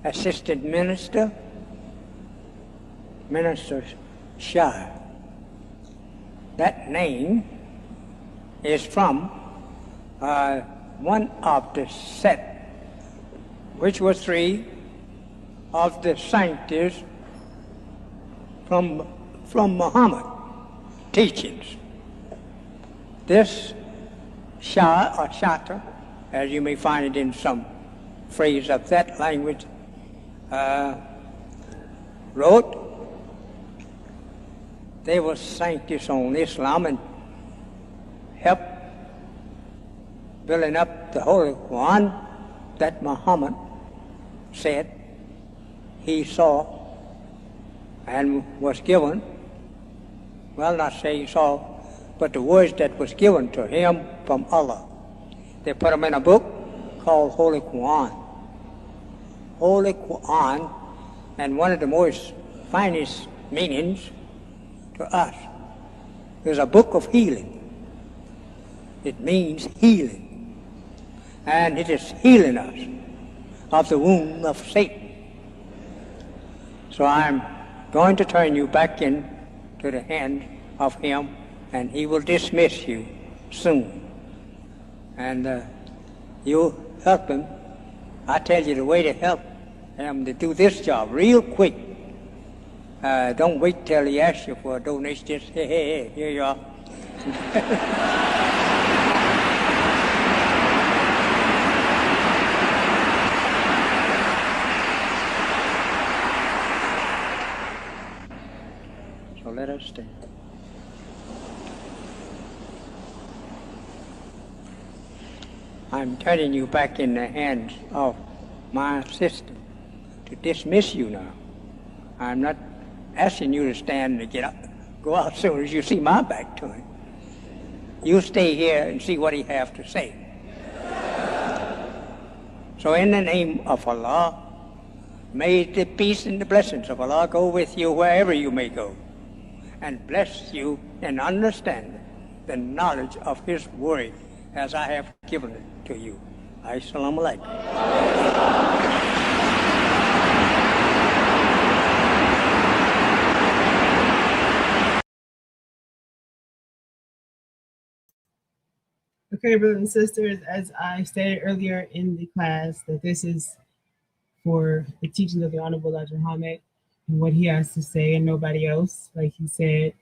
assistant minister, Minister Shah. That name is from one of the set, which was three of the scientists from Muhammad teachings. This Shah or Shata, as you may find it in some phrase of that language, wrote. They were scientists on Islam and helped building up the Holy Quran that Muhammad said he saw and was given. Well, not say he saw, but the words that was given to him from Allah. They put them in a book called Holy Quran. Holy Quran, and one of the most finest meanings to us is a book of healing. It means healing, and it is healing us of the wound of Satan. So I'm going to turn you back into the hand of him, and he will dismiss you soon. And you help him. I tell you the way to help him to do this job real quick. Don't wait till he asks you for a donation. Just, hey, here you are. let us stand. I'm turning you back in the hands of my system to dismiss you now. I'm not asking you to stand and get up, go out as soon as you see my back to him. You stay here and see what he has to say. So in the name of Allah, may the peace and the blessings of Allah go with you wherever you may go, and bless you in understanding the knowledge of His word as I have given it to you. Assalamu alaikum. Okay, brothers and sisters, as I stated earlier in the class, that this is for the teachings of the Honorable Elijah Muhammad and what he has to say and nobody else. Like he said,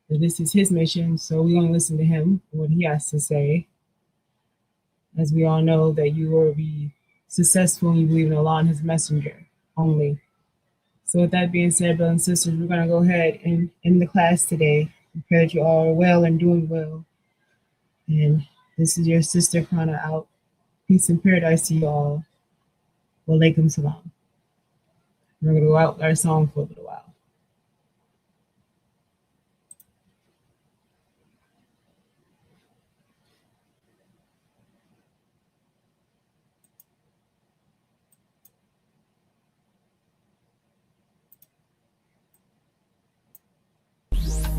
that this is his mission, so we're going to listen to him and what he has to say. As we all know that you will be successful when you believe in Allah and His Messenger only. So with that being said, brothers and sisters, we're going to go ahead and end the class today. I pray that you all are well and doing well. And this is your sister Kana out. Peace and paradise to you all. Alaikum Salaam. We're going to go out with our song for a little while.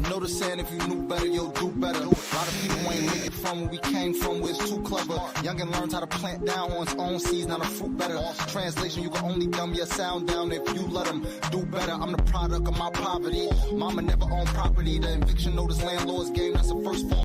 Know the saying, if you knew better, you'll do better. A lot of people ain't make it from where we came from, where it's too clever. Youngin' learns how to plant down on its own seeds, now the fruit better. Translation, you can only dumb your sound down if you let them do better. I'm the product of my poverty. Mama never owned property. The eviction notice landlords gave